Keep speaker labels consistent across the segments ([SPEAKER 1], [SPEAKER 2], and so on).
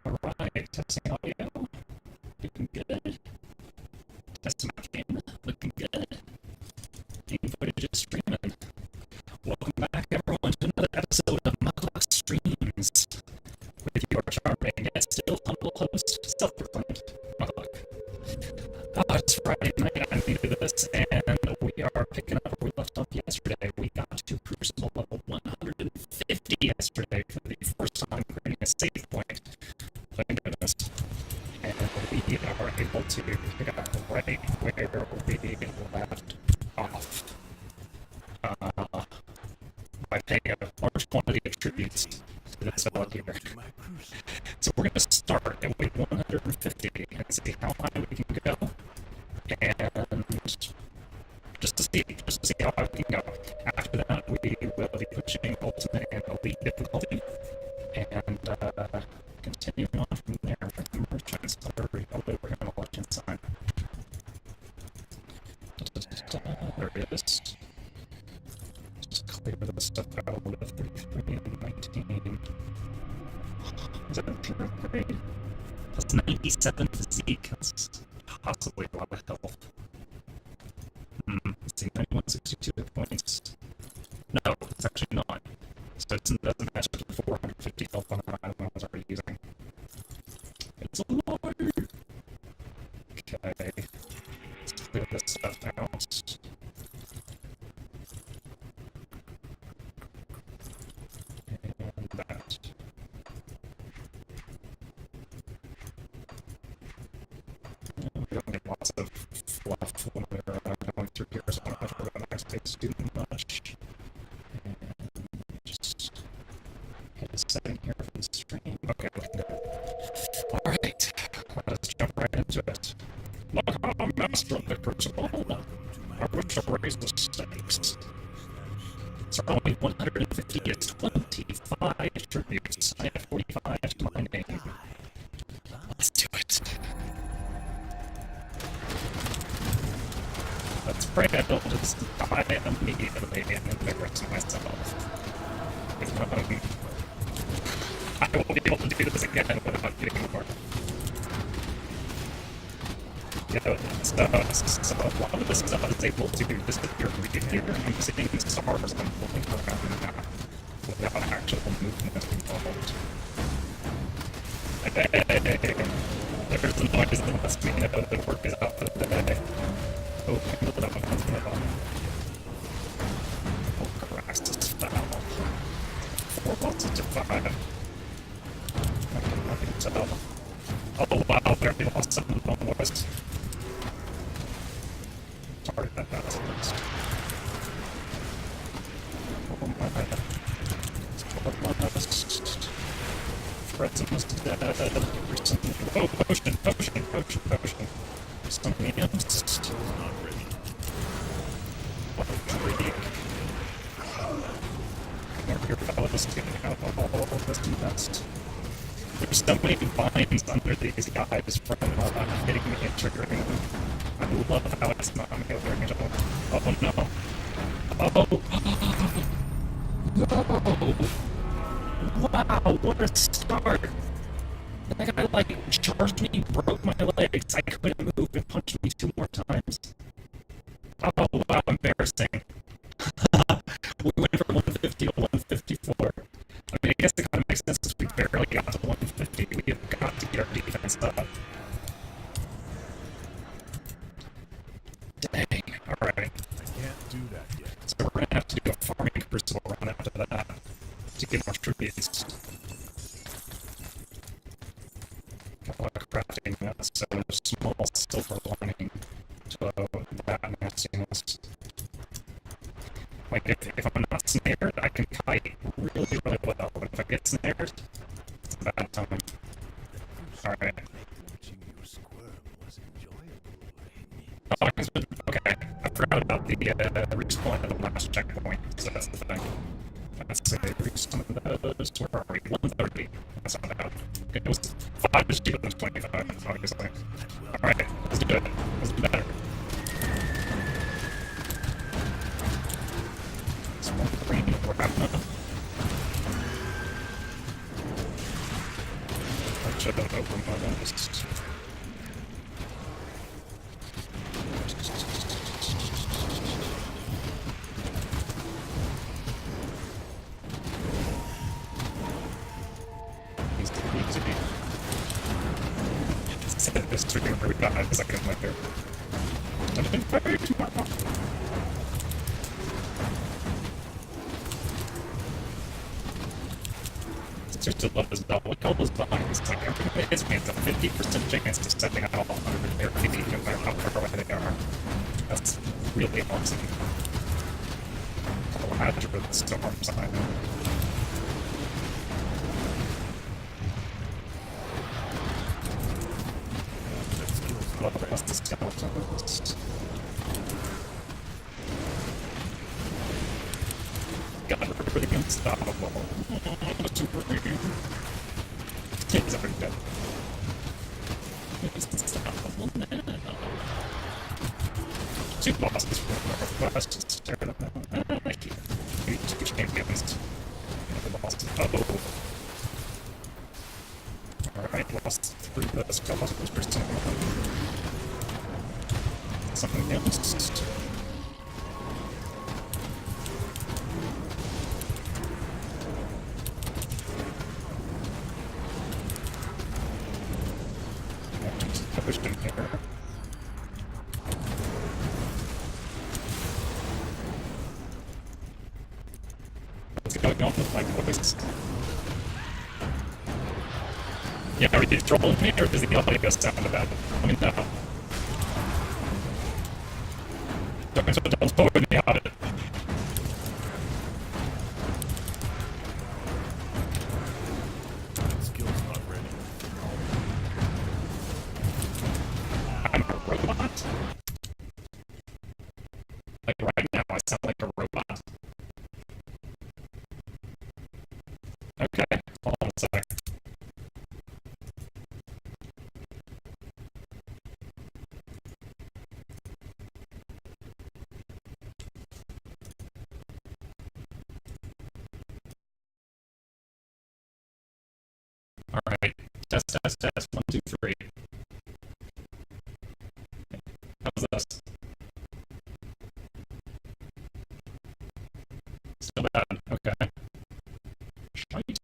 [SPEAKER 1] Alright, testing audio. Looking good. Testing my camera. Looking good. Game footage is streaming. Welcome back, everyone, to another episode of Muglock Streams. With your charming and still humble host, self-proclaimed Muglock. It's Friday night. I'm new to this, and we are picking up where we left off yesterday. We got to Crucible level 150 yesterday for the first time creating a save point. Thank goodness. And we are able to pick up right where we left off. By paying a large quantity of tributes to this fellow here. So we're going to start at weight 150 and see how high we can go. And just to see how high we can go. After that, we will be pushing ultimate and elite difficulty. And continuing on from there with the merchants. We're working on a legend sign. There it is. Just clear this stuff out with 33 and 19. Is that a pure upgrade? Plus 97 physique. That's possibly a lot of health. Let's see, 9162 hit points. No, it's actually not. So it doesn't match with the 450 health on the item I was already using. It's a lie! Okay. Let's clear this stuff out. And that. We don't get lots of fluff when we're going through here, so I don't have to go back space too much. And just hit a setting here for the stream. Okay, we can go. Alright, let's jump right into it. Look, I'm master of the Crucible. I wish to raise the stakes. So only 150 is 25 tributes. I have 45 to my name. Let's do it. Let's pray I don't just die immediately and embarrass myself. I won't be able to do this again without getting more. So a lot of this stuff I was able to disappear here. I'm seeing stars unfolding around the map without actual movement involved. Hey, there's the noise that must mean that the work is out for the day. Oh, handle it up against my bottom. Oh, Christ, it's foul. 4 boxes to 5. I can tell. Oh, wow, we already lost 7 almost. Sorry, that was oh my god. Fred's almost dead. Oh, potion. Something else. Not ready. What a dream. Your fellows getting out of all this nest. There's so many vines under these guys from hitting me and triggering them. I love how it's not me over at all. Oh no. Oh. No. Wow, what a start. That guy charged me, broke my legs. I couldn't move and punched me 2 more times. Oh wow, embarrassing. We went from 150 to 154. I mean, I guess it kind of makes sense because we barely got to 150. We have got to get our defense up. Dang, alright.
[SPEAKER 2] I can't do that yet.
[SPEAKER 1] So we're gonna have to do a farming Crucible run after that to get more tributes. Got a lot of crafting, so there's a small silver lining to that nastiness. Like, if I'm not snared, I can kite really well, but if I get snared, it's a bad time. Alright. Oh, okay, I forgot about the respawn at the last checkpoint, so that's the thing. Let's see, reach some of those. Where are we? 130. That's not bad. Okay, it was 5 is cheaper than 25, obviously. Alright, let's do it. Let's do better. It's 130, we're having enough. Just... Instead of this trigger where we got a second later. And then fire tomorrow. Just to love this double kills behind. It's like everybody hits me. It's a 50% chance of setting out all 100 air feet, no matter how far away they are. That's really awesome. I'll add to the storm sign. Love the rest of the skeletons. God, we're pretty unstoppable. Kids are dead. It's unstoppable now. Two bosses from Northwest just stared at them. Thank you. Maybe two champions. The bosses. Oh. Alright, lost 3 of those bosses per second. Something else. Pushed in here. What's going on with my voice? Yeah, are you trolling me or does the audio sound bad? Let me know. Don't spoil me on it.
[SPEAKER 2] Skill's not ready.
[SPEAKER 1] I'm a robot? Like right now, I sound like a robot. Okay, hold on a sec. Alright, test, 1, 2, 3. How's this? Still bad, okay. Shite.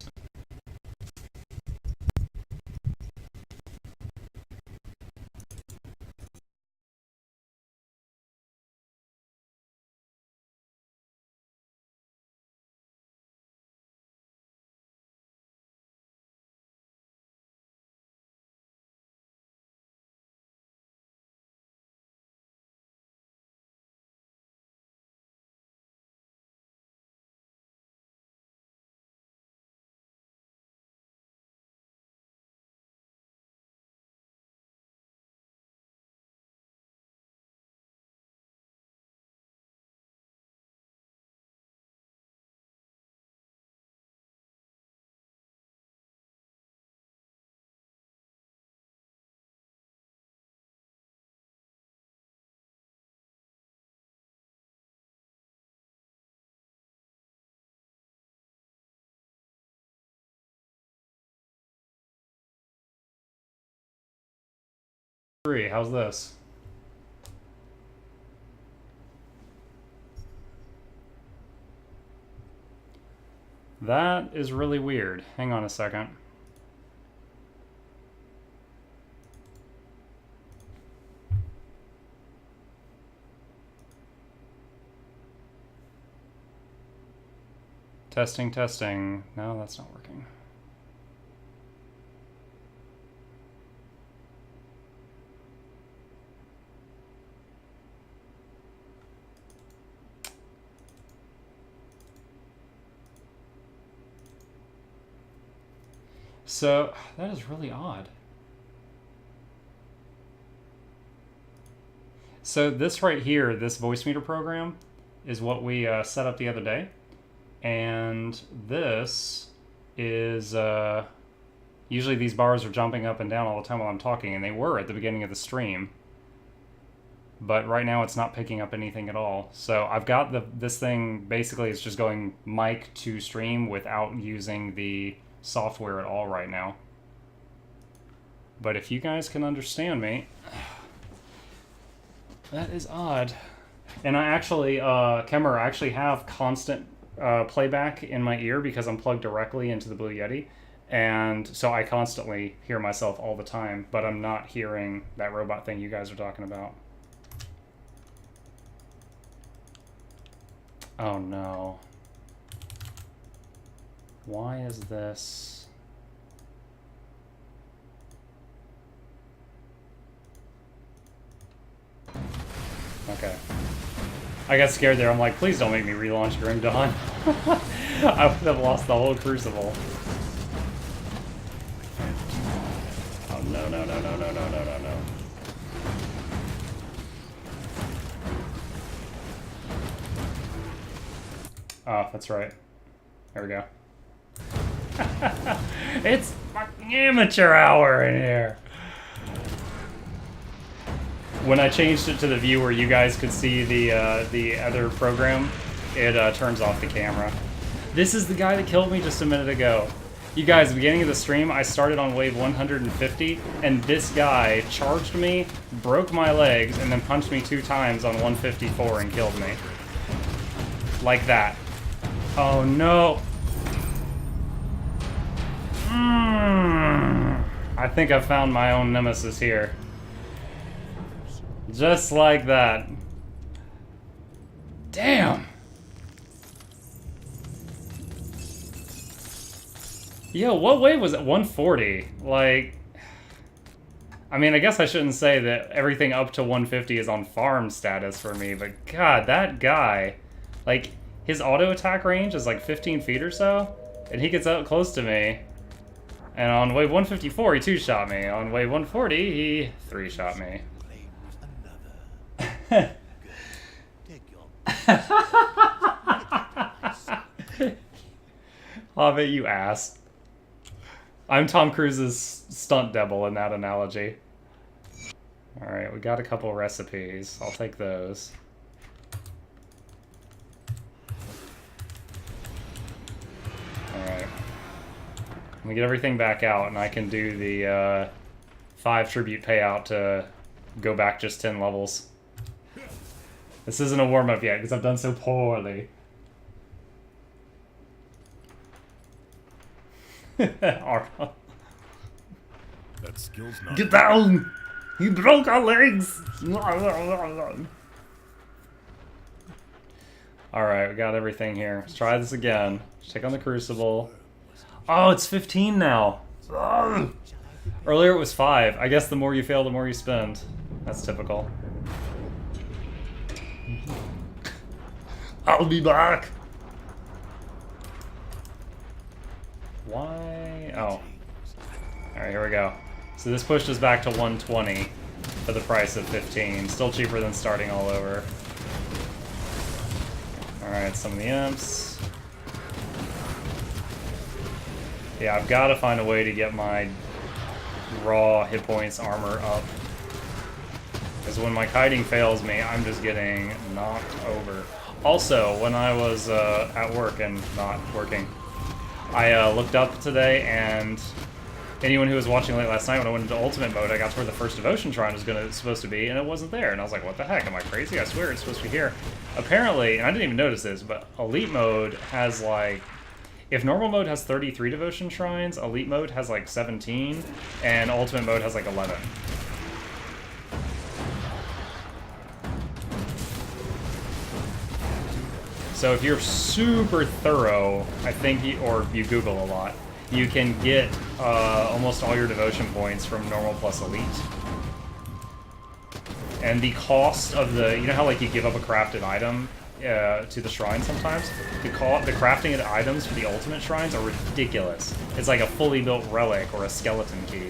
[SPEAKER 1] How's this? That is really weird. Hang on a second. Testing, testing. No, that's not working. So, that is really odd. So this right here, this voice meter program, is what we set up the other day. And this is, usually these bars are jumping up and down all the time while I'm talking, and they were at the beginning of the stream. But right now it's not picking up anything at all. So I've got this thing, basically it's just going mic to stream without using the software at all right now. But if you guys can understand me, that is odd. And I actually, Kemmer, I actually have constant playback in my ear because I'm plugged directly into the Blue Yeti. And so I constantly hear myself all the time, but I'm not hearing that robot thing you guys are talking about. Oh no. Why is this? Okay. I got scared there. I'm like, please don't make me relaunch Grim Dawn. I would have lost the whole Crucible. Oh no, no, no, no, no, no, no, no, no. Oh, that's right. There we go. It's fucking amateur hour in here. When I changed it to the view where you guys could see the other program, it turns off the camera. This is the guy that killed me just a minute ago. You guys, at the beginning of the stream, I started on wave 150, and this guy charged me, broke my legs, and then punched me 2 times on 154 and killed me. Like that. Oh no. I think I found my own nemesis here. Just like that. Damn. Yo, what wave was it? 140. Like, I mean, I guess I shouldn't say that everything up to 150 is on farm status for me, but God, that guy, like, his auto attack range is like 15 feet or so, and he gets up close to me. And on wave 154, he 2-shot me. On wave 140, he 3-shot me. Hobbit, you ass. I'm Tom Cruise's stunt double in that analogy. Alright, we got a couple recipes. I'll take those. Alright. Let me get everything back out, and I can do the 5 tribute payout to go back just 10 levels. This isn't a warm-up yet, because I've done so poorly.
[SPEAKER 2] That skill's not.
[SPEAKER 1] Get down! You broke our legs! Alright, we got everything here. Let's try this again. Check on the Crucible. Oh, it's 15 now! Ugh. Earlier it was 5. I guess the more you fail, the more you spend. That's typical. I'll be back! Why? Oh. Alright, here we go. So this pushed us back to 120 for the price of 15. Still cheaper than starting all over. Alright, some of the imps. Yeah, I've got to find a way to get my raw hit points armor up. Because when my kiting fails me, I'm just getting knocked over. Also, when I was at work and not working, I looked up today, and anyone who was watching late last night, when I went into ultimate mode, I got to where the first devotion shrine was supposed to be, and it wasn't there. And I was like, what the heck? Am I crazy? I swear it's supposed to be here. Apparently, and I didn't even notice this, but elite mode has like, if normal mode has 33 devotion shrines, elite mode has like 17, and ultimate mode has like 11. So if you're super thorough, I think, or you Google a lot, you can get almost all your devotion points from normal plus elite. And the cost of the, you know how like you give up a crafted item to the shrine sometimes? The crafting of the items for the ultimate shrines are ridiculous. It's like a fully built relic or a skeleton key.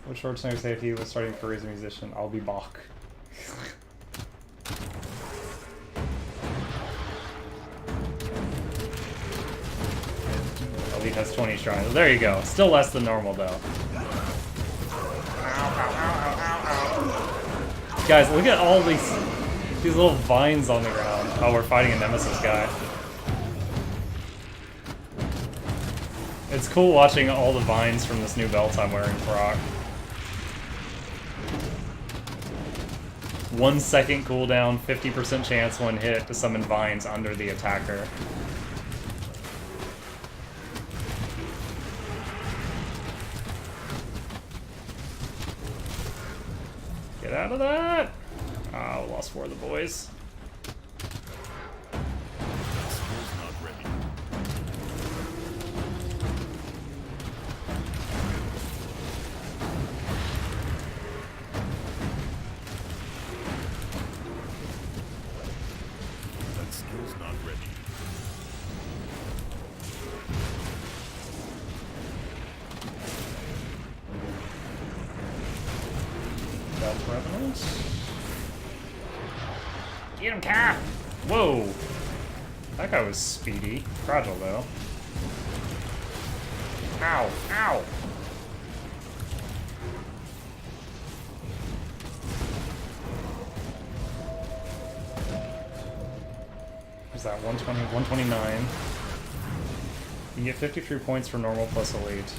[SPEAKER 1] What Schwarzenegger say if he was starting a career as a musician? I'll be Bach. Elite has 20 shrines. There you go. Still less than normal, though. Guys, look at all these... These little vines on the ground. Oh, we're fighting a Nemesis guy. It's cool watching all the vines from this new belt I'm wearing proc. 1 second cooldown, 50% chance when hit to summon vines under the attacker. Get out of that! Ah, we lost 4 of the boys. Get him, Cap! Whoa! That guy was speedy. Fragile, though. Ow! Ow! What's that? 120, 129. You get 53 points for normal plus elite.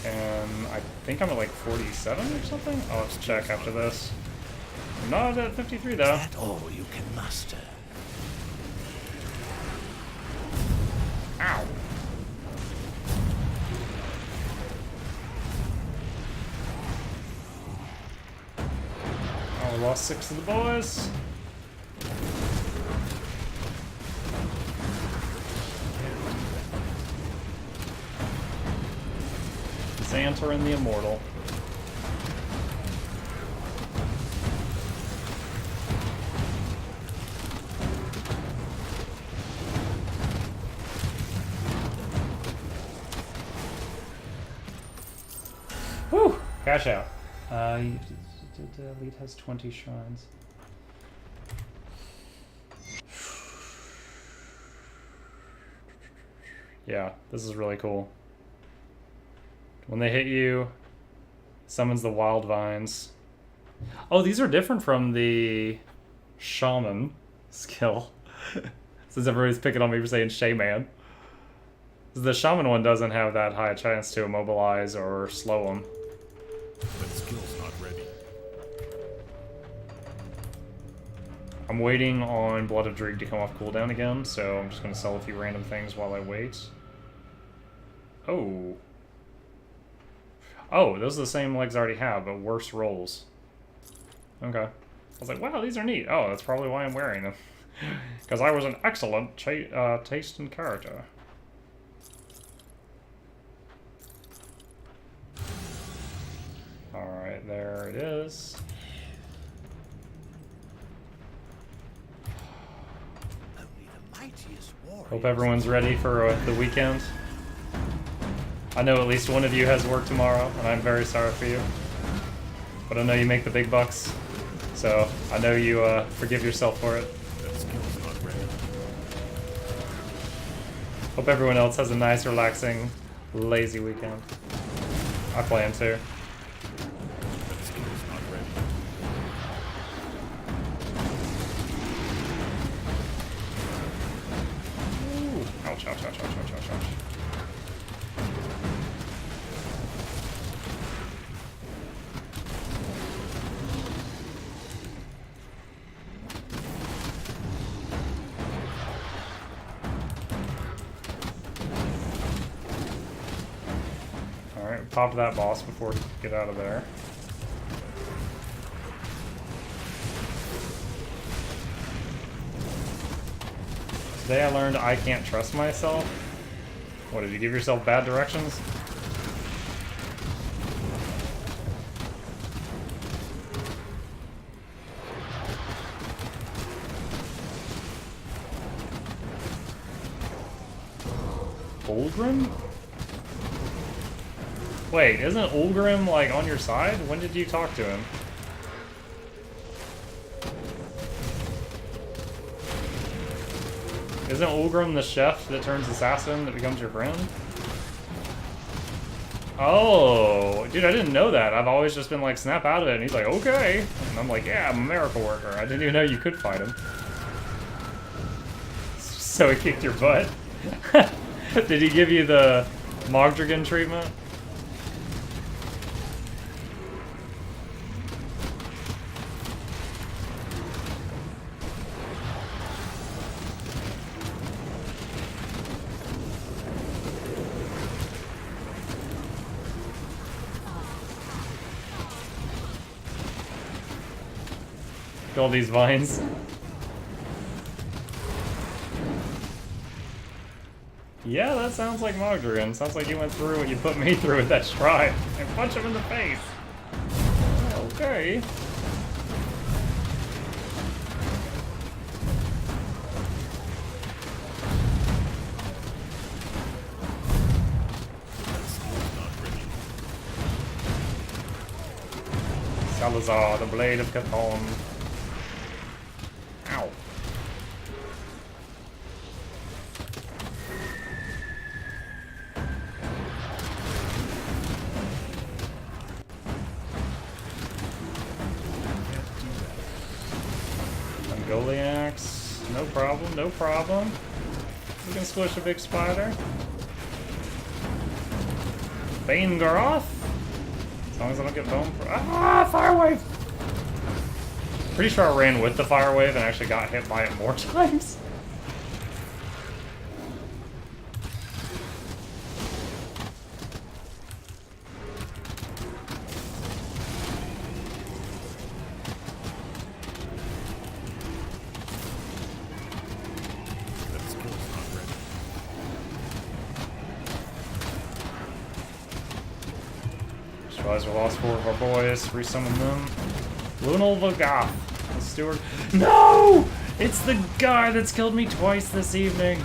[SPEAKER 1] And I think I'm at like 47 or something? I'll have to check after this. I'm not at 53 though.
[SPEAKER 2] Is that all you can muster?
[SPEAKER 1] Ow. Oh, we lost 6 of the boys. Xantor and the Immortal. Whew! Cash out. Elite has 20 shrines. Yeah, this is really cool. When they hit you, summons the wild vines. Oh, these are different from the shaman skill. Since everybody's picking on me for saying shaman. The shaman one doesn't have that high a chance to immobilize or slow them.
[SPEAKER 2] That skill's not ready.
[SPEAKER 1] I'm waiting on Blood of Dreeg to come off cooldown again, so I'm just going to sell a few random things while I wait. Oh. Oh, those are the same legs I already have, but worse rolls. Okay. I was like, wow, these are neat. Oh, that's probably why I'm wearing them. Because I was an excellent taste and character. Alright, there it is. Hope everyone's ready for the weekend. I know at least one of you has work tomorrow, and I'm very sorry for you. But I know you make the big bucks, so I know you forgive yourself for it. Hope everyone else has a nice, relaxing, lazy weekend. I plan to. Ouch, ouch, ouch, ouch, ouch, ouch, ouch. Alright, pop that boss before we get out of there. Today I learned I can't trust myself. What, did you give yourself bad directions? Ulgrim? Wait, isn't Ulgrim like on your side? When did you talk to him? Isn't Ulgrim the chef that turns assassin that becomes your friend? Oh, dude, I didn't know that. I've always just been like, snap out of it, and he's like, okay. And I'm like, yeah, I'm a miracle worker. I didn't even know you could fight him. So he kicked your butt? Did he give you the Mogdragon treatment? All these vines. Yeah, that sounds like Mogdragon. Sounds like you went through what you put me through with that stride. And punch him in the face. Okay. Salazar, the Blade of Cthulhu. Ow. Goliax, no problem, no problem. We can squish a big spider. Bane Garoth? As long as I don't get bone for— ah, fire wave! Pretty sure I ran with the fire wave and actually got hit by it more times. Realize we lost 4 of our boys. Resummon them. Lunal Vogoth, the steward. No! It's the guy that's killed me twice this evening.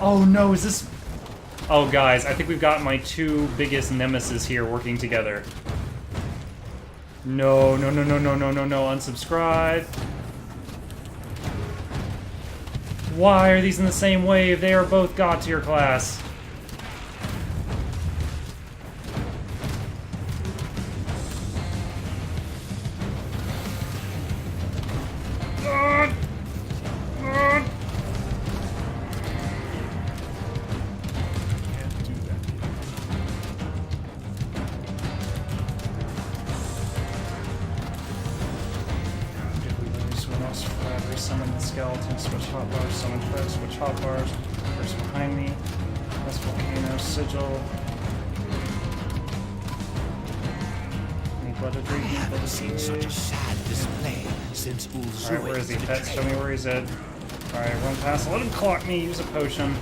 [SPEAKER 1] Oh no, is this— oh guys, I think we've got my 2 biggest nemesis here working together. No, no, no, no, no, no, no, no, unsubscribe. Why are these in the same wave? They are both god tier class. Summon the skeleton, switch hotbars, summon Fred, switch hotbars, person behind me, that's volcano, sigil. Any blood of
[SPEAKER 2] I haven't seen such a sad display since Ulzoi.
[SPEAKER 1] Alright, where is he? Pets, show me where he's at. Alright, run past, let him clock me, use a potion.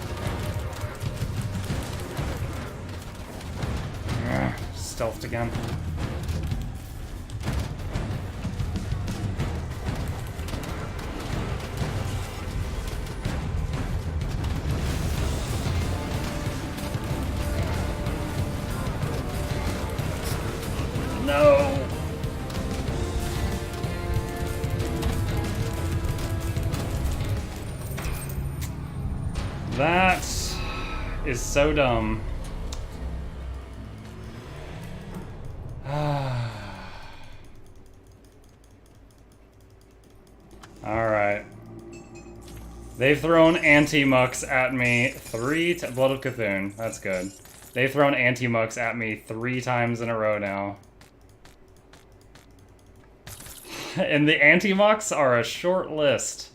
[SPEAKER 1] Stealthed again. No! That is so dumb. Alright. They've thrown anti-mucks at me 3 times. Blood of Cthulhu. That's good. They've thrown anti-mucks at me 3 times in a row now. And the anti-mucks are a short list.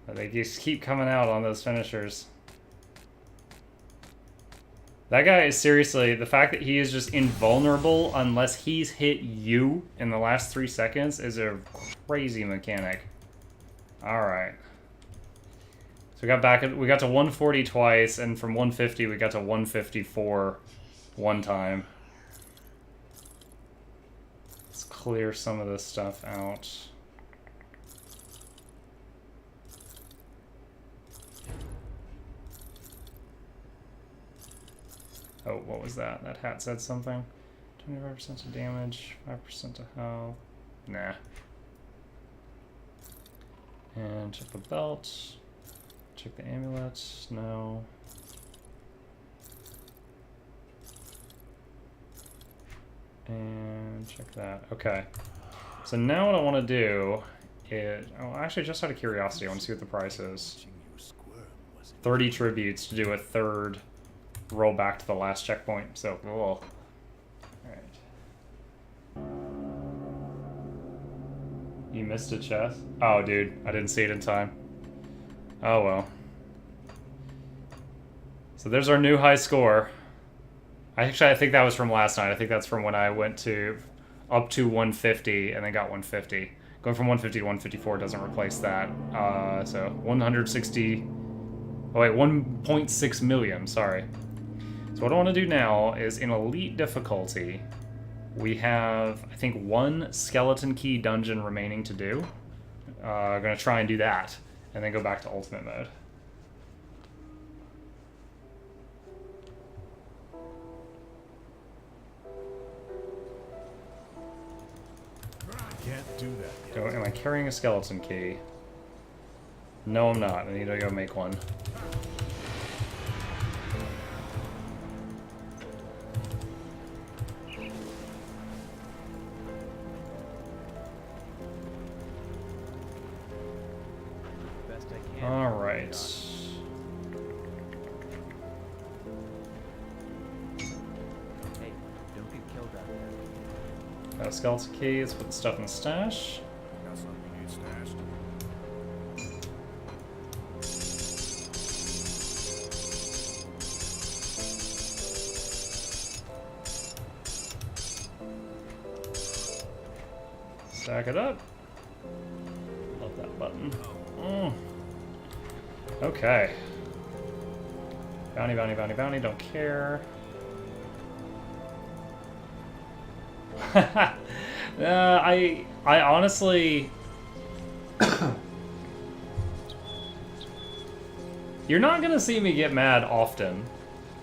[SPEAKER 1] They just keep coming out on those finishers. That guy is seriously, the fact that he is just invulnerable unless he's hit you in the last 3 seconds is a crazy mechanic. Alright. So we got to 140 twice, and from 150 we got to 154 one time. Let's clear some of this stuff out. Oh, what was that? That hat said something. 25% of damage, 5% of health. Nah. And check the belt. Check the amulet. No. And check that. Okay. So now what I want to do is... Oh, actually, just out of curiosity, I want to see what the price is. 30 tributes to do a third roll back to the last checkpoint. So, cool. Alright. You missed a chest? Oh, dude. I didn't see it in time. Oh, well. So there's our new high score. I think that was from last night. I think that's from when I went to up to 150 and then got 150. Going from 150 to 154 doesn't replace that. So 160... Oh wait, 1.6 million, sorry. So what I want to do now is in elite difficulty, we have, I think, 1 skeleton key dungeon remaining to do. I'm going to try and do that, and then go back to ultimate mode.
[SPEAKER 2] Can't do that.
[SPEAKER 1] Am I carrying a skeleton key? No, I'm not. I need to go make one. All right.
[SPEAKER 3] Hey, don't get killed out there.
[SPEAKER 1] Got a skeleton key. Let's put the stuff in the stash.
[SPEAKER 2] Got something you need stashed.
[SPEAKER 1] Stack it up. Love that button. Okay. Bounty, bounty, bounty, bounty. Don't care. I honestly... You're not gonna see me get mad often.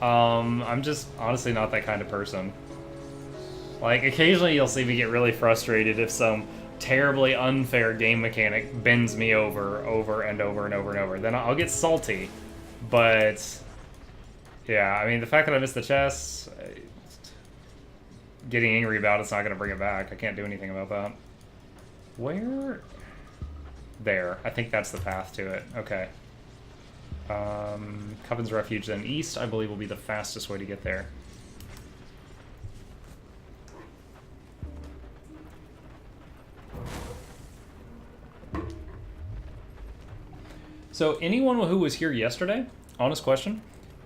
[SPEAKER 1] I'm just honestly not that kind of person. Like, occasionally you'll see me get really frustrated if some terribly unfair game mechanic bends me over and over and over and over. Then I'll get salty. But, yeah, I mean, the fact that I missed the chest, getting angry about it's not going to bring it back. I can't do anything about that. Where? There. I think that's the path to it. Okay. Coven's Refuge, then east, I believe, will be the fastest way to get there. So, anyone who was here yesterday, honest question,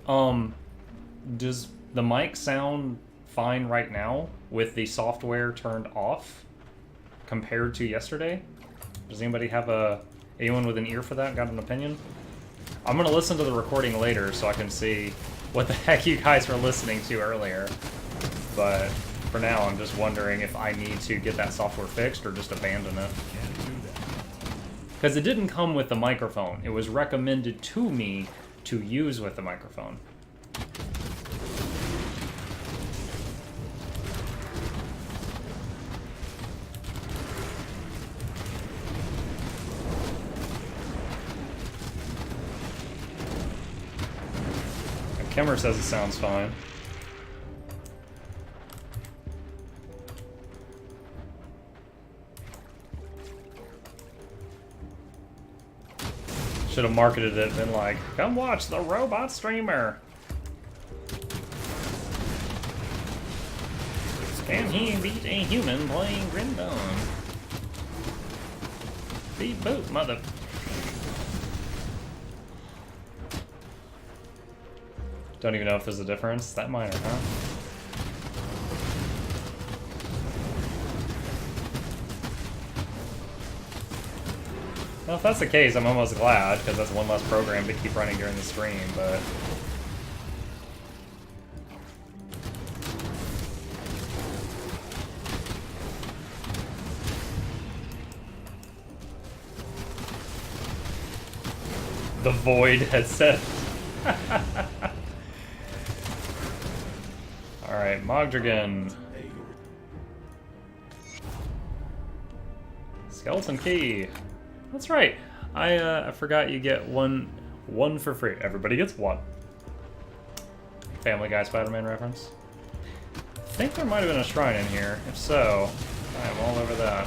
[SPEAKER 1] does the mic sound fine right now with the software turned off compared to yesterday? Does anybody have anyone with an ear for that, got an opinion? I'm going to listen to the recording later so I can see what the heck you guys were listening to earlier. But for now, I'm just wondering if I need to get that software fixed or just abandon it.
[SPEAKER 2] Can't do that.
[SPEAKER 1] Because it didn't come with the microphone. It was recommended to me to use with the microphone. Kimmer says it sounds fine. Should have marketed it and been like, come watch the robot streamer. Can he beat a human playing Grim Dawn? Beat boot, mother. Don't even know if there's a difference. That minor, huh? Well, if that's the case, I'm almost glad, because that's one less program to keep running during the stream, but... The Void headset. Alright, Mogdragon. Skeleton key. That's right. I forgot you get one for free. Everybody gets one. Family Guy Spider-Man reference. think there might have been a shrine in here. If so, I am all over that.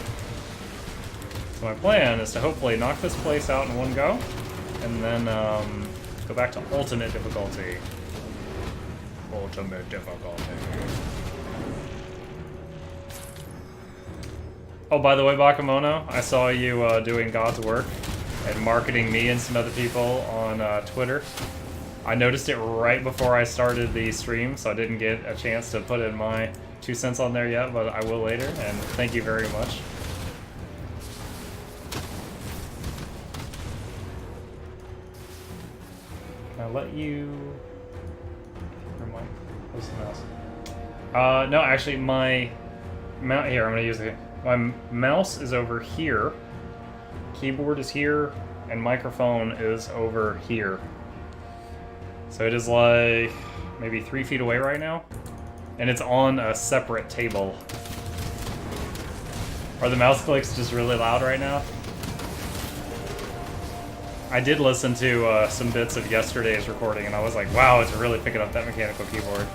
[SPEAKER 1] So my plan is to hopefully knock this place out in one go, and then go back to ultimate difficulty. Ultimate difficulty. Oh, by the way, Bakemono, I saw you doing God's work and marketing me and some other people on Twitter. I noticed it right before I started the stream, so I didn't get a chance to put in my 2 cents on there yet, but I will later, and thank you very much. Can I let you... Where am I? Where's the mouse? No, actually, my... Here, I'm gonna use the... My mouse is over here, keyboard is here, and microphone is over here. So it is like maybe 3 feet away right now, and it's on a separate table. Are the mouse clicks just really loud right now? I did listen to some bits of yesterday's recording, and I was like, wow, it's really picking up that mechanical keyboard.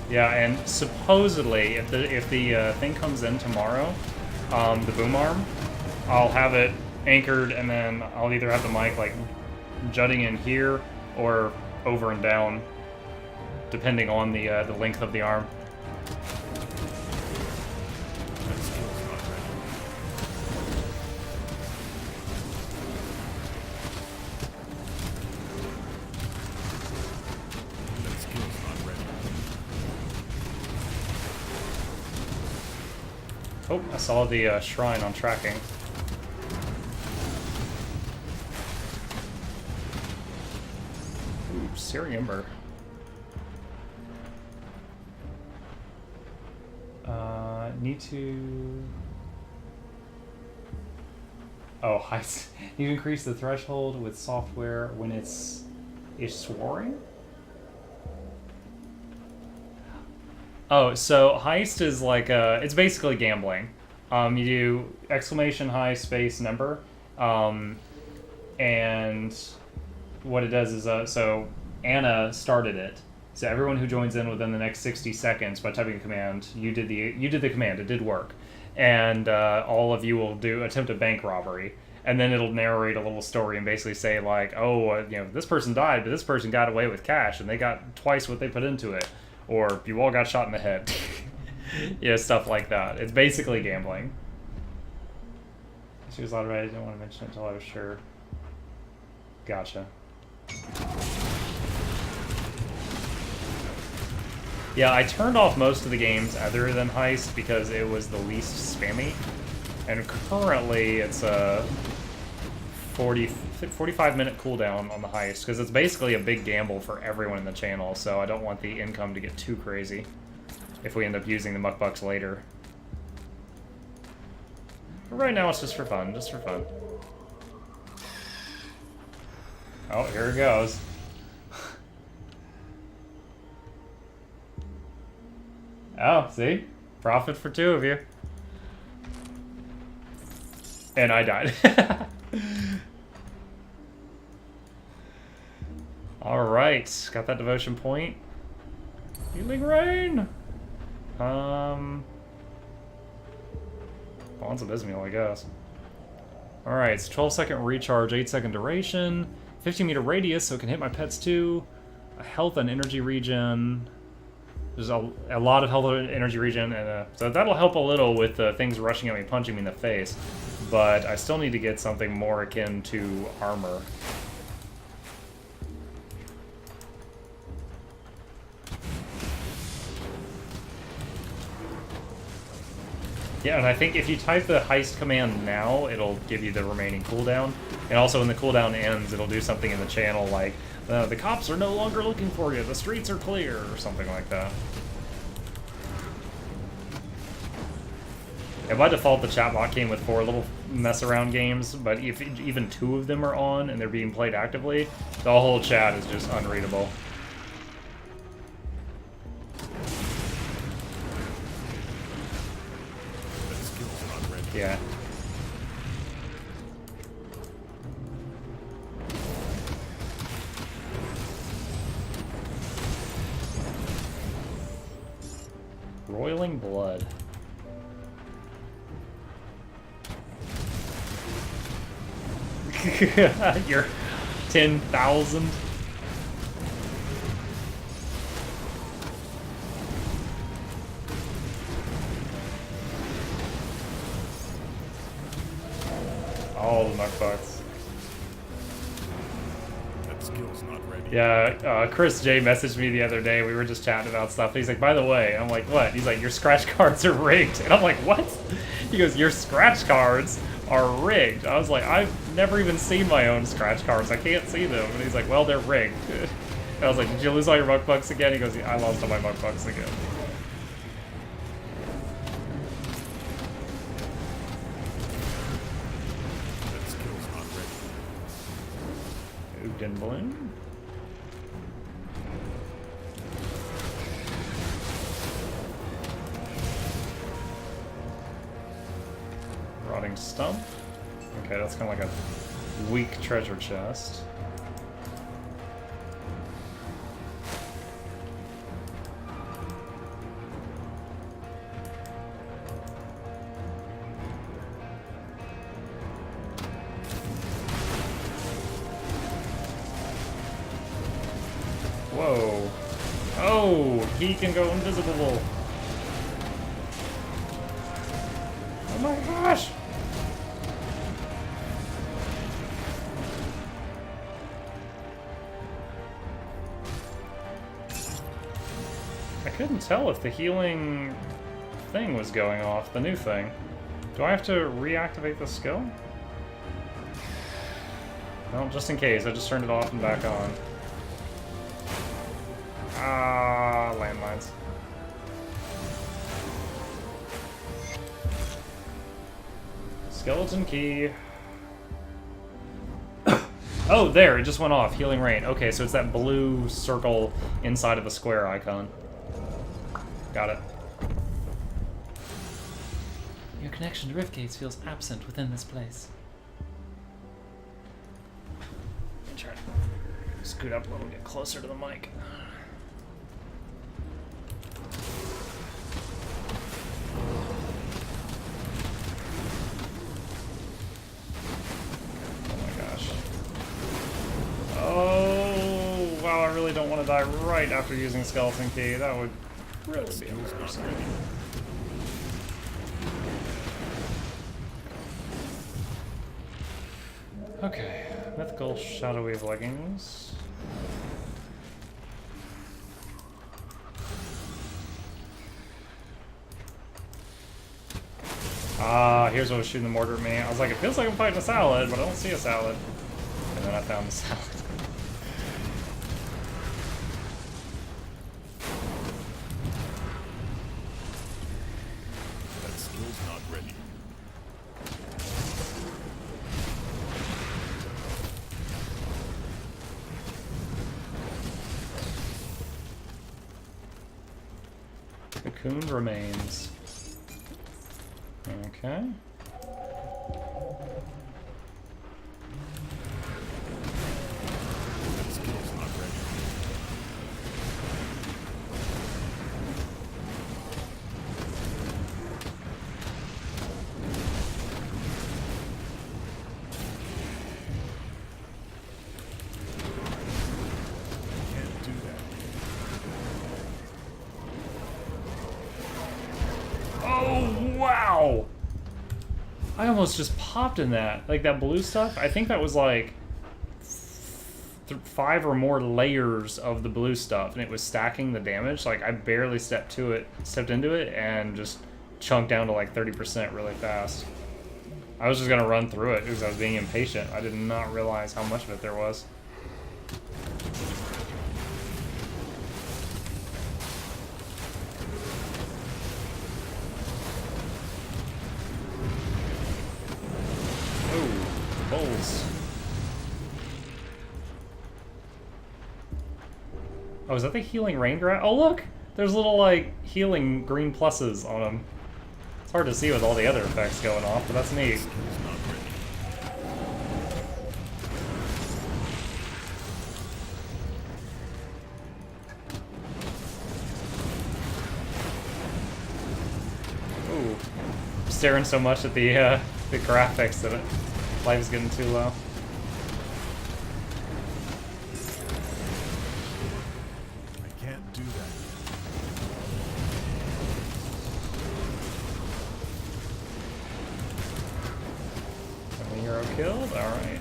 [SPEAKER 1] Yeah, and supposedly, if the thing comes in tomorrow, the boom arm, I'll have it anchored, and then I'll either have the mic like jutting in here or over and down, depending on the length of the arm. Oh, I saw the shrine on tracking. Ooh, Searing Ember. Need to... Oh, heist. You increase the threshold with software when it's soaring? Oh, so heist is like it's basically gambling. You do exclamation high space number, and what it does is so Anna started it. So everyone who joins in within the next 60 seconds by typing a command, you did the command. It did work, and all of you will attempt a bank robbery, and then it'll narrate a little story and basically say like, oh, this person died, but this person got away with cash, and they got twice what they put into it. Or you all got shot in the head. Stuff like that. It's basically gambling. She was all right. I didn't want to mention it until I was sure. Gotcha. Yeah, I turned off most of the games other than Heist because it was the least spammy. And currently it's a 45-minute cooldown on the Heist, because it's basically a big gamble for everyone in the channel, so I don't want the income to get too crazy if we end up using the muckbucks later. But right now it's just for fun, Oh, here it goes. Oh, see? Profit for 2 of you. And I died. Alright, got that devotion point. Healing Rain! Bonds Abysmal, I guess. Alright, it's 12-second recharge, 8-second duration, 15-meter radius, so it can hit my pets too. A health and energy regen. There's a lot of health and energy regen, and so that'll help a little with things rushing at me, punching me in the face. But I still need to get something more akin to armor. Yeah, and I think if you type the heist command now, it'll give you the remaining cooldown. And also when the cooldown ends, it'll do something in the channel like, the cops are no longer looking for you, the streets are clear, or something like that. Yeah, by default, the chatbot came with 4 little mess-around games, but if even 2 of them are on and they're being played actively, the whole chat is just unreadable. Yeah. Healing blood. You're 10,000. All the mukbucks.
[SPEAKER 2] That skill's not ready.
[SPEAKER 1] Yeah, Chris J messaged me the other day. We were just chatting about stuff. He's like, by the way, I'm like, what? He's like, your scratch cards are rigged. And I'm like, what? He goes, your scratch cards are rigged. I was like, I've never even seen my own scratch cards. I can't see them. And he's like, well, they're rigged. And I was like, did you lose all your mukbucks again? He goes, yeah, I lost all my mukbucks again.
[SPEAKER 2] That skill's not ready.
[SPEAKER 1] Ugden Bloom. Rotting Stump. Okay, that's kind of like a weak treasure chest. Whoa. Oh, he can go invisible. Oh my gosh. I couldn't tell if the healing thing was going off, the new thing. Do I have to reactivate the skill? Well, just in case, I just turned it off and back on. Ah, landmines. Skeleton key. Oh, there, it just went off. Healing Rain. Okay, so it's that blue circle inside of the square icon. Got it.
[SPEAKER 4] Your connection to Rift Gates feels absent within this place.
[SPEAKER 1] Try to scoot up a little, get closer to the mic. Oh my gosh. Oh, wow, I really don't want to die right after using Skeleton Key. That would really be embarrassing. Okay, mythical Shadow Wave leggings. Ah, here's what was shooting the mortar at me. I was like, it feels like I'm fighting a salad, but I don't see a salad. And then I found the salad.
[SPEAKER 2] That skill's not ready.
[SPEAKER 1] Cocoon remains. Okay.
[SPEAKER 2] That skill's not ready. Can't do that.
[SPEAKER 1] Oh, wow! I almost just popped in that. Like, that blue stuff, I think that was like 5 or more layers of the blue stuff, and it was stacking the damage. Like, I barely stepped into it, and just chunked down to like 30% really fast. I was just gonna run through it because I was being impatient. I did not realize how much of it there was. Bowls. Oh, is that the healing rain grass? Oh, look! There's little, like, healing green pluses on them. It's hard to see with all the other effects going off, but that's neat.
[SPEAKER 2] Skill's not ready.
[SPEAKER 1] staring so much at the graphics that life's getting too low.
[SPEAKER 2] I can't do that.
[SPEAKER 1] Enemy hero killed? Alright.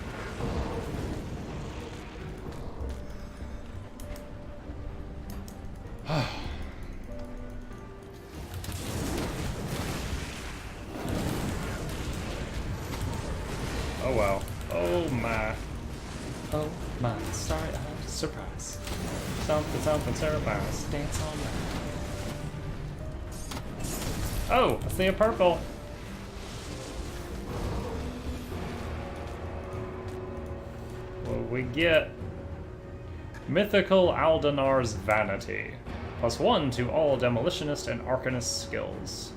[SPEAKER 1] Oh wow. Oh my.
[SPEAKER 4] Oh my, sorry, surprise.
[SPEAKER 1] Something, something, surprise.
[SPEAKER 4] Dance all night.
[SPEAKER 1] Oh, I see a purple. What we get? Mythical Aldenar's Vanity. +1 to all Demolitionist and Arcanist skills.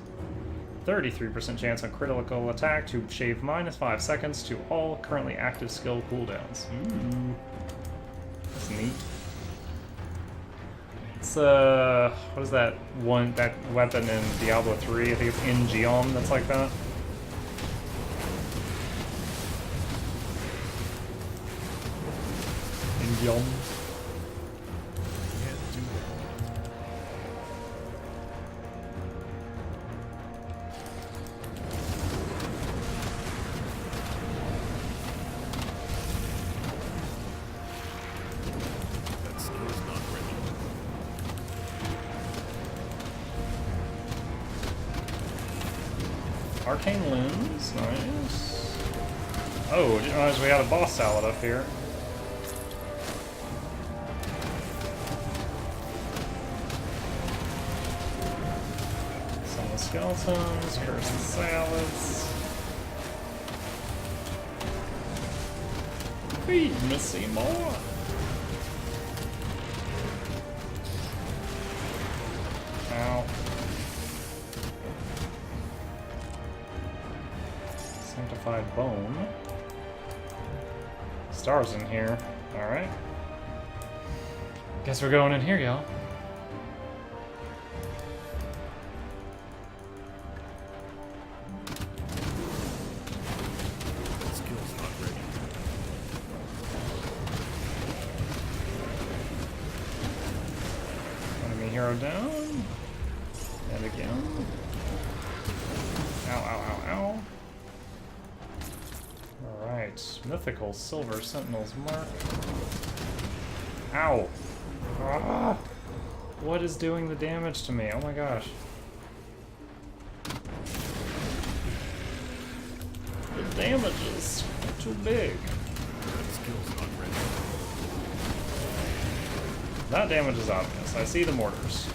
[SPEAKER 1] 33% chance on critical attack to shave -5 seconds to all currently active skill cooldowns. Ooh. That's neat. It's what is that weapon in Diablo 3? I think it's Ingeom that's like that. Ingeom.
[SPEAKER 2] Can't do that. That skill's not ready.
[SPEAKER 1] Arcane Lens, nice. Oh, didn't realize we had a boss salad up here. Some of the skeletons, cursed salads. Feed me some more. Ow. Sanctified bone. Stars in here. Alright.
[SPEAKER 4] Guess we're going in here, y'all.
[SPEAKER 2] That skill's not ready.
[SPEAKER 1] Enemy hero down. And again. Ow, ow, ow, ow. Alright. Mythical Silver Sentinel's Mark. Ow! Ah! What is doing the damage to me? Oh my gosh. The damage is too big.
[SPEAKER 2] That skill's not ready.
[SPEAKER 1] That damage is obvious. I see the mortars.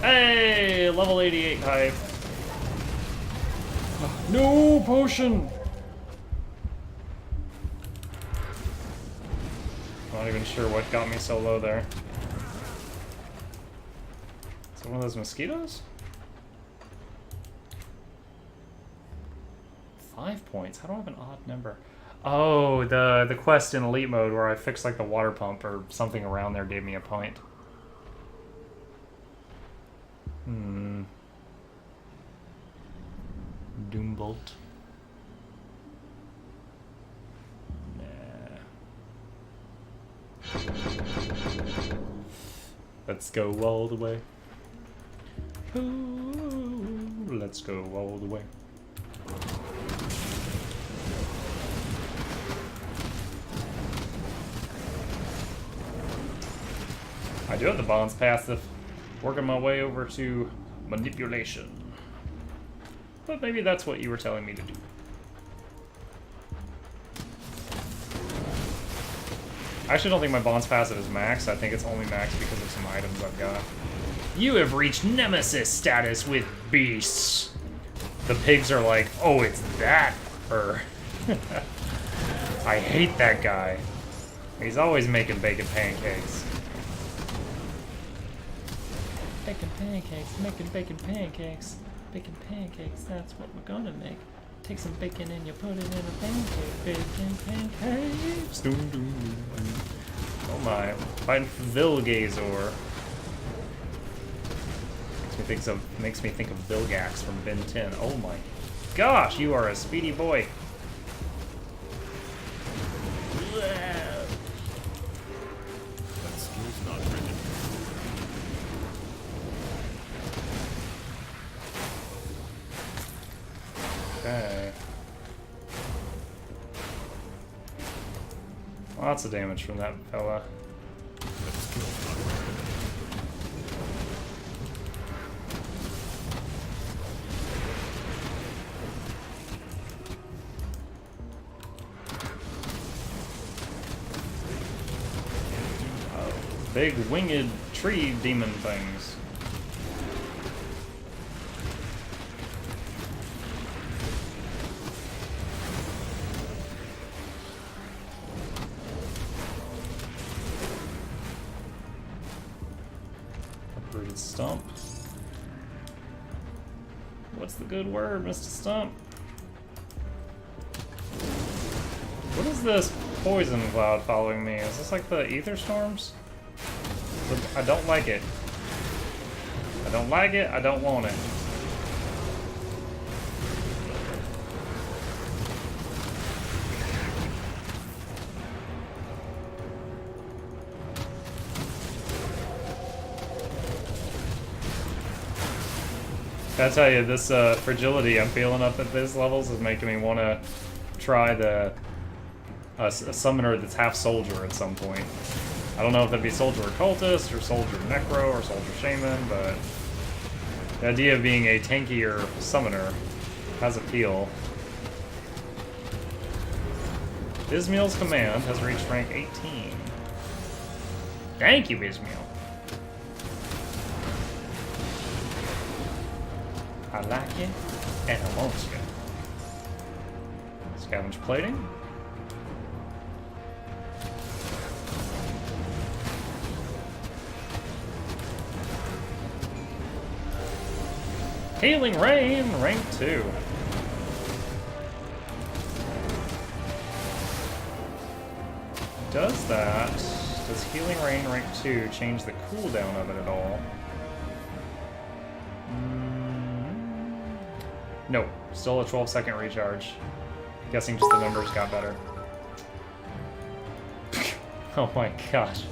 [SPEAKER 1] Hey! Level 88 hype. No potion! Not even sure what got me so low there. Is it one of those mosquitoes? 5 points? How do I have an odd number? Oh, the quest in elite mode where I fixed like the water pump or something around there gave me a point. Doombolt. Nah. Let's go all the way. Ooh, let's go all the way. I do have the bonds passive. Working my way over to manipulation. But maybe that's what you were telling me to do. I actually don't think my bonds passive is max. I think it's only max because of some items I've got. You have reached Nemesis status with beasts. The pigs are like, oh, it's that her. I hate that guy. He's always making bacon pancakes.
[SPEAKER 4] Bacon pancakes, making bacon pancakes. Bacon pancakes, that's what we're gonna make. Take some bacon and you put it in a pancake. Bacon pancakes.
[SPEAKER 1] Doom, doom, doom. Oh my. Fighting for Vilgazor. Makes me makes me think of Vilgax from Ben 10. Oh my gosh, you are a speedy boy.
[SPEAKER 2] That skill's not written.
[SPEAKER 1] Okay. Lots of damage from that fella.
[SPEAKER 2] That skill's not written.
[SPEAKER 1] Big winged tree demon things. Uprooted stump. What's the good word, Mr. Stump? What is this poison cloud following me? Is this like the ether storms? I don't like it. I don't like it. I don't want it. I tell you, this fragility I'm feeling up at these levels is making me want to try the a summoner that's half soldier at some point. I don't know if that'd be soldier occultist or soldier necro or soldier shaman, but the idea of being a tankier summoner has appeal. Bismiel's command has reached rank 18. Thank you, Bismiel. I like it, and I want you. Scavenge plating. Healing Rain, rank 2. Does Healing Rain rank 2 change the cooldown of it at all? No, still a 12-second recharge. Guessing just the numbers got better. Oh my gosh.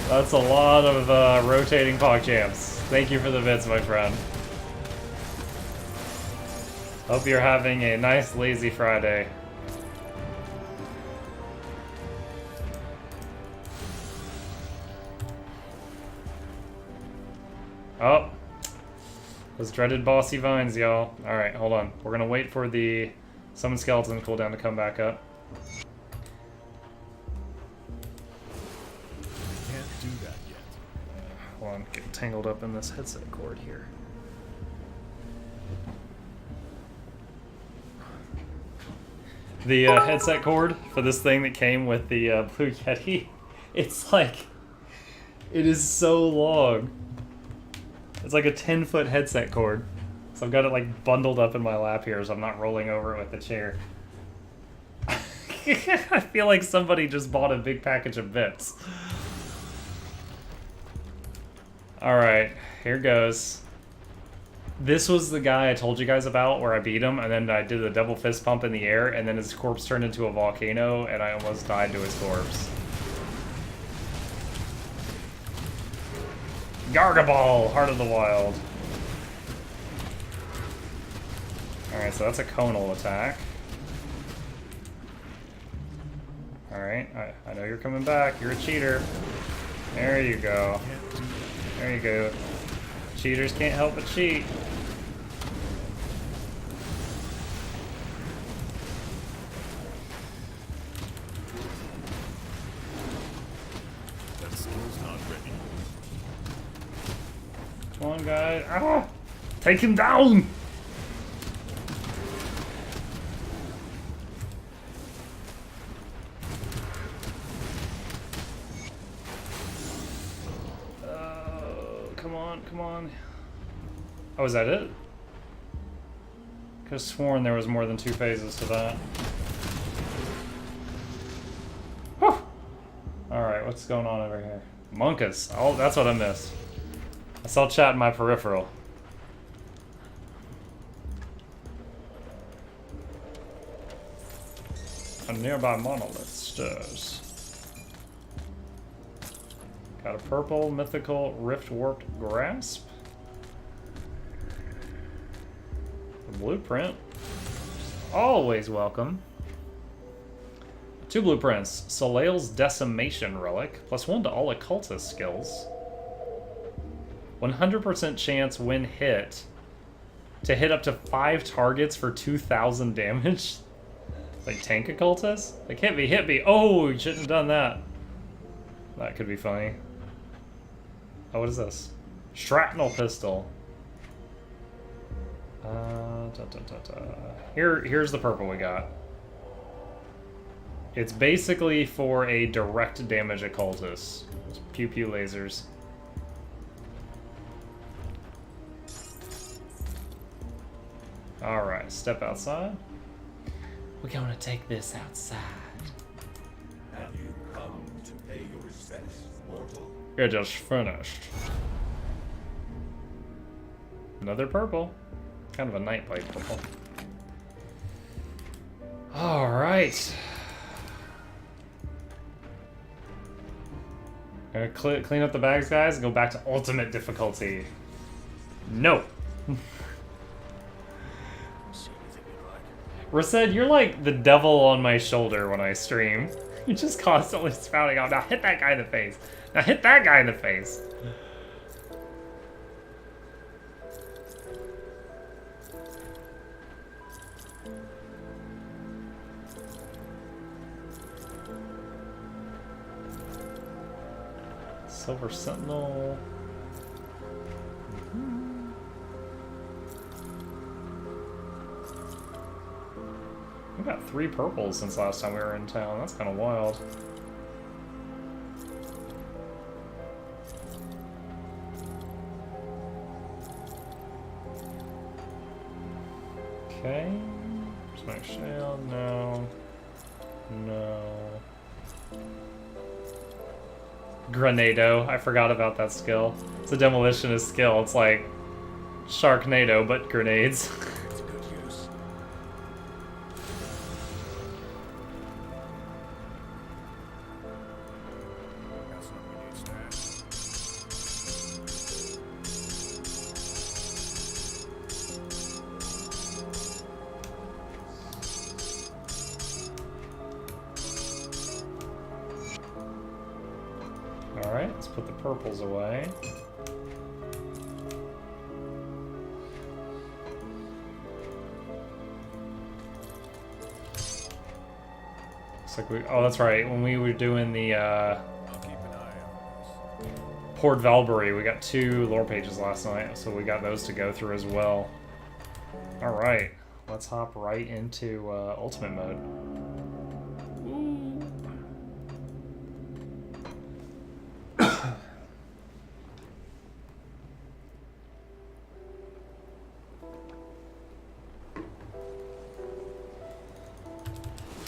[SPEAKER 1] That's a lot of rotating PogChamps. Thank you for the bits, my friend. Hope you're having a nice, lazy Friday. Oh. Those dreaded bossy vines, y'all. Alright, hold on. We're gonna wait for the summon skeleton cooldown to come back up.
[SPEAKER 2] Can't do that yet.
[SPEAKER 1] Hold on, get tangled up in this headset cord here. The headset cord for this thing that came with the Blue Yeti, it's like, it is so long. It's like a 10-foot headset cord. So I've got it like bundled up in my lap here so I'm not rolling over it with the chair. I feel like somebody just bought a big package of bits. Alright, here goes. This was the guy I told you guys about where I beat him and then I did a double fist pump in the air and then his corpse turned into a volcano and I almost died to his corpse. Gargaball, Heart of the Wild. Alright, so that's a conal attack. Alright, I know you're coming back. You're a cheater. There you go. There you go. Cheaters can't help but cheat.
[SPEAKER 2] That skill's not ready.
[SPEAKER 1] Come on, guys. Ah! Take him down! Come on. Oh, is that it? Could have sworn there was more than 2 phases to that. Whew! Alright, what's going on over here? Monkus. Oh, that's what I missed. I saw chat in my peripheral. A nearby monolith stirs. Got a purple mythical rift-warped grasp. A blueprint. Always welcome. 2 blueprints. Soleil's Decimation Relic. +1 to all occultist skills. 100% chance when hit to hit up to 5 targets for 2,000 damage. Like tank occultist? Like hit me, hit me. Oh, you shouldn't have done that. That could be funny. Oh, what is this? Shrapnel pistol. Here's the purple we got. It's basically for a direct damage occultist. It's pew pew lasers. Alright, step outside. We're gonna take this outside.
[SPEAKER 2] Have you come to pay your respects, mortal?
[SPEAKER 1] It just finished. Another purple. Kind of a night bite purple. Alright. Gonna clean up the bags, guys, and go back to ultimate difficulty. No. Rased, you're like the devil on my shoulder when I stream. You're just constantly spouting out, now hit that guy in the face. Now hit that guy in the face. Silver Sentinel. We got 3 purples since last time we were in town. That's kind of wild. Okay. Smack shell. No. No. Grenado. I forgot about that skill. It's a demolitionist skill. It's like Sharknado, but grenades.
[SPEAKER 2] It's good use. That's what we need, Stan.
[SPEAKER 1] Alright, let's put the purples away. Looks like we... Oh, that's right. When we were doing the,
[SPEAKER 2] I'll keep an eye on this.
[SPEAKER 1] Port Valbury, we got 2 lore pages last night, so we got those to go through as well. Alright, let's hop right into Ultimate Mode.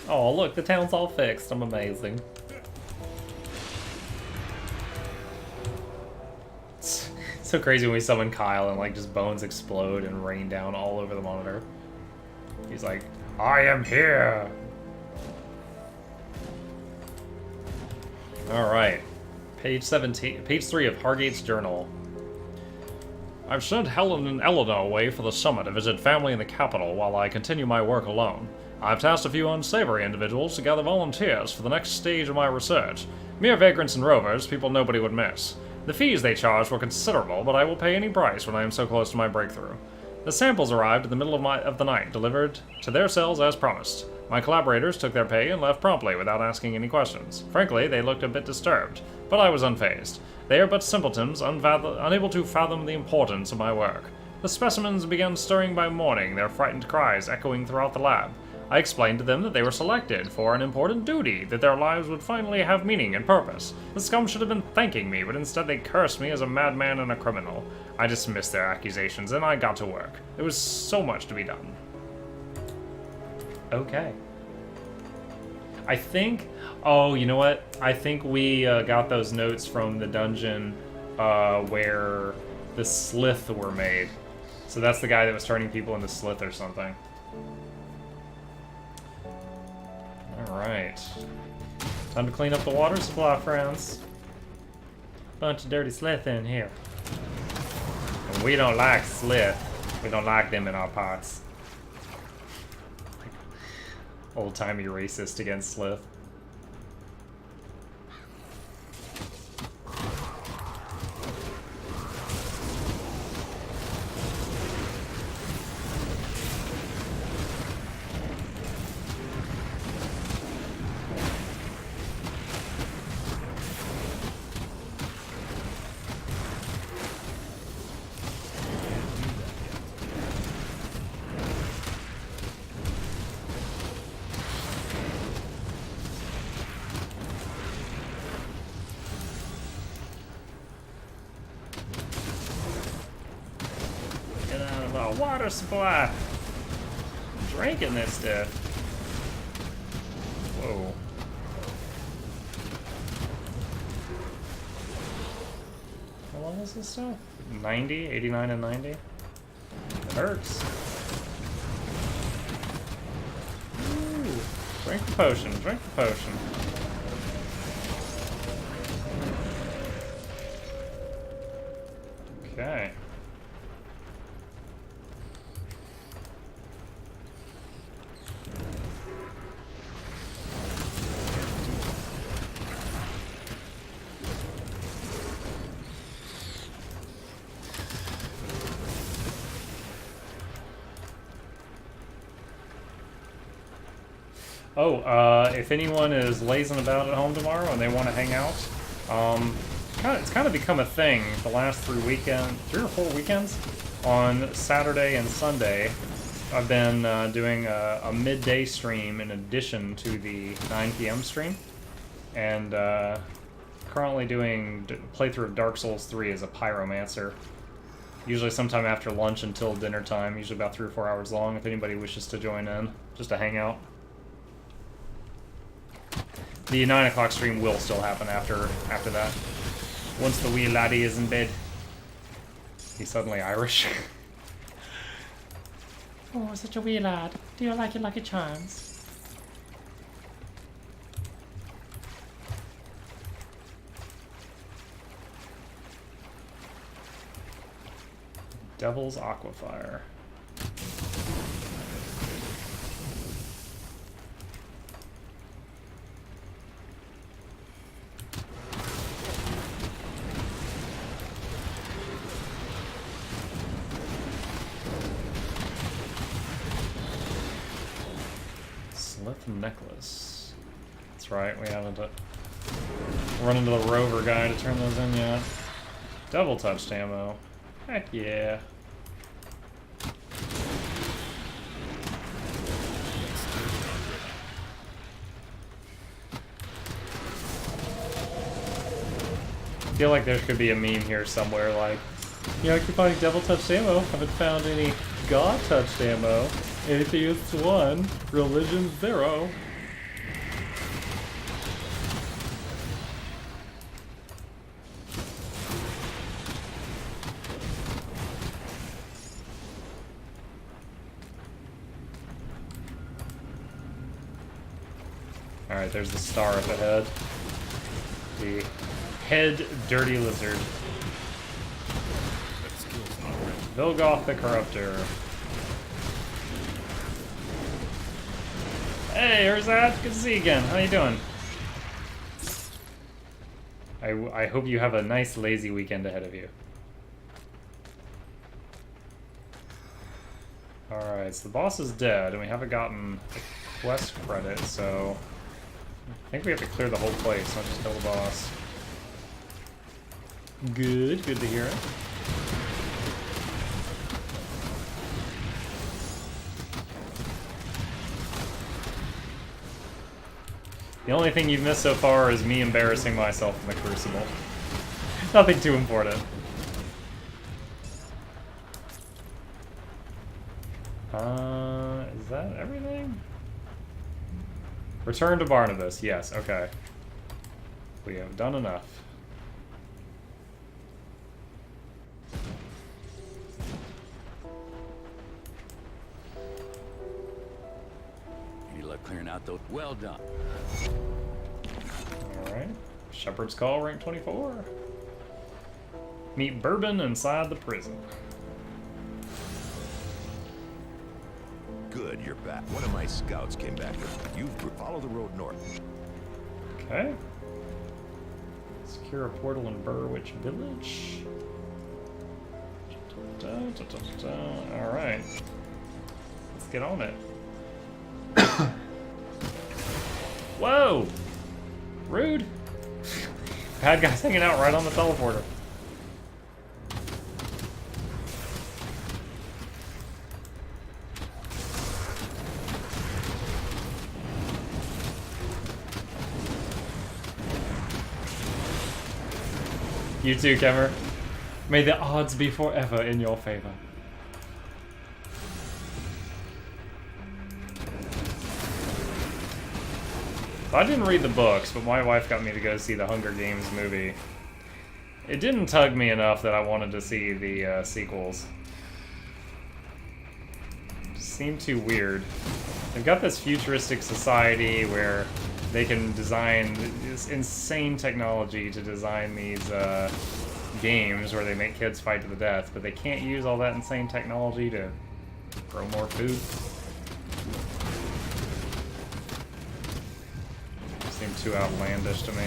[SPEAKER 1] Oh, look, the town's all fixed. I'm amazing. It's so crazy when we summon Kyle and like just bones explode and rain down all over the monitor. He's like, I am here. Alright. Page 17, page 3 of Hargate's journal. I've sent Helen and Eleanor away for the summit to visit family in the capital while I continue my work alone. I've tasked a few unsavory individuals to gather volunteers for the next stage of my research. Mere vagrants and rovers, people nobody would miss. The fees they charge were considerable, but I will pay any price when I am so close to my breakthrough. The samples arrived in the middle of the night, delivered to their cells as promised. My collaborators took their pay and left promptly without asking any questions. Frankly, they looked a bit disturbed, but I was unfazed. They are but simpletons, unable to fathom the importance of my work. The specimens began stirring by morning, their frightened cries echoing throughout the lab. I explained to them that they were selected for an important duty, that their lives would finally have meaning and purpose. The scum should have been thanking me, but instead they cursed me as a madman and a criminal. I dismissed their accusations, and I got to work. There was so much to be done. Okay. I think... Oh, you know what? I think we got those notes from the dungeon where the Slith were made. So that's the guy that was turning people into Slith or something. Alright. Time to clean up the water supply, friends. Bunch of dirty Slith in here. And we don't like Slith. We don't like them in our pots. Old-timey racist against Slith. Water supply. I'm drinking this stuff. Whoa. How long is this stuff? 90, 89 and 90? It hurts. Ooh. Drink the potion, drink the potion. Okay. Oh, if anyone is lazing about at home tomorrow and they want to hang out, it's kind of become a thing the last 3 or 4 weekends. On Saturday and Sunday, I've been doing a midday stream in addition to the 9 p.m. stream, and currently doing playthrough of Dark Souls 3 as a pyromancer. Usually sometime after lunch until dinner time, usually about 3 or 4 hours long, if anybody wishes to join in, just to hang out. The 9 o'clock stream will still happen after that. Once the wee laddie is in bed. He's suddenly Irish.
[SPEAKER 4] Oh, such a wee lad. Do you like your Lucky Charms?
[SPEAKER 1] Devil's Aquafire. Necklace. That's right, we haven't run into the rover guy to turn those in yet. Double touched ammo. Heck yeah. I feel like there could be a meme here somewhere like, you know, I keep finding double touched ammo, haven't found any god touched ammo. Atheist 1, religion 0. Alright, there's the star up ahead. The head dirty lizard. Vilgoth the Corruptor. Hey, Erzad, good to see you again. How you doing? I hope you have a nice lazy weekend ahead of you. Alright, so the boss is dead, and we haven't gotten a quest credit, so I think we have to clear the whole place, not just kill the boss. Good to hear it. The only thing you've missed so far is me embarrassing myself in the Crucible. Nothing too important. Is that everything? Return to Barnabas. Yes, okay. We have done enough.
[SPEAKER 5] about clearing out those. Well done.
[SPEAKER 4] Alright. Shepherd's Call, rank 24. Meet Bourbon inside the prison.
[SPEAKER 2] Good, you're back. One of my scouts came back here. You follow the road north.
[SPEAKER 4] Okay. Secure a portal in Burwich Village. Alright. Let's get on it. Whoa! Rude! Bad guys hanging out right on the teleporter. You too, Kemmer. May the odds be forever in your favor. I didn't read the books, but my wife got me to go see the Hunger Games movie. It didn't tug me enough that I wanted to see the sequels. It seemed too weird. They've got this futuristic society where they can design this insane technology to design these games where they make kids fight to the death, but they can't use all that insane technology to grow more food. Seemed too outlandish to me.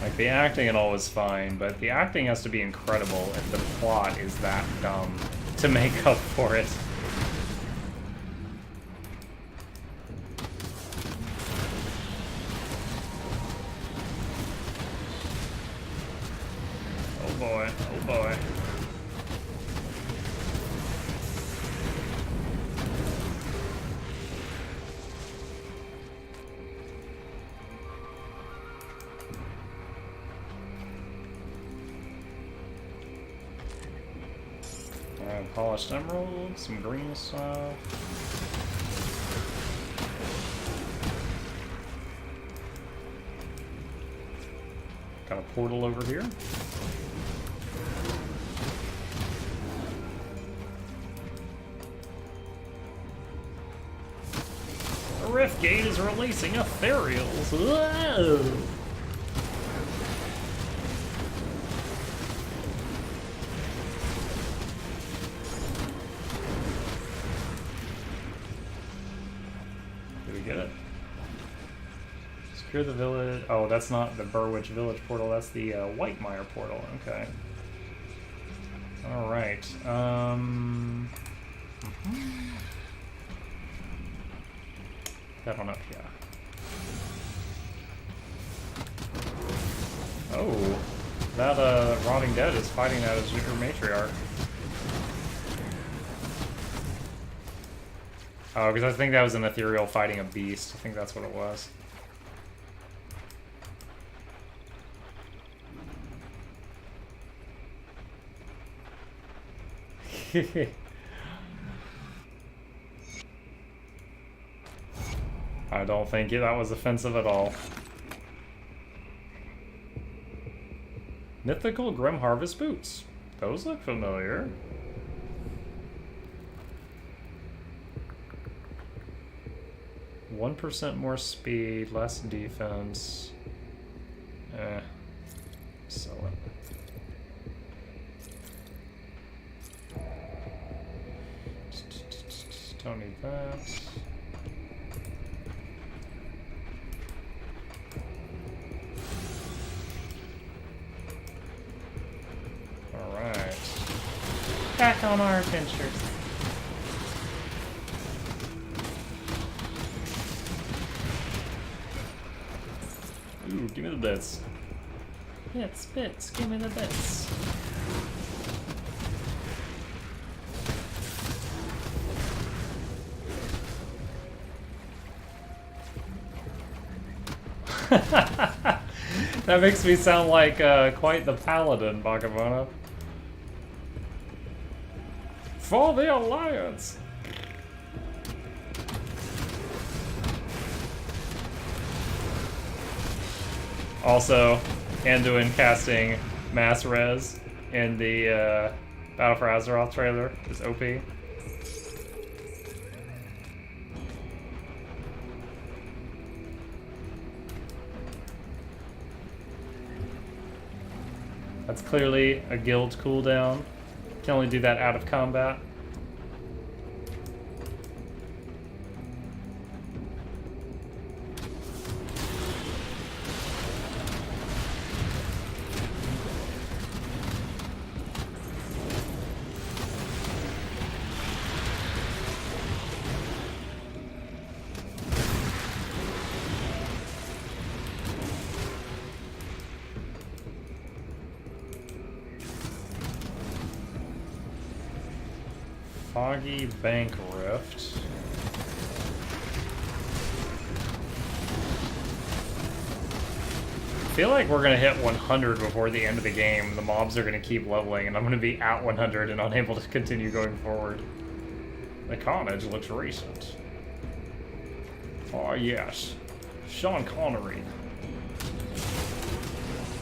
[SPEAKER 4] Like, the acting and all is fine, but the acting has to be incredible if the plot is that dumb to make up for it. Oh boy, oh boy. Polished emerald, some green stuff. Got a portal over here. The Rift Gate is releasing ethereals. Whoa! Secure the village. Oh, that's not the Burwich Village portal. That's the Whitemire portal. Okay. All right. That one up here. Oh, that Rotting Dead is fighting that as your matriarch. Oh, because I think that was an ethereal fighting a beast. I think that's what it was. I don't think that was offensive at all. Mythical Grim Harvest boots. Those look familiar. %1 more speed, less defense. Sell it. Don't need that. Alright. Back on our adventures. Ooh, give me the bits. Bits, give me the bits. That makes me sound like quite the paladin, Bakavana. For the Alliance! Also, Anduin casting mass res in the Battle for Azeroth trailer is OP. That's clearly a guild cooldown. Can only do that out of combat. Foggy Bank Rift. I feel like we're gonna hit 100 before the end of the game. The mobs are gonna keep leveling, and I'm gonna be at 100 and unable to continue going forward. The carnage looks recent. Oh yes, Sean Connery.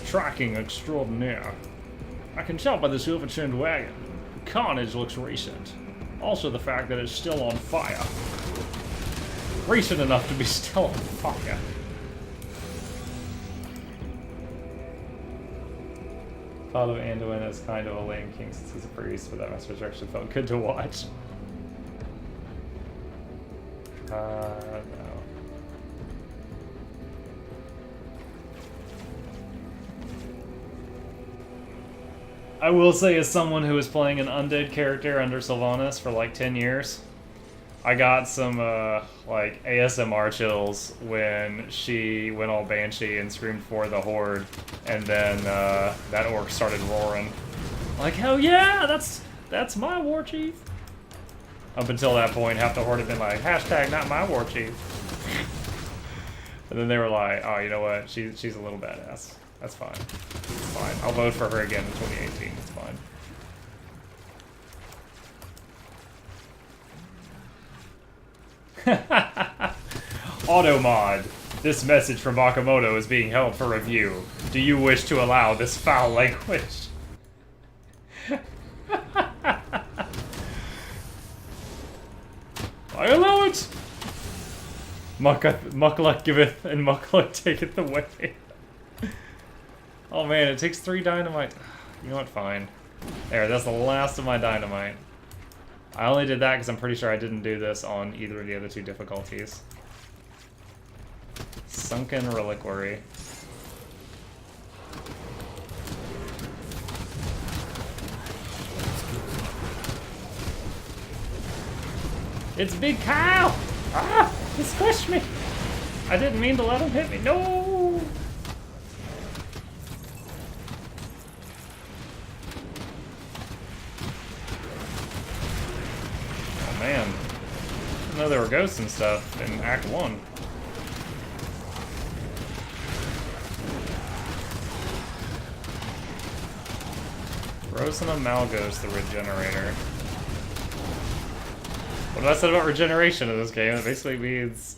[SPEAKER 4] Tracking extraordinaire. I can tell by this overturned wagon. The carnage looks recent. Also the fact that it's still on fire. Recent enough to be still on fire. Thought of Anduin as kind of a lame king since he's a priest, but that message actually felt good to watch. No. I will say, as someone who was playing an undead character under Sylvanas for like 10 years, I got some like ASMR chills when she went all banshee and screamed for the horde, and then that orc started roaring. Like, hell yeah, that's my war chief. Up until that point, half the horde had been like, hashtag not my war chief. And then they were like, oh, you know what, she's a little badass. That's fine. It's fine. I'll vote for her again in 2018. It's fine. Automod. This message from Bakamoto is being held for review. Do you wish to allow this foul language? I allow it! Muckluck giveth and Muckluck taketh away. Oh man, it takes 3 dynamite. You know what, fine. There, that's the last of my dynamite. I only did that because I'm pretty sure I didn't do this on either of the other 2 difficulties. Sunken Reliquary. It's Big Kyle! Ah! He squished me! I didn't mean to let him hit me. No! Oh man. I didn't know there were ghosts and stuff in Act 1. Rosana Malgos, the Regenerator. What I said about regeneration in this game, it basically means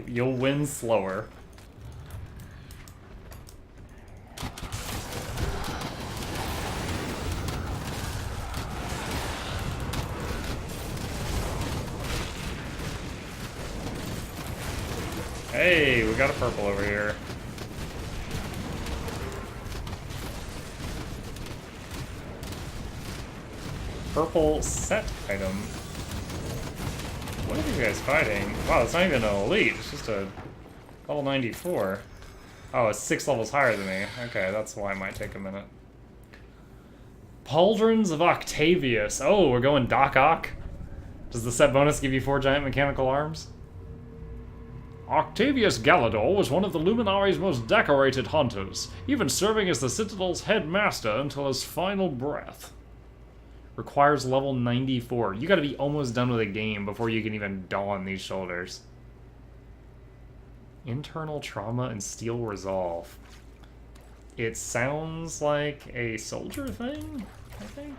[SPEAKER 4] you'll win slower. Hey, we got a purple over here. Purple set item. What are you guys fighting? Wow, it's not even an elite, it's just a level 94. Oh, it's 6 levels higher than me. Okay, that's why it might take a minute. Pauldrons of Octavius. Oh, we're going Doc Ock? Does the set bonus give you 4 giant mechanical arms? Octavius Galador was one of the Luminari's most decorated hunters, even serving as the Citadel's headmaster until his final breath. Requires level 94. You gotta be almost done with a game before you can even don these shoulders. Internal trauma and steel resolve. It sounds like a soldier thing, I think.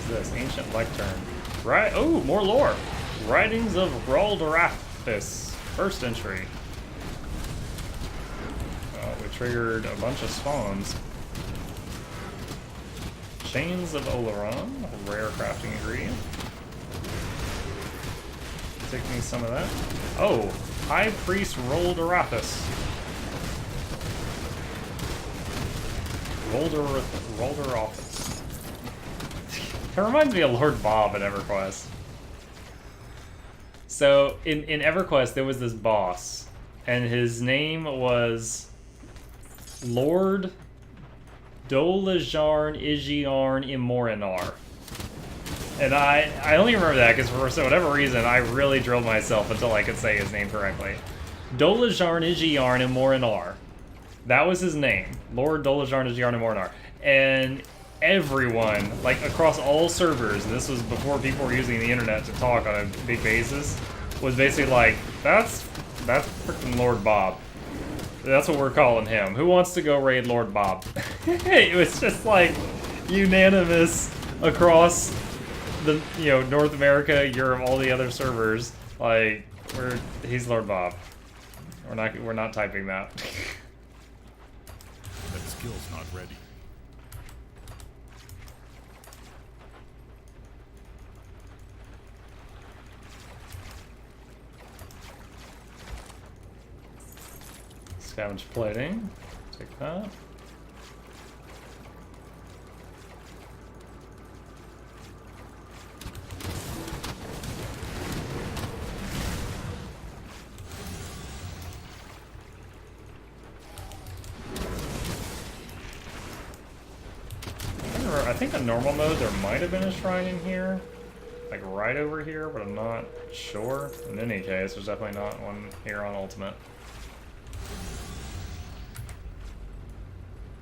[SPEAKER 4] this? Ancient lectern. Right. Oh, more lore. Writings of Ralderathis. First entry. We triggered a bunch of spawns. Chains of Oleron. Rare crafting ingredient. Take me some of that. Oh, High Priest Ralderathis. Ralderathis. That reminds me of Lord Bob in EverQuest. So, in EverQuest, there was this boss, and his name was Lord Dolajarn Igiarn Imorinar. And I only remember that because for whatever reason, I really drilled myself until I could say his name correctly. Dolajarn Igiarn Imorinar. That was his name. Lord Dolajarn Igiarn Imorinar. And everyone, like across all servers, and this was before people were using the internet to talk on a big basis, was basically like, that's freaking Lord Bob. That's what we're calling him. Who wants to go raid Lord Bob? It was just like unanimous across the North America, Europe, all the other servers. Like he's Lord Bob. We're not typing that.
[SPEAKER 2] That skill's not ready.
[SPEAKER 4] Scavenge plating. Take that. I think in normal mode there might have been a shrine in here. Like right over here, but I'm not sure. In any case, there's definitely not one here on Ultimate.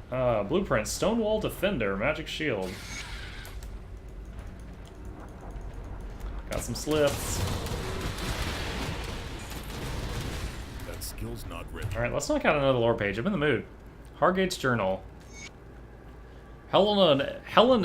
[SPEAKER 4] Blueprint, Stonewall Defender, Magic Shield. Got some slips.
[SPEAKER 2] That skill's not ready.
[SPEAKER 4] Alright, let's knock out another lore page. I'm in the mood. Hargate's Journal. Helen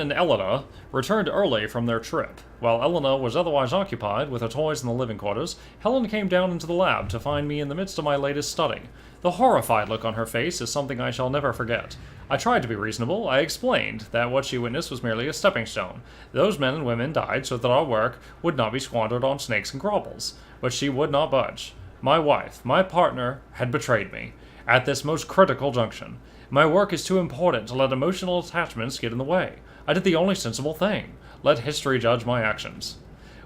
[SPEAKER 4] and Elena returned early from their trip. While Elena was otherwise occupied with her toys in the living quarters, Helen came down into the lab to find me in the midst of my latest study. The horrified look on her face is something I shall never forget. I tried to be reasonable. I explained that what she witnessed was merely a stepping stone. Those men and women died so that our work would not be squandered on snakes and grovels. But she would not budge. My wife, my partner, had betrayed me. At this most critical junction. My work is too important to let emotional attachments get in the way. I did the only sensible thing. Let history judge my actions.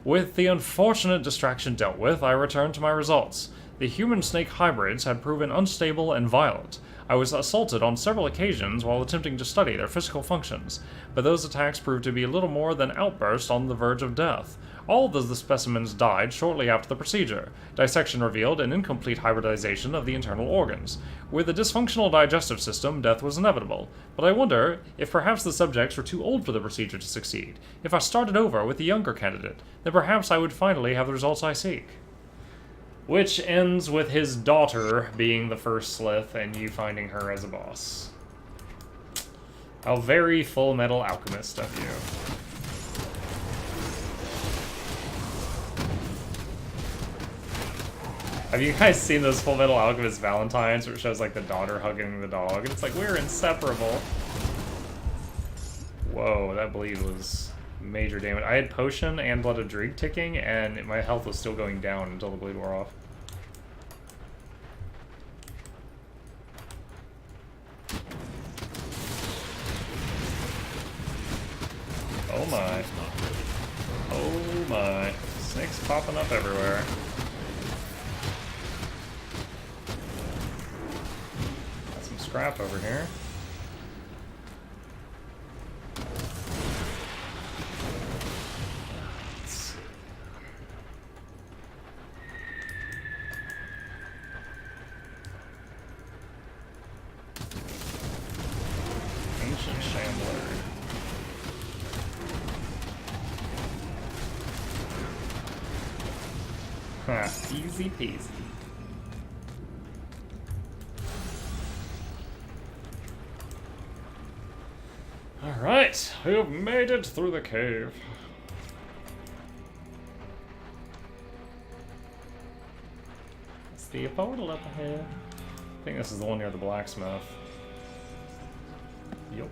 [SPEAKER 4] With the unfortunate distraction dealt with, I returned to my results. The human-snake hybrids had proven unstable and violent. I was assaulted on several occasions while attempting to study their physical functions, but those attacks proved to be little more than outbursts on the verge of death. All of the specimens died shortly after the procedure. Dissection revealed an incomplete hybridization of the internal organs. With a dysfunctional digestive system, death was inevitable. But I wonder if perhaps the subjects were too old for the procedure to succeed. If I started over with a younger candidate, then perhaps I would finally have the results I seek. Which ends with his daughter being the first Slith and you finding her as a boss. How very Full Metal Alchemist of you. Have you guys seen those Full Metal Alchemist Valentines where it shows like the daughter hugging the dog and it's like, we're inseparable. Whoa, that bleed was major damage. I had Potion and Blood of Dreeg ticking and my health was still going down until the bleed wore off. Oh my. Oh my. Snakes popping up everywhere. Got some scrap over here. Ancient Shambler. Huh, easy peasy. Alright. it! We've made it through the cave. See a portal up ahead. I think this is the one near the blacksmith. Yup.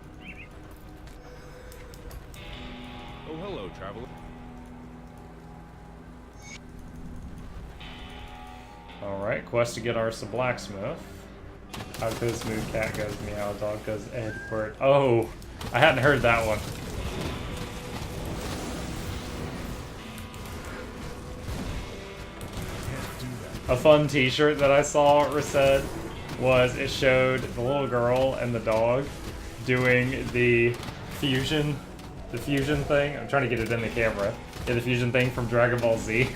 [SPEAKER 5] Oh, hello, traveler.
[SPEAKER 4] Alright, quest to get our blacksmith. How goes Mood Cat goes meow, dog goes Edward. Oh, I hadn't heard that one. A fun t-shirt that I saw said was it showed the little girl and the dog doing the fusion thing. I'm trying to get it in the camera. Yeah, the fusion thing from Dragon Ball Z.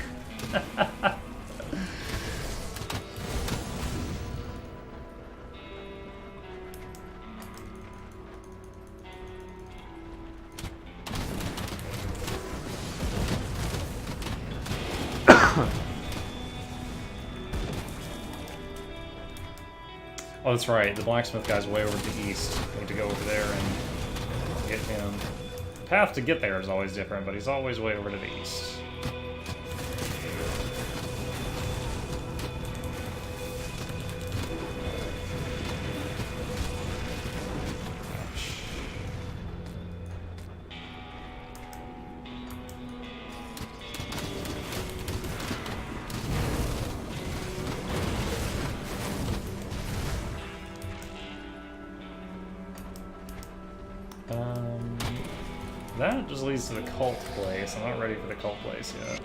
[SPEAKER 4] Oh, that's right. The blacksmith guy's way over to the east. I need to go over there and get him. The path to get there is always different, but he's always way over to the east. That just leads to the cult place. I'm not ready for the cult place yet.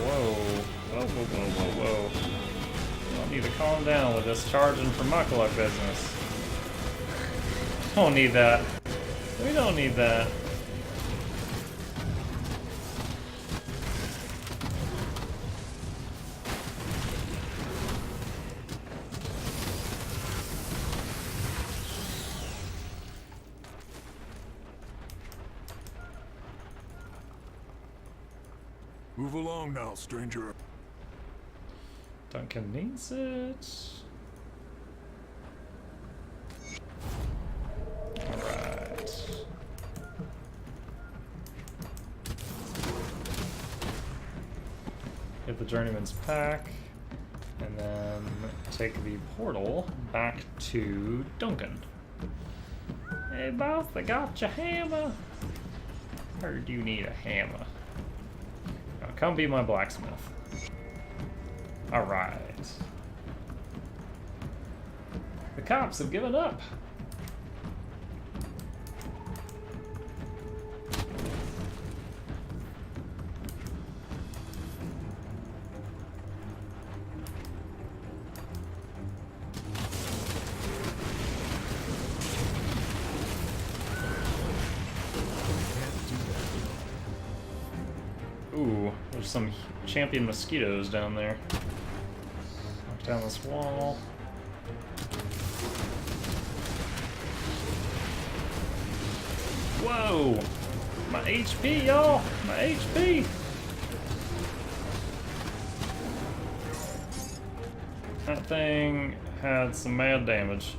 [SPEAKER 4] Whoa. Whoa, whoa, whoa, whoa, whoa. I need to calm down with this charging for muckluck business. Don't need that. We don't need that.
[SPEAKER 2] Move along now, stranger.
[SPEAKER 4] Duncan needs it. Alright. Get the journeyman's pack, and then take the portal back to Duncan. Hey boss, I got your hammer. Heard you need a hammer. Now come be my blacksmith. Alright. The cops have given up. Ooh, there's some champion mosquitoes down there. Knock down this wall. Whoa! My HP, y'all! My HP! That thing had some mad damage.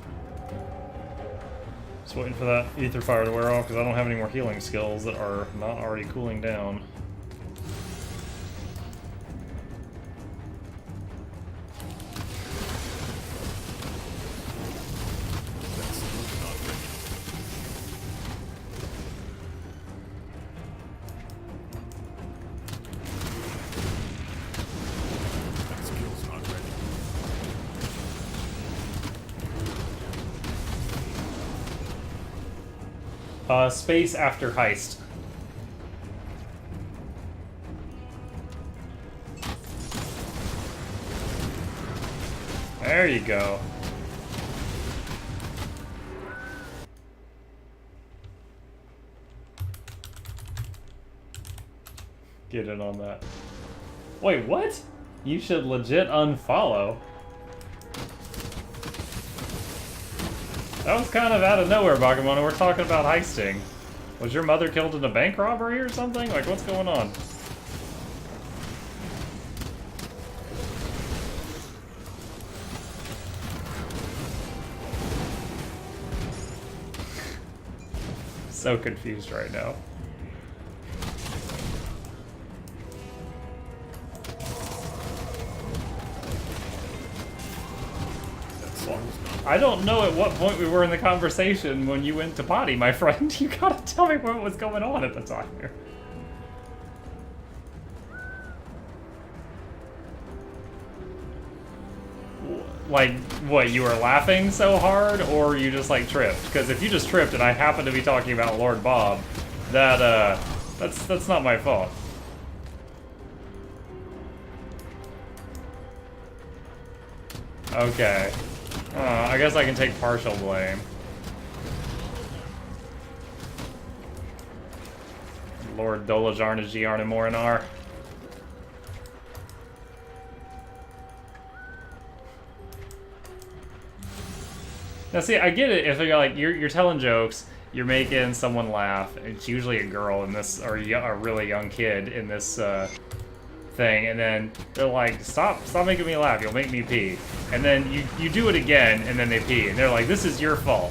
[SPEAKER 4] Just waiting for that ether fire to wear off because I don't have any more healing skills that are not already cooling down. Space after heist. There you go. Get in on that. Wait, what? You should legit unfollow. That was kind of out of nowhere, Bakamon. We're talking about heisting. Was your mother killed in a bank robbery or something? Like, what's going on? so confused right now. I don't know at what point we were in the conversation when you went to potty, my friend. You gotta tell me what was going on at the time here. Like, what, you were laughing so hard, or you just, like, tripped? Because if you just tripped and I happen to be talking about Lord Bob, that's not my fault. Okay. I guess I can take partial blame. Lord Dolajarna Giarnamorinar. Now see, I get it if you're like, you're telling jokes, you're making someone laugh, it's usually a girl in this, or a really young kid in this thing, and then they're like, stop making me laugh, you'll make me pee. And then you do it again, and then they pee, and they're like, this is your fault.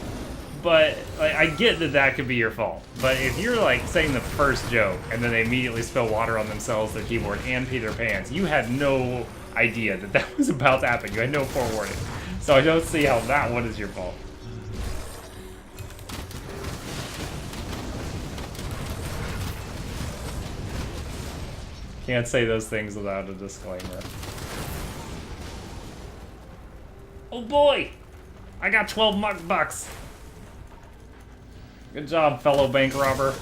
[SPEAKER 4] But like, I get that could be your fault. But if you're like saying the first joke, and then they immediately spill water on themselves, their keyboard, and pee their pants, you had no idea that was about to happen. You had no forewarning. So I don't see how that one is your fault. Can't say those things without a disclaimer. Oh boy! I got 12 muck bucks! Good job, fellow bank robber.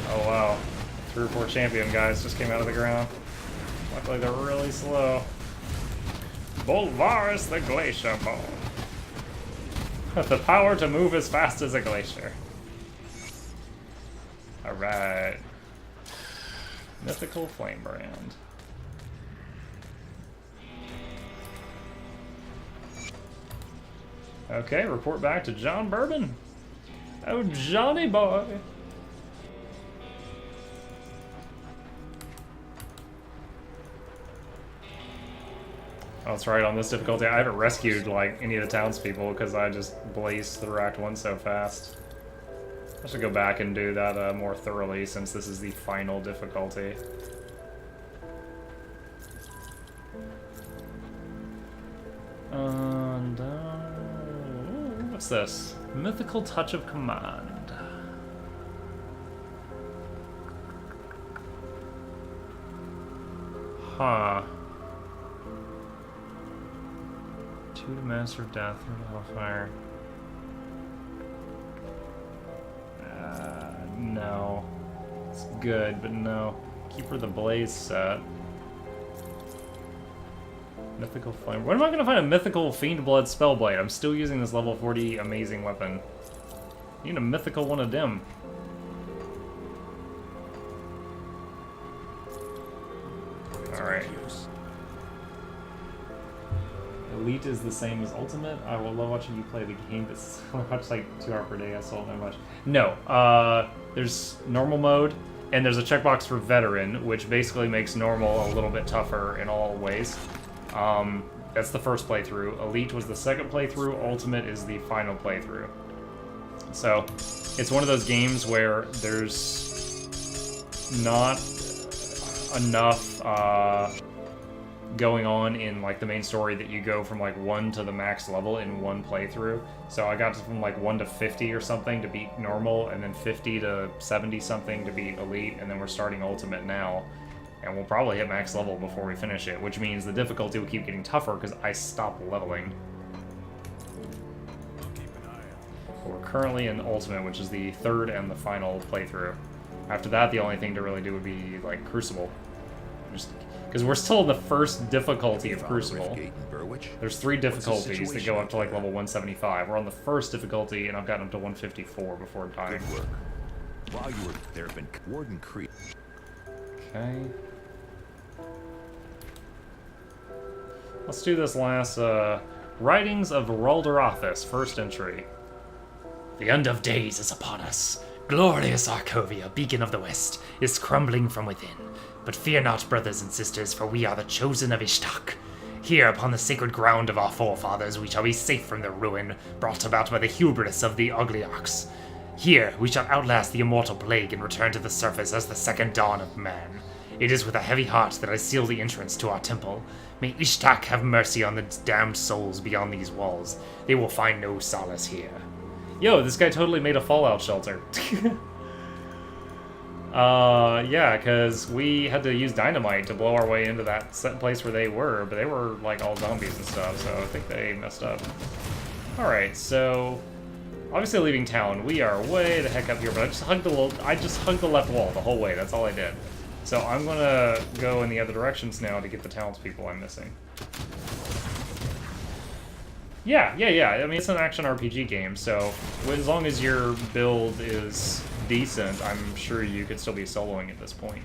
[SPEAKER 4] Oh wow. 3 or 4 champion guys just came out of the ground. Luckily they're really slow. Bolvarus the Glacier Ball. With the power to move as fast as a glacier. Alright. Mythical Flame Brand. Okay, report back to John Bourbon. Oh, Johnny boy. Oh, that's right, on this difficulty, I haven't rescued, like, any of the townspeople because I just blazed through Act 1 so fast. I should go back and do that more thoroughly since this is the final difficulty. And, what's this? Mythical Touch of Command. Huh. 2 to Master of Death or Hellfire. No. It's good, but no. Keeper of the Blaze set. Mythical Flame. When am I gonna find a Mythical Fiend Blood Spellblade? I'm still using this level 40 amazing weapon. I need a mythical one of them. Alright. Elite is the same as Ultimate. I will love watching you play the game, but I watch like 2 hours per day. I still don't know much. No, there's normal mode, and there's a checkbox for Veteran, which basically makes normal a little bit tougher in all ways. That's the first playthrough. Elite was the second playthrough. Ultimate is the final playthrough. So, it's one of those games where there's not enough going on in like the main story that you go from like 1 to the max level in one playthrough. So I got from like 1 to 50 or something to beat normal, and then 50 to 70 something to beat elite, and then we're starting ultimate now, and we'll probably hit max level before we finish it, which means the difficulty will keep getting tougher because I stopped leveling. We're currently in ultimate, which is the 3rd and the final playthrough. After that, the only thing to really do would be like Crucible. Just because we're still in the first difficulty of Crucible. There's 3 difficulties that go up to like level 175. We're on the first difficulty, and I've gotten up to 154 before dying.
[SPEAKER 2] Good work. While you were there, been Warden Creek.
[SPEAKER 4] Okay. Let's do this last, Writings of Raldorathis, first entry.
[SPEAKER 1] The end of days is upon us. Glorious Arcovia, beacon of the west, is crumbling from within.
[SPEAKER 6] But fear not, brothers and sisters, for we are the chosen of Ishtak. Here, upon the sacred ground of our forefathers, we shall be safe from the ruin brought about by the hubris of the Uglyoks. Here, we shall outlast the immortal plague and return to the surface as the second dawn of man. It is with a heavy heart that I seal the entrance to our temple. May Ishtak have mercy on the damned souls beyond these walls. They will find no solace here.
[SPEAKER 4] Yo, this guy totally made a fallout shelter. Yeah, because we had to use dynamite to blow our way into that set place where they were, but they were, like, all zombies and stuff, so I think they messed up. Alright, so... obviously leaving town, we are way the heck up here, but I just hugged the left wall the whole way, that's all I did. So I'm gonna go in the other directions now to get the townspeople I'm missing. Yeah. I mean, it's an action RPG game, so as long as your build is decent, I'm sure you could still be soloing at this point.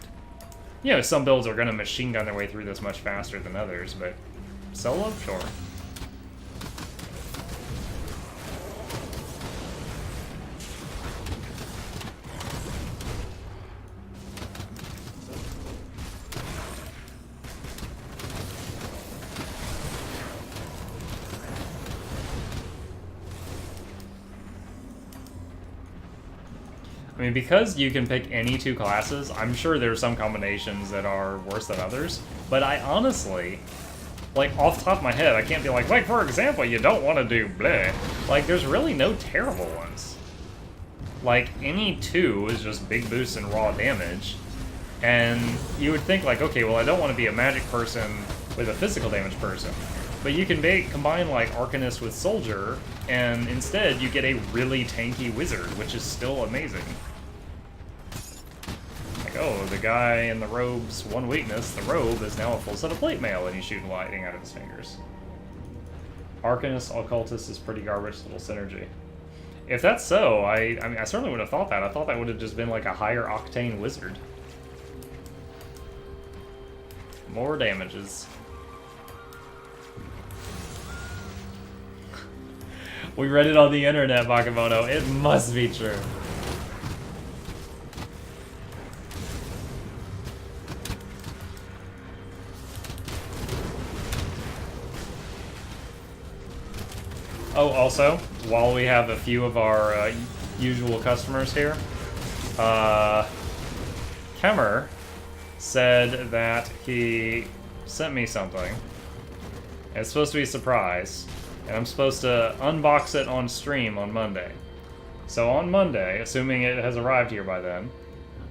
[SPEAKER 4] You know, some builds are gonna machine gun their way through this much faster than others, but solo? Sure. I mean, because you can pick any two classes, I'm sure there's some combinations that are worse than others, but I honestly, like, off the top of my head, I can't be like, for example, you don't want to do bleh. Like, there's really no terrible ones. Like, any two is just big boosts in raw damage, and you would think, like, okay, well, I don't want to be a magic person with a physical damage person, but you can combine, like, Arcanist with Soldier, and instead you get a really tanky wizard, which is still amazing. Like, oh, the guy in the robe's one weakness, the robe, is now a full set of plate mail, and he's shooting lightning out of his fingers. Arcanist, Occultist is pretty garbage, little synergy. If that's so, I mean, I certainly would have thought that. I thought that would have just been like a higher octane wizard. More damages. We read it on the internet, Bakemono. It must be true. Oh, also, while we have a few of our usual customers here, Kemmer said that he sent me something. It's supposed to be a surprise. And I'm supposed to unbox it on stream on Monday. So on Monday, assuming it has arrived here by then,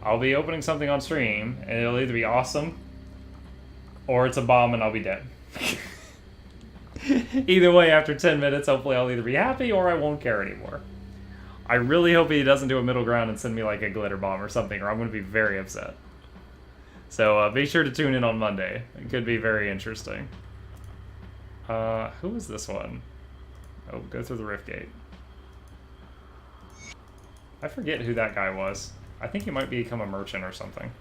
[SPEAKER 4] I'll be opening something on stream, and it'll either be awesome, or it's a bomb and I'll be dead. Either way, after 10 minutes, hopefully I'll either be happy or I won't care anymore. I really hope he doesn't do a middle ground and send me like a glitter bomb or something, or I'm going to be very upset. So be sure to tune in on Monday. It could be very interesting. Who is this one? Oh, go through the rift gate. I forget who that guy was. I think he might become a merchant or something.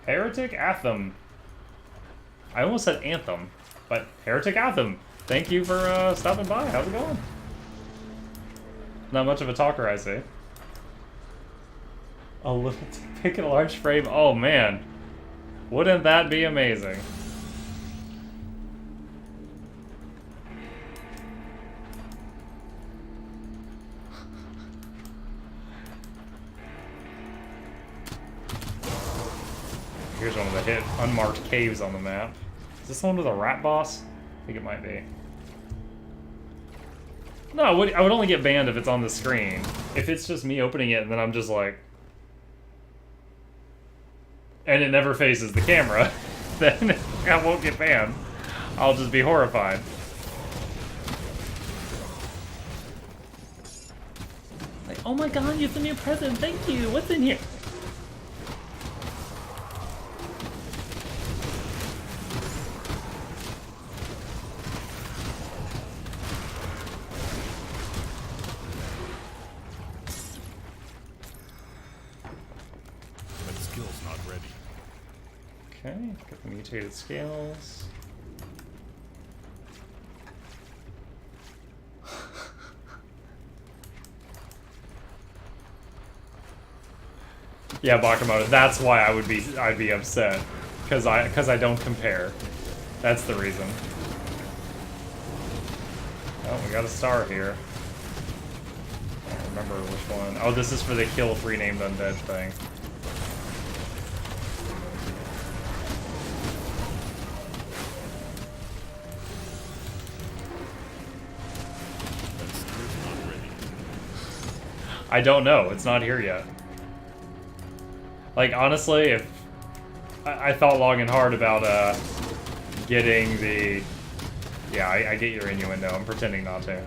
[SPEAKER 4] Heretic Atham. I almost said Anthem, but Heretic Atham. Thank you for stopping by. How's it going? Not much of a talker, I see. A little pick and a large frame. Oh man. Wouldn't that be amazing? Here's one of the hit unmarked caves on the map. Is this the one with a rat boss? I think it might be. No, I would only get banned if it's on the screen. If it's just me opening it and then I'm just like... and it never faces the camera, then I won't get banned. I'll just be horrified. Like, oh my god, you have the new present, thank you! What's in here? Okay, get the mutated scales. Yeah, Bakamoto. That's why I'd be upset, because I don't compare. That's the reason. Oh, we got a star here. I don't remember which one. Oh, this is for the kill 3 named undead thing. I don't know. It's not here yet. Like, honestly, if... I thought long and hard about, getting the... Yeah, I get your innuendo. I'm pretending not to.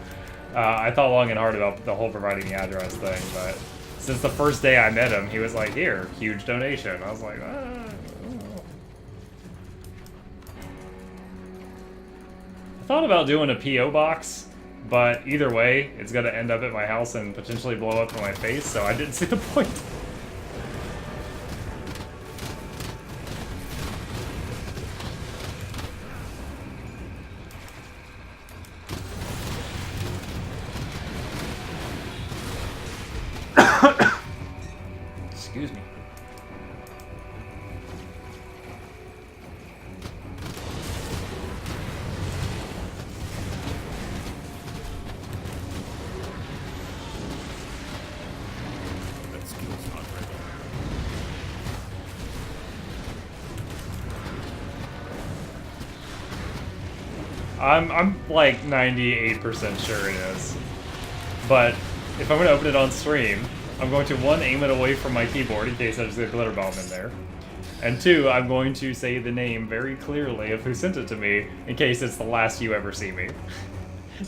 [SPEAKER 4] I thought long and hard about the whole providing the address thing, but... Since the first day I met him, he was like, here, huge donation. I was like, I thought about doing a P.O. box, but either way, it's gonna end up at my house and potentially blow up in my face, so I didn't see the point. Excuse me.
[SPEAKER 2] That skill's not ready.
[SPEAKER 4] I'm like 98% sure it is. But if I'm gonna open it on stream, I'm going to 1, aim it away from my keyboard in case there's a glitter bomb in there. And 2, I'm going to say the name very clearly of who sent it to me in case it's the last you ever see me.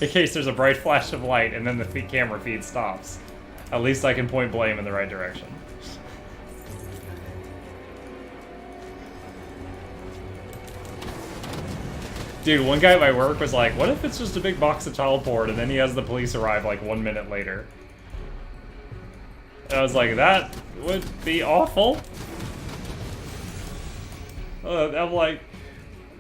[SPEAKER 4] In case there's a bright flash of light and then the camera feed stops. At least I can point blame in the right direction. Dude, one guy at my work was like, what if it's just a big box of child porn and then he has the police arrive like 1 minute later? And I was like, that would be awful. I'm like,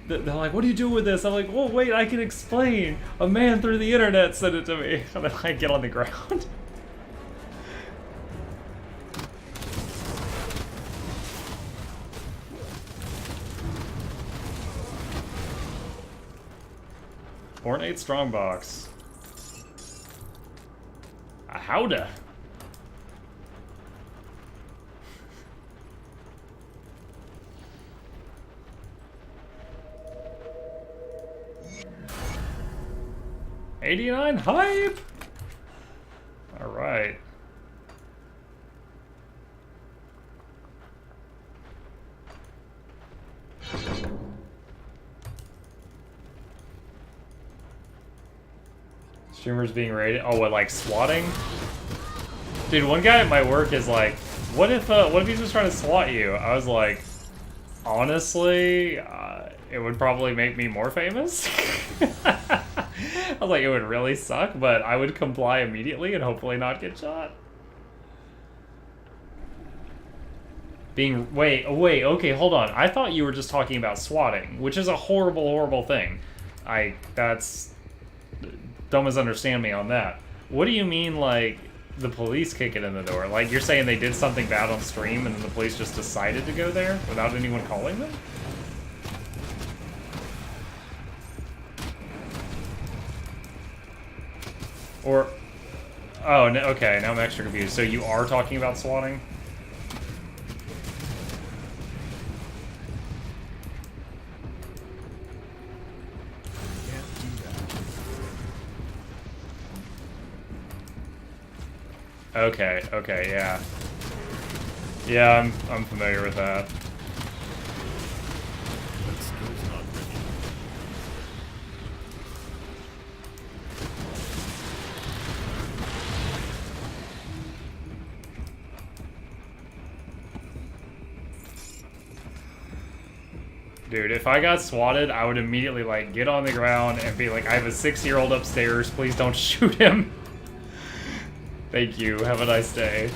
[SPEAKER 4] they're like, what do you do with this? I'm like, oh wait, I can explain. A man through the internet sent it to me. And then I get on the ground. Ornate strongbox. A howdah. $89 hype. All right. Streamers being raided. Oh, what, like swatting? Dude, one guy at my work is like, what if he's just trying to swat you? I was like, honestly, it would probably make me more famous. I was like, it would really suck, but I would comply immediately and hopefully not get shot. Wait, okay, hold on. I thought you were just talking about swatting, which is a horrible, horrible thing. That's... Don't misunderstand me on that. What do you mean, like, the police kick it in the door? Like, you're saying they did something bad on stream and then the police just decided to go there without anyone calling them? Or... Oh, no, okay, now I'm extra confused. So you are talking about swatting? Okay, yeah. Yeah, I'm familiar with that.
[SPEAKER 2] That skill's not ready.
[SPEAKER 4] Dude, if I got swatted, I would immediately, like, get on the ground and be like, I have a 6-year-old upstairs, please don't shoot him. Thank you, have a nice day.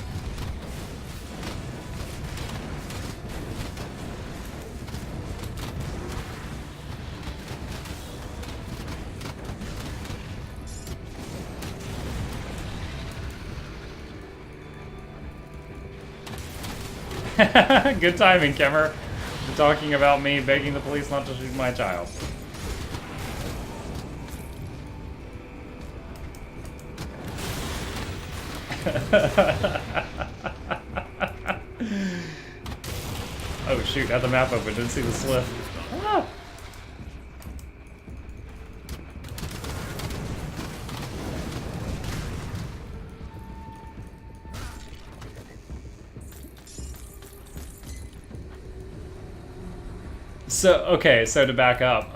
[SPEAKER 4] Good timing, Kemmer. You're talking about me begging the police not to shoot my child. Oh shoot, had the map open, didn't see the slip. Ah. So to back up,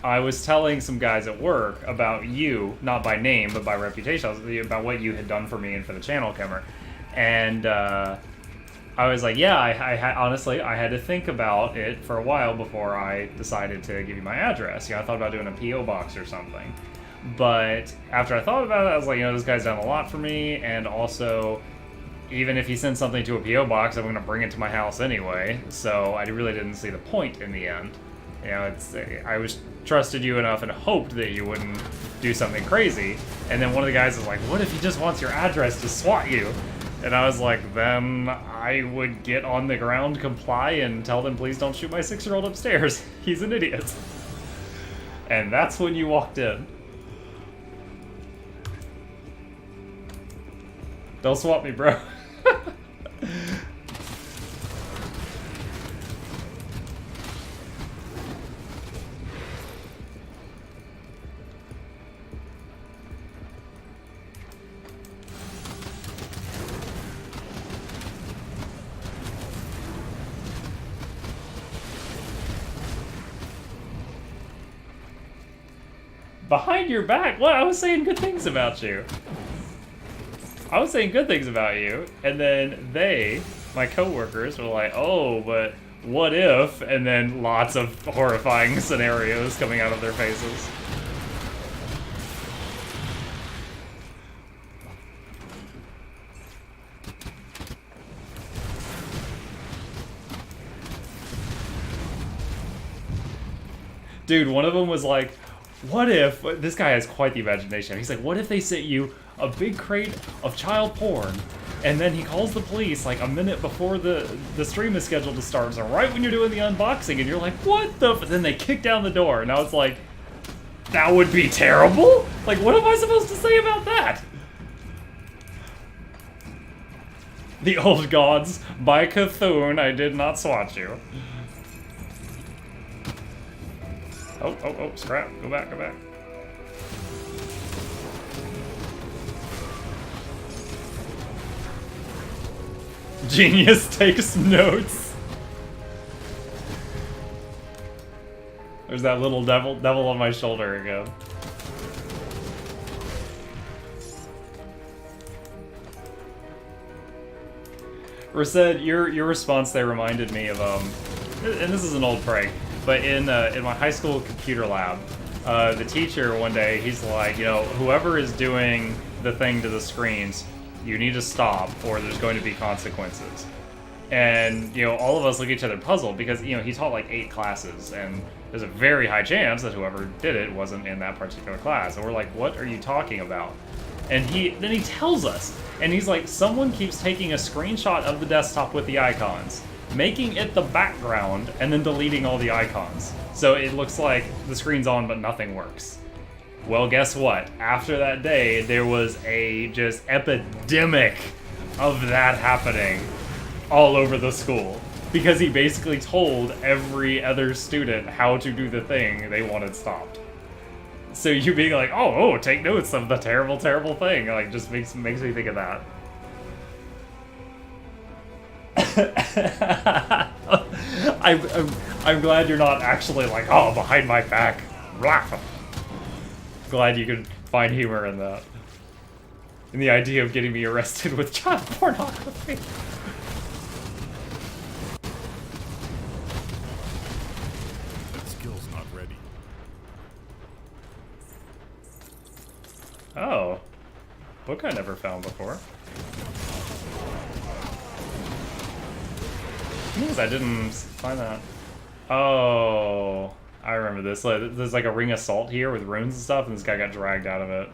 [SPEAKER 4] I was telling some guys at work about you, not by name, but by reputation, about what you had done for me and for the channel, Kemmer. And I was like, yeah, I honestly, I had to think about it for a while before I decided to give you my address. You know, I thought about doing a P.O. box or something. But after I thought about it, I was like, you know, this guy's done a lot for me, and also, even if he sends something to a P.O. box, I'm going to bring it to my house anyway, so I really didn't see the point in the end. You know, I trusted you enough and hoped that you wouldn't do something crazy, and then one of the guys was like, what if he just wants your address to swat you? And I was like, then I would get on the ground, comply, and tell them, please don't shoot my 6-year-old upstairs. He's an idiot. And that's when you walked in. Don't swat me, bro. Behind your back? What? I was saying good things about you. I was saying good things about you, and then they, my coworkers, were like, oh, but what if? And then lots of horrifying scenarios coming out of their faces. Dude, one of them was like, what if, this guy has quite the imagination, he's like, what if they sent you a big crate of child porn, and then he calls the police like a minute before the stream is scheduled to start, so right when you're doing the unboxing, and you're like, what the f, then they kick down the door, and I was like, that would be terrible? Like, what am I supposed to say about that? The old gods, by Cthulhu, I did not swat you. Oh, scrap. Go back. Genius takes notes. There's that little devil on my shoulder again. Rased, your response there reminded me of and this is an old prank, but in my high school computer lab, the teacher one day, he's like, you know, whoever is doing the thing to the screens, you need to stop or there's going to be consequences. And, you know, all of us look at each other puzzled because, you know, he taught like 8 classes and there's a very high chance that whoever did it wasn't in that particular class. And we're like, what are you talking about? And then he tells us, and he's like, someone keeps taking a screenshot of the desktop with the icons, making it the background, and then deleting all the icons. So it looks like the screen's on, but nothing works. Well, guess what? After that day, there was a just epidemic of that happening all over the school. Because he basically told every other student how to do the thing they wanted stopped. So you being like, oh, take notes of the terrible, terrible thing, like, just makes me think of that. I'm glad you're not actually like, oh, behind my back. Glad you could find humor in that. In the idea of getting me arrested with child pornography.
[SPEAKER 2] That skill's not ready.
[SPEAKER 4] Oh. Book I never found before. Means I didn't find that. Oh, I remember this. There's like a ring of salt here with runes and stuff, and this guy got dragged out of it.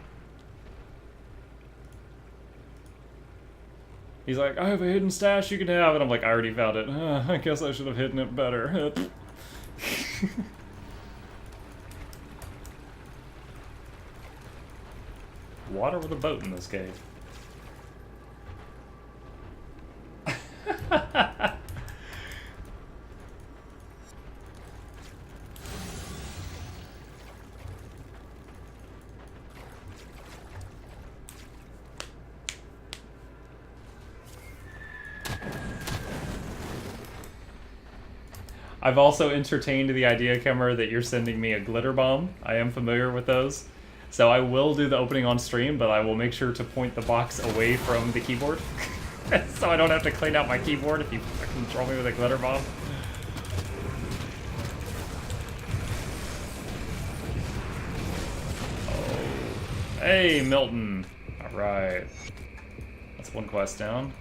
[SPEAKER 4] He's like, I have a hidden stash you can have, and I'm like, I already found it. I guess I should have hidden it better. Water with a boat in this cave. I've also entertained the idea, Kemmer, that you're sending me a glitter bomb. I am familiar with those. So I will do the opening on stream, but I will make sure to point the box away from the keyboard. So I don't have to clean out my keyboard if you control me with a glitter bomb. Oh. Hey, Milton. Alright. That's one quest down.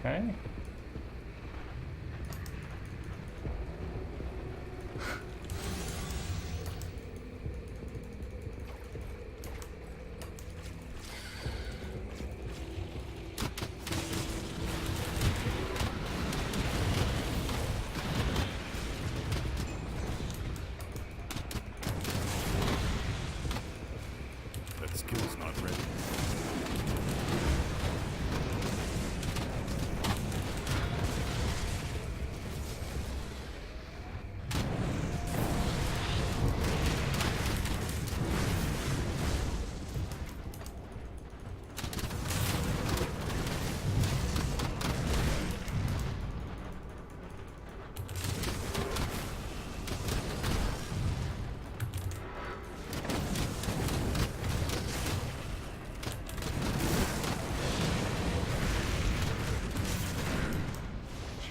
[SPEAKER 4] Okay.
[SPEAKER 2] That skill's not ready.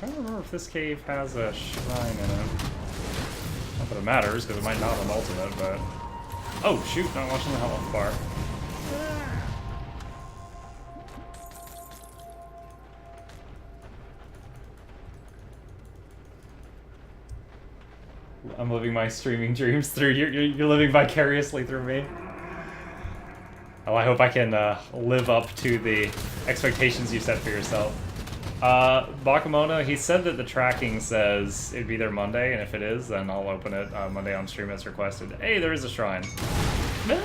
[SPEAKER 4] I'm trying to remember if this cave has a shrine in it. Not that it matters, because it might not on ultimate, but... Oh, shoot, not watching the health bar. I'm living my streaming dreams through you. You're living vicariously through me. Oh, I hope I can live up to the expectations you set for yourself. Bakamona, he said that the tracking says it'd be there Monday, and if it is, then I'll open it Monday on stream as requested. Hey, there is a shrine. No!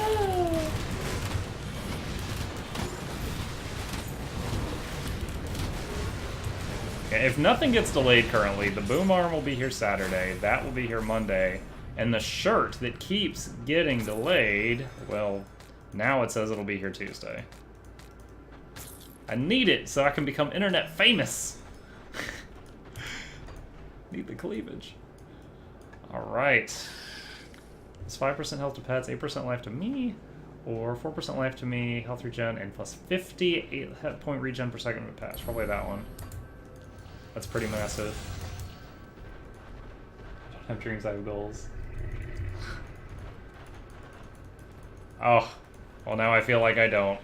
[SPEAKER 4] Okay, if nothing gets delayed currently, the boom arm will be here Saturday, that will be here Monday, and the shirt that keeps getting delayed, well, now it says it'll be here Tuesday. I need it so I can become internet famous. Need the cleavage. Alright. It's 5% health to pets, 8% life to me, or 4% life to me, health regen, and plus 58 hit point regen per second with patch. Probably that one. That's pretty massive. I don't have dreams, I have goals. Oh. Well, now I feel like I don't.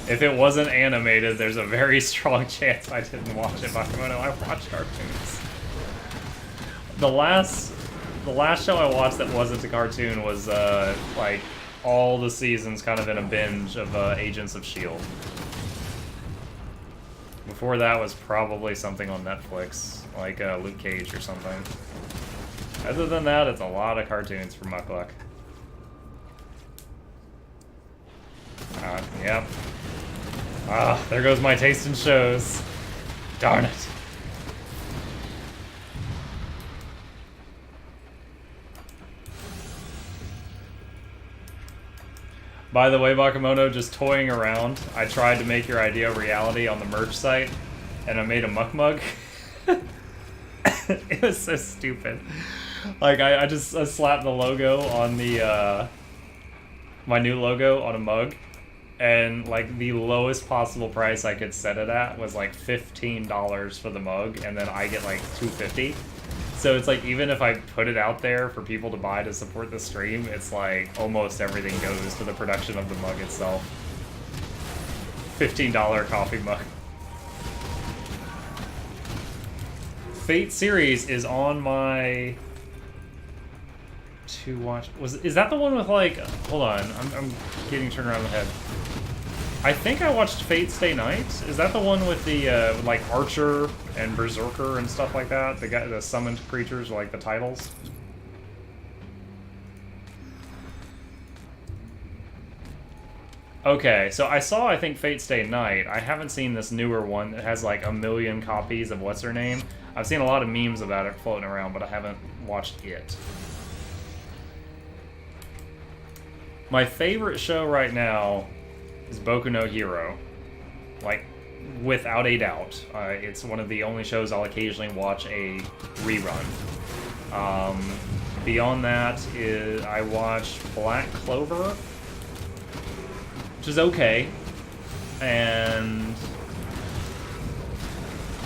[SPEAKER 4] If it wasn't animated, there's a very strong chance I didn't watch it. Bakemono, I watch cartoons. The last show I watched that wasn't a cartoon was like all the seasons kind of in a binge of Agents of S.H.I.E.L.D. Before that was probably something on Netflix, like Luke Cage or something. Other than that, it's a lot of cartoons for Muckluck. Yep. Ah, there goes my taste in shows. Darn it. By the way, Bakemono, just toying around, I tried to make your idea a reality on the merch site, and I made a muck mug. It was so stupid. Like, I just slapped the logo on the, my new logo on a mug, and like the lowest possible price I could set it at was like $15 for the mug, and then I get like $2.50. So it's like, even if I put it out there for people to buy to support the stream, it's like almost everything goes to the production of the mug itself. $15 coffee mug. Fate series is on my to watch. Is that the one with like? Hold on, I'm getting turned around the head. I think I watched Fate Stay Night. Is that the one with the with like Archer and Berserker and stuff like that? The summoned creatures, like the titles. Okay, so I saw, I think, Fate Stay Night. I haven't seen this newer one that has like 1 million copies of what's her name. I've seen a lot of memes about it floating around, but I haven't watched it. My favorite show right now is Boku no Hero. Like, without a doubt. It's one of the only shows I'll occasionally watch a rerun. Beyond that, I watch Black Clover, which is okay. And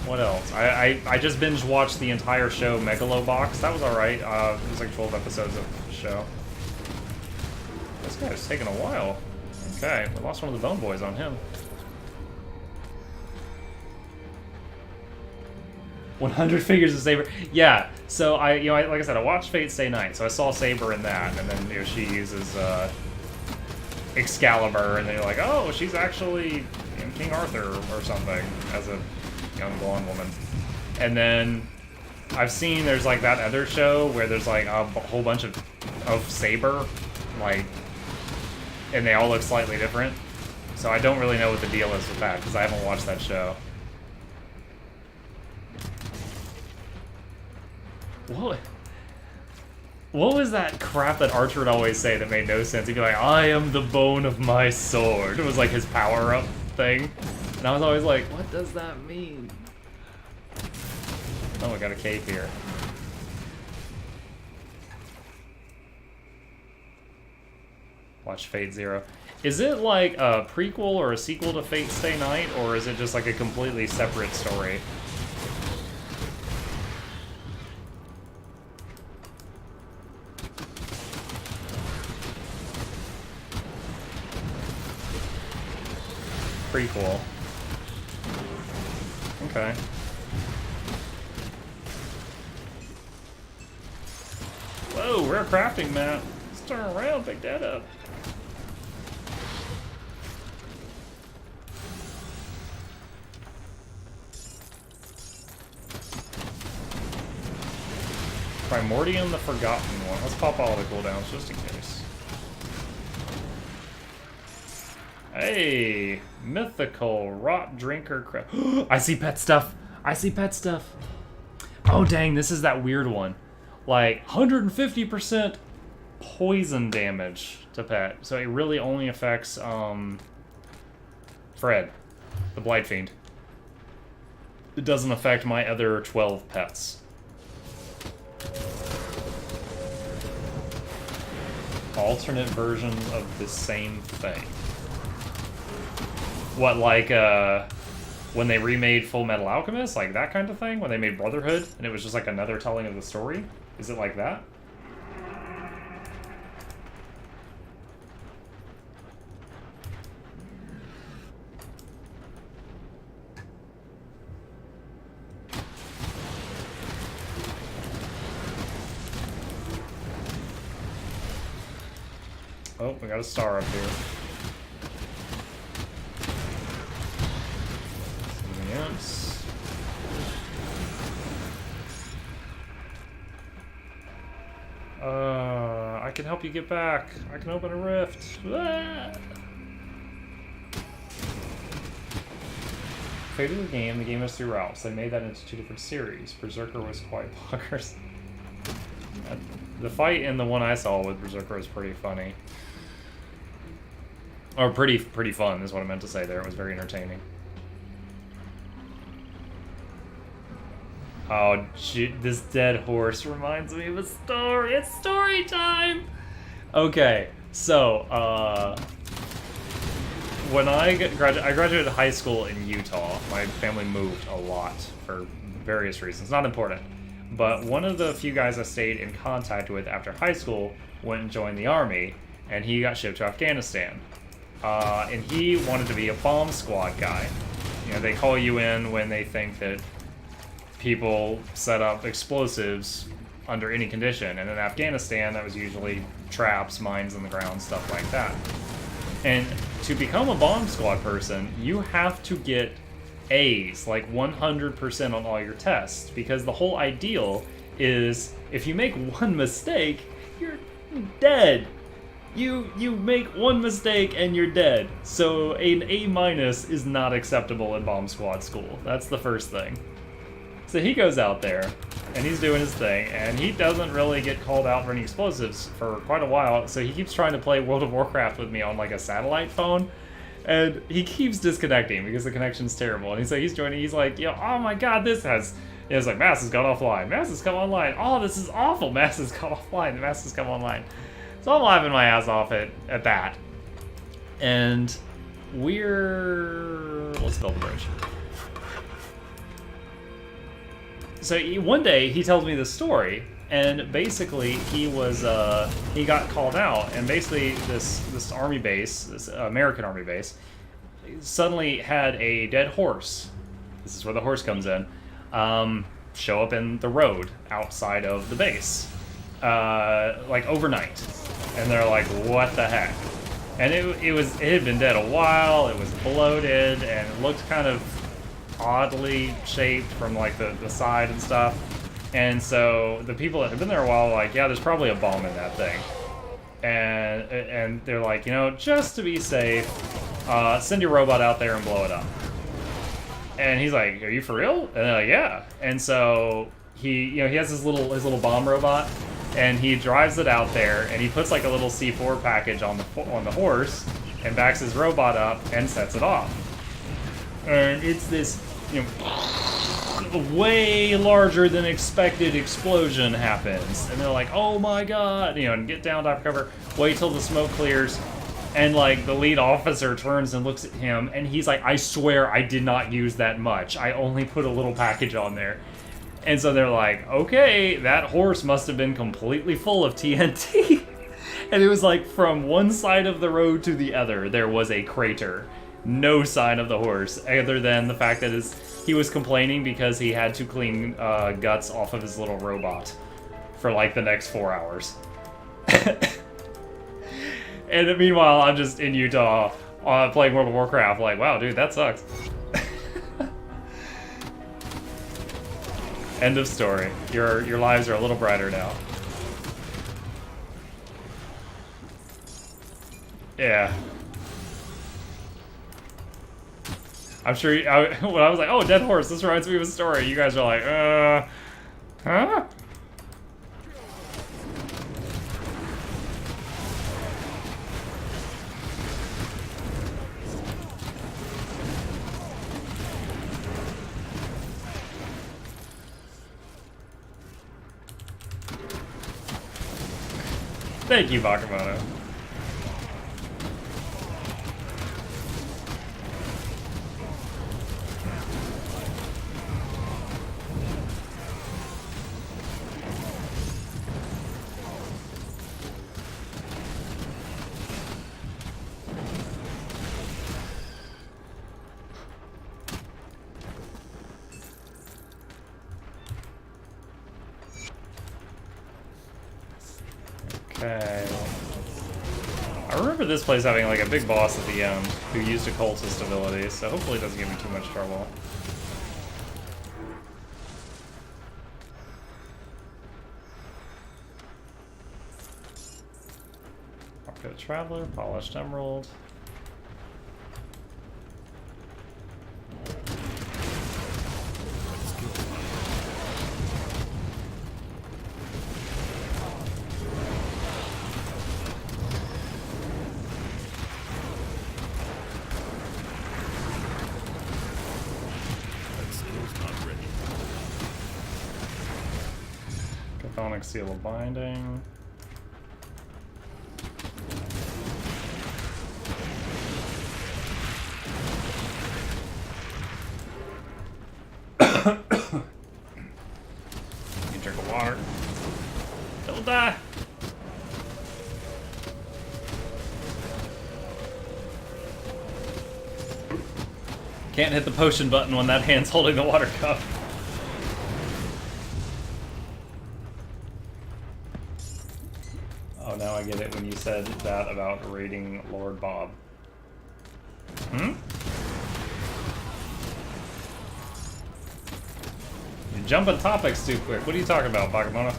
[SPEAKER 4] what else? I just binge watched the entire show Megalobox. That was alright. It was like 12 episodes of the show. This guy's taking a while. Okay, we lost one of the Bone Boys on him. 100 figures of Saber. Yeah, so like I said, I watched Fate Stay Night, so I saw Saber in that, and then she uses Excalibur, and they're like, oh, she's actually King Arthur or something as a young blonde woman. And then I've seen there's like that other show where there's like a whole bunch of Saber, like, and they all look slightly different. So I don't really know what the deal is with that, because I haven't watched that show. What was that crap that Archer would always say that made no sense? He'd be like, I am the bone of my sword. It was like his power-up thing. And I was always like, what does that mean? Oh, we got a cave here. Watch Fate Zero. Is it like a prequel or a sequel to Fate Stay Night, or is it just like a completely separate story? Prequel. Okay. Whoa, rare crafting map. Let's turn around, pick that up. Primordium the Forgotten one. Let's pop all the cooldowns just in case. Hey, mythical rot drinker crap. I see pet stuff. I see pet stuff. Oh dang, this is that weird one. Like 150% poison damage to pet. So it really only affects Fred, the Blight Fiend. It doesn't affect my other 12 pets. Alternate version of the same thing. What, like, when they remade Full Metal Alchemist? Like that kind of thing? When they made Brotherhood, and it was just like another telling of the story? Is it like that? Oh, we got a star up here. Something else. I can help you get back. I can open a rift. Ah! Fate of the game has 3 routes. They made that into 2 different series. Berserker was quite bonkers. The fight in the one I saw with Berserker was pretty funny. Or pretty fun is what I meant to say there. It was very entertaining. Oh, this dead horse reminds me of a story. It's story time! Okay, so, when I graduated high school in Utah. My family moved a lot for various reasons. Not important. But one of the few guys I stayed in contact with after high school went and joined the army, and he got shipped to Afghanistan. And he wanted to be a bomb squad guy. You know, they call you in when they think that people set up explosives under any condition. And in Afghanistan, that was usually traps, mines in the ground, stuff like that. And to become a bomb squad person, you have to get A's, like 100% on all your tests, because the whole ideal is if you make one mistake, you're dead. You make one mistake and you're dead. So an A- is not acceptable in bomb squad school. That's the first thing. So he goes out there and he's doing his thing, and he doesn't really get called out for any explosives for quite a while. So he keeps trying to play World of Warcraft with me on like a satellite phone, and he keeps disconnecting because the connection's terrible. And so he's joining. He's like, yo, oh my god, this has. It's like, Mass has gone offline. Mass has come online. Oh, this is awful. Mass has come offline. Mass has come online. So I'm laughing my ass off at that. And let's build the bridge. So one day he tells me this story, and basically he got called out, and basically this army base, this American army base, suddenly had a dead horse. This is where the horse comes in. Show up in the road outside of the base, like overnight, and they're like, "What the heck?" And it had been dead a while. It was bloated and it looked kind of oddly shaped from like the side and stuff. And so the people that had been there a while were like, "Yeah, there's probably a bomb in that thing." And they're like, just to be safe, send your robot out there and blow it up. And he's like, "Are you for real?" And they're like, "Yeah." And so he has his little bomb robot, and he drives it out there, and he puts like a little C4 package on the horse, and backs his robot up and sets it off. And it's this, way larger than expected explosion happens, and they're like, "Oh my god!" And get down, dive for cover, wait till the smoke clears. And, like, the lead officer turns and looks at him, and he's like, "I swear I did not use that much. I only put a little package on there." And so they're like, "Okay, that horse must have been completely full of TNT." And it was like, from one side of the road to the other, there was a crater. No sign of the horse, other than the fact that he was complaining because he had to clean guts off of his little robot for, like, the next 4 hours. And meanwhile, I'm just in Utah playing World of Warcraft, like, wow, dude, that sucks. End of story. Your lives are a little brighter now. Yeah. I'm sure when I was like, "Oh, dead horse, this reminds me of a story," you guys are like, huh? Thank you, Bakamoto. Okay. I remember this place having like a big boss at the end who used occultist abilities, so hopefully it doesn't give me too much trouble. Arcade Traveler, Polished Emerald. Chthonic Seal of Binding. You drink of water. Don't die. Can't hit the potion button when that hand's holding the water cup. Oh, now I get it when you said that about raiding Lord Bob. Hmm? You're jumping topics too quick. What are you talking about, Bakamona?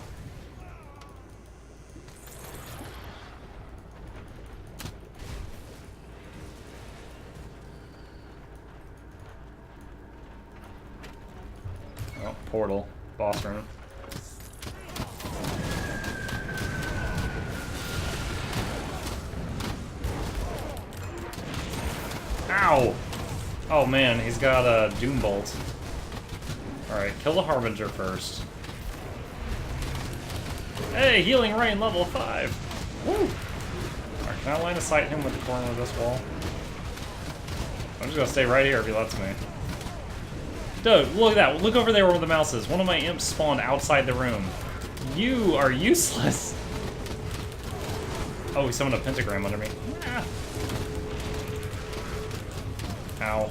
[SPEAKER 4] Oh, portal. Boss room. Ow! Oh man, he's got a Doom Bolt. Alright, kill the Harbinger first. Hey, Healing Rain level 5! Woo! Alright, can I line of sight him with the corner of this wall? I'm just gonna stay right here if he lets me. Dude, look at that. Look over there where the mouse is. One of my imps spawned outside the room. You are useless! Oh, he summoned a pentagram under me. Ah. Ow.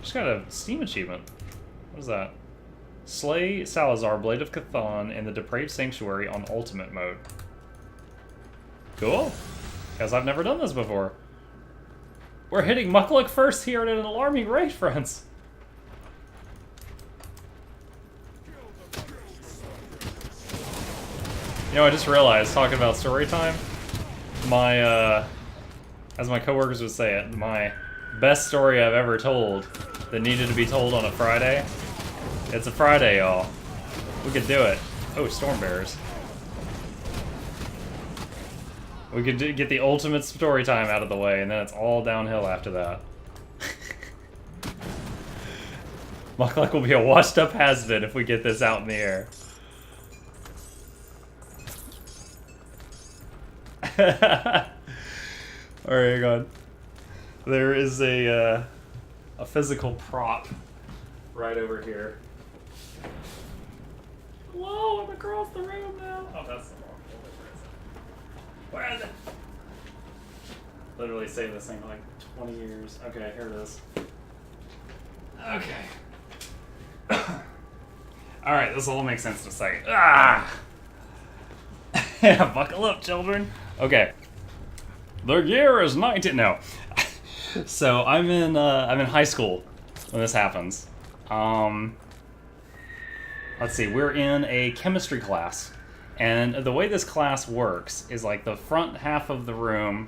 [SPEAKER 4] Just got a Steam achievement. What is that? Slay Salazar, Blade of Cthon, in the Depraved Sanctuary on Ultimate Mode. Cool. Because I've never done this before. We're hitting Mukluk first here at an alarming rate, friends. You know, I just realized, talking about story time, my, as my coworkers would say it, my best story I've ever told that needed to be told on a Friday. It's a Friday, y'all. We could do it. Oh, storm bears. We could get the ultimate story time out of the way, and then it's all downhill after that. Mukluk will be a washed-up has-been if we get this out in the air. Alright, God. There is a physical prop right over here. Whoa, I'm across the room now. Oh, that's the wrong folder. Where is it? Literally saved this thing for like 20 years. Okay, here it is. Okay. Alright, this all makes sense in a second. Ah! Buckle up, children. Okay. The year is 19. No. So I'm in high school when this happens. Let's see. We're in a chemistry class, and the way this class works is like the front half of the room.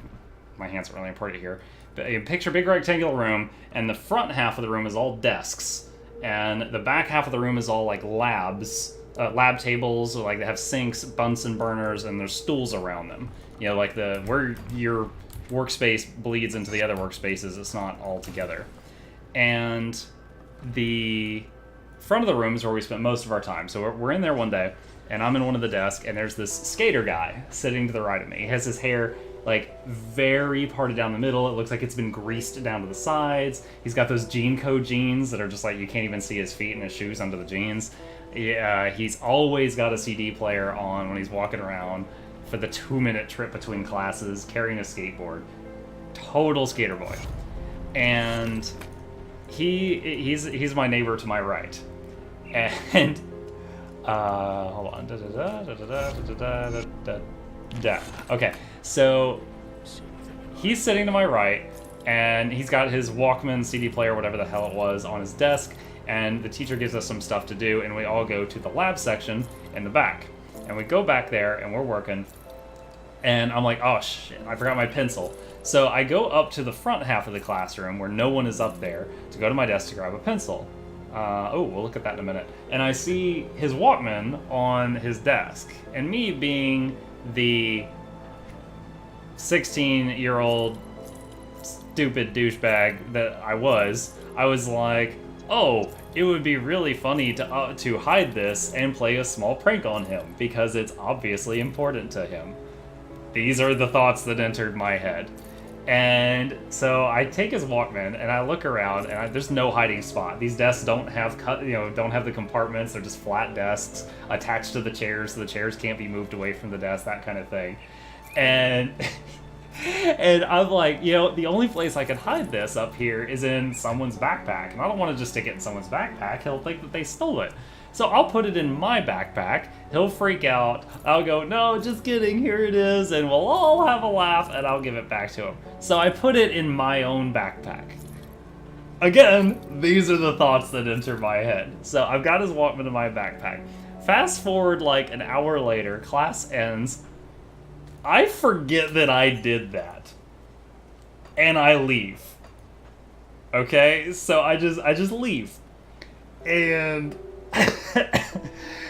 [SPEAKER 4] My hands aren't really important here. But you picture a big rectangular room, and the front half of the room is all desks, and the back half of the room is all like labs. Lab tables, like they have sinks, Bunsen burners, and there's stools around them. You know, like where your workspace bleeds into the other workspaces, it's not all together. And the front of the room is where we spent most of our time. So we're in there one day, and I'm in one of the desks, and there's this skater guy sitting to the right of me. He has his hair like very parted down the middle. It looks like it's been greased down to the sides. He's got those Jean Code jeans that are just like you can't even see his feet and his shoes under the jeans. Yeah, he's always got a CD player on when he's walking around for the 2-minute trip between classes, carrying a skateboard. Total skater boy. And he's my neighbor to my right. And hold on. Okay, so he's sitting to my right, and he's got his Walkman CD player, whatever the hell it was, on his desk. And the teacher gives us some stuff to do, and we all go to the lab section in the back. And we go back there, and we're working. And I'm like, oh shit, I forgot my pencil. So I go up to the front half of the classroom where no one is up there to go to my desk to grab a pencil. Oh, we'll look at that in a minute. And I see his Walkman on his desk. And me being the 16-year-old stupid douchebag that I was like, oh, it would be really funny to hide this and play a small prank on him because it's obviously important to him. These are the thoughts that entered my head. And so I take his Walkman and I look around, and there's no hiding spot. These desks don't have don't have the compartments. They're just flat desks attached to the chairs, so the chairs can't be moved away from the desk, that kind of thing. And And I'm like, the only place I could hide this up here is in someone's backpack. And I don't want to just stick it in someone's backpack. He'll think that they stole it. So I'll put it in my backpack. He'll freak out. I'll go, no, just kidding, here it is. And we'll all have a laugh, and I'll give it back to him. So I put it in my own backpack. Again, these are the thoughts that enter my head. So I've got his Walkman in my backpack. Fast forward like an hour later, class ends. I forget that I did that. And I leave. Okay? So I just leave. And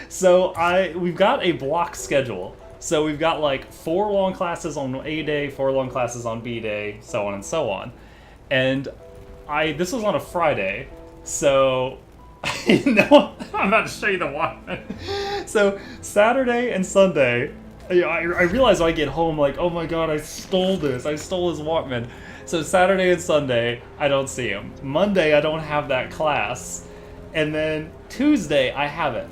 [SPEAKER 4] so we've got a block schedule. So we've got like 4 long classes on A day, 4 long classes on B day, so on and so on. And this was on a Friday, so I'm about to show you the Walkman. So Saturday and Sunday, I realized when I get home, like, oh my god, I stole this. I stole his Walkman. So Saturday and Sunday, I don't see him. Monday, I don't have that class. And then Tuesday, I have it.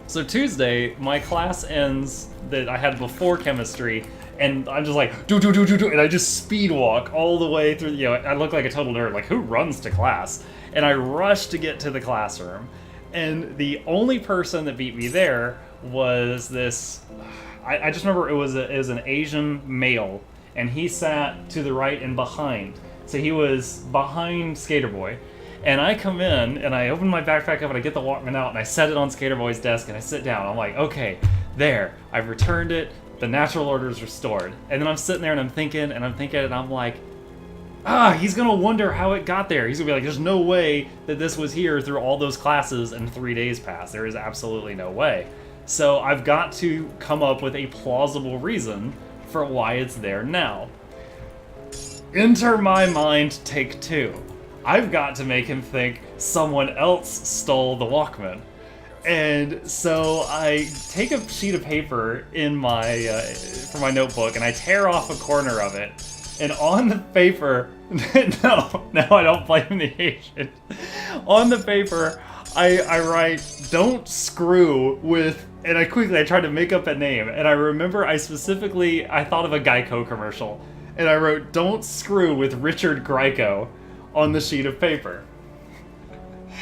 [SPEAKER 4] So Tuesday, my class ends that I had before chemistry, and I'm just like, do, and I just speed walk all the way through, I look like a total nerd, like, who runs to class? And I rush to get to the classroom. And the only person that beat me there was this, I just remember it was an Asian male, and he sat to the right and behind. So he was behind Skater Boy. And I come in, and I open my backpack up, and I get the Walkman out, and I set it on Skater Boy's desk, and I sit down. I'm like, okay, there, I've returned it. The natural order is restored. And then I'm sitting there, and I'm thinking, and I'm like, he's gonna wonder how it got there. He's gonna be like, there's no way that this was here through all those classes and 3 days passed. There is absolutely no way. So I've got to come up with a plausible reason for why it's there now. Enter my mind take 2. I've got to make him think someone else stole the Walkman. And so I take a sheet of paper in my for my notebook, and I tear off a corner of it. And on the paper, no, I don't blame the Asian. On the paper, I write, don't screw with, and I tried to make up a name. And I remember I thought of a Geico commercial. And I wrote, don't screw with Richard Grieco on the sheet of paper.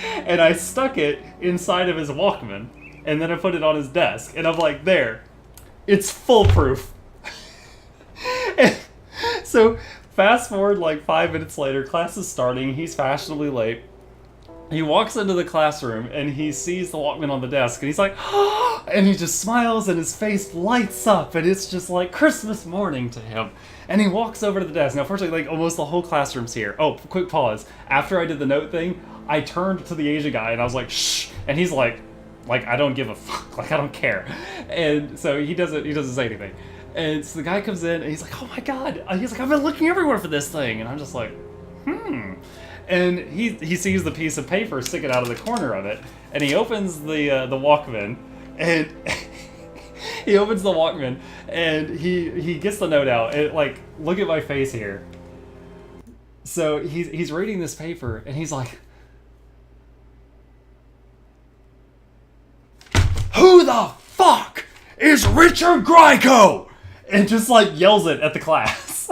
[SPEAKER 4] And I stuck it inside of his Walkman, and then I put it on his desk, and I'm like, there, it's foolproof. And so fast forward like 5 minutes later, class is starting, he's fashionably late. He walks into the classroom, and he sees the Walkman on the desk, and he's like, oh, and he just smiles, and his face lights up, and it's just like Christmas morning to him. And he walks over to the desk. Now, fortunately, like, almost the whole classroom's here. Oh, quick pause. After I did the note thing, I turned to the Asian guy, and I was like, shh, and he's like, I don't give a fuck, like, I don't care. And so he doesn't say anything. And so the guy comes in, and he's like, oh my god, he's like, I've been looking everywhere for this thing. And I'm just like, And he sees the piece of paper sticking out of the corner of it, and he opens the Walkman, and he opens the Walkman, and he gets the note out, and like, look at my face here. So he's reading this paper, and he's like, who the fuck is Richard Grieco? And just like yells it at the class.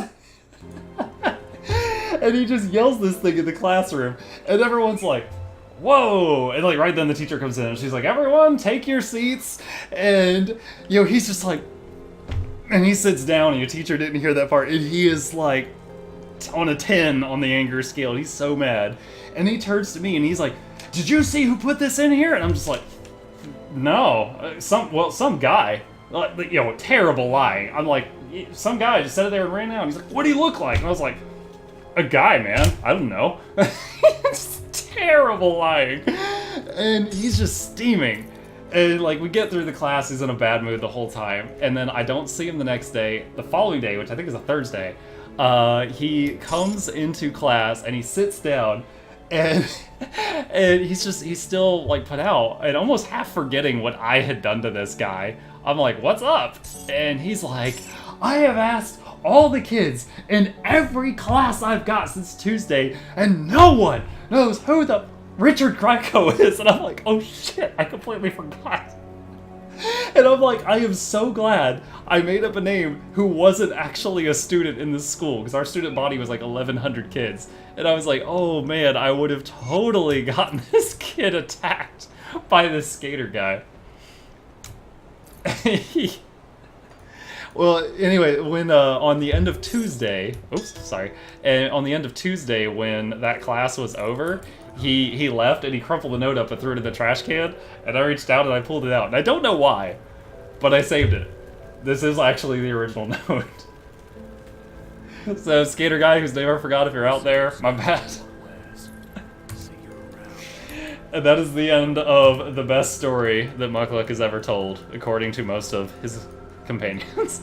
[SPEAKER 4] And he just yells this thing in the classroom, and everyone's like, whoa! And like right then the teacher comes in, and she's like, everyone take your seats. And he's just like, and he sits down, and your teacher didn't hear that part, and he is like on a 10 on the anger scale. He's so mad. And he turns to me, and he's like, did you see who put this in here? And I'm just like, no, some guy, like, terrible lying. I'm like, some guy just sat there and ran out. And he's like, what do you look like? And I was like, a guy, man. I don't know. It's terrible lying. And he's just steaming. And like, we get through the class, he's in a bad mood the whole time. And then I don't see him the next day. The following day, which I think is a Thursday, he comes into class and he sits down, and he's still like put out and almost half forgetting what I had done to this guy. I'm like, what's up? And he's like, I have asked all the kids in every class I've got since Tuesday, and no one knows who the Richard Grieco is. And I'm like, oh shit, I completely forgot. And I'm like, I am so glad I made up a name who wasn't actually a student in this school, because our student body was like 1,100 kids. And I was like, oh man, I would have totally gotten this kid attacked by this skater guy. Well, anyway, when on the end of Tuesday, and on the end of Tuesday when that class was over, he left and he crumpled the note up and threw it in the trash can, and I reached out and I pulled it out. And I don't know why, but I saved it. This is actually the original note. So, skater guy whose name I forgot, if you're out there, my bad. And that is the end of the best story that Mukluk has ever told, according to most of his companions.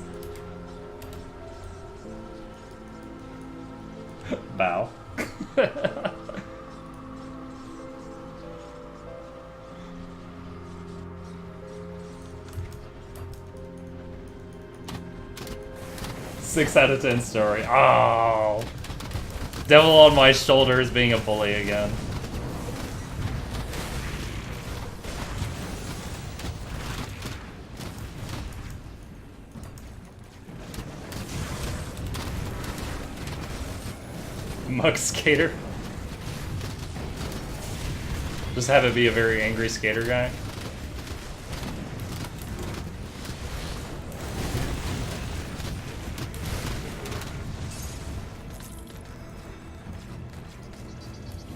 [SPEAKER 4] Bow. Six out of 10 story. Oh. Devil on my shoulders being a bully again. Mug skater. Just have it be a very angry skater guy.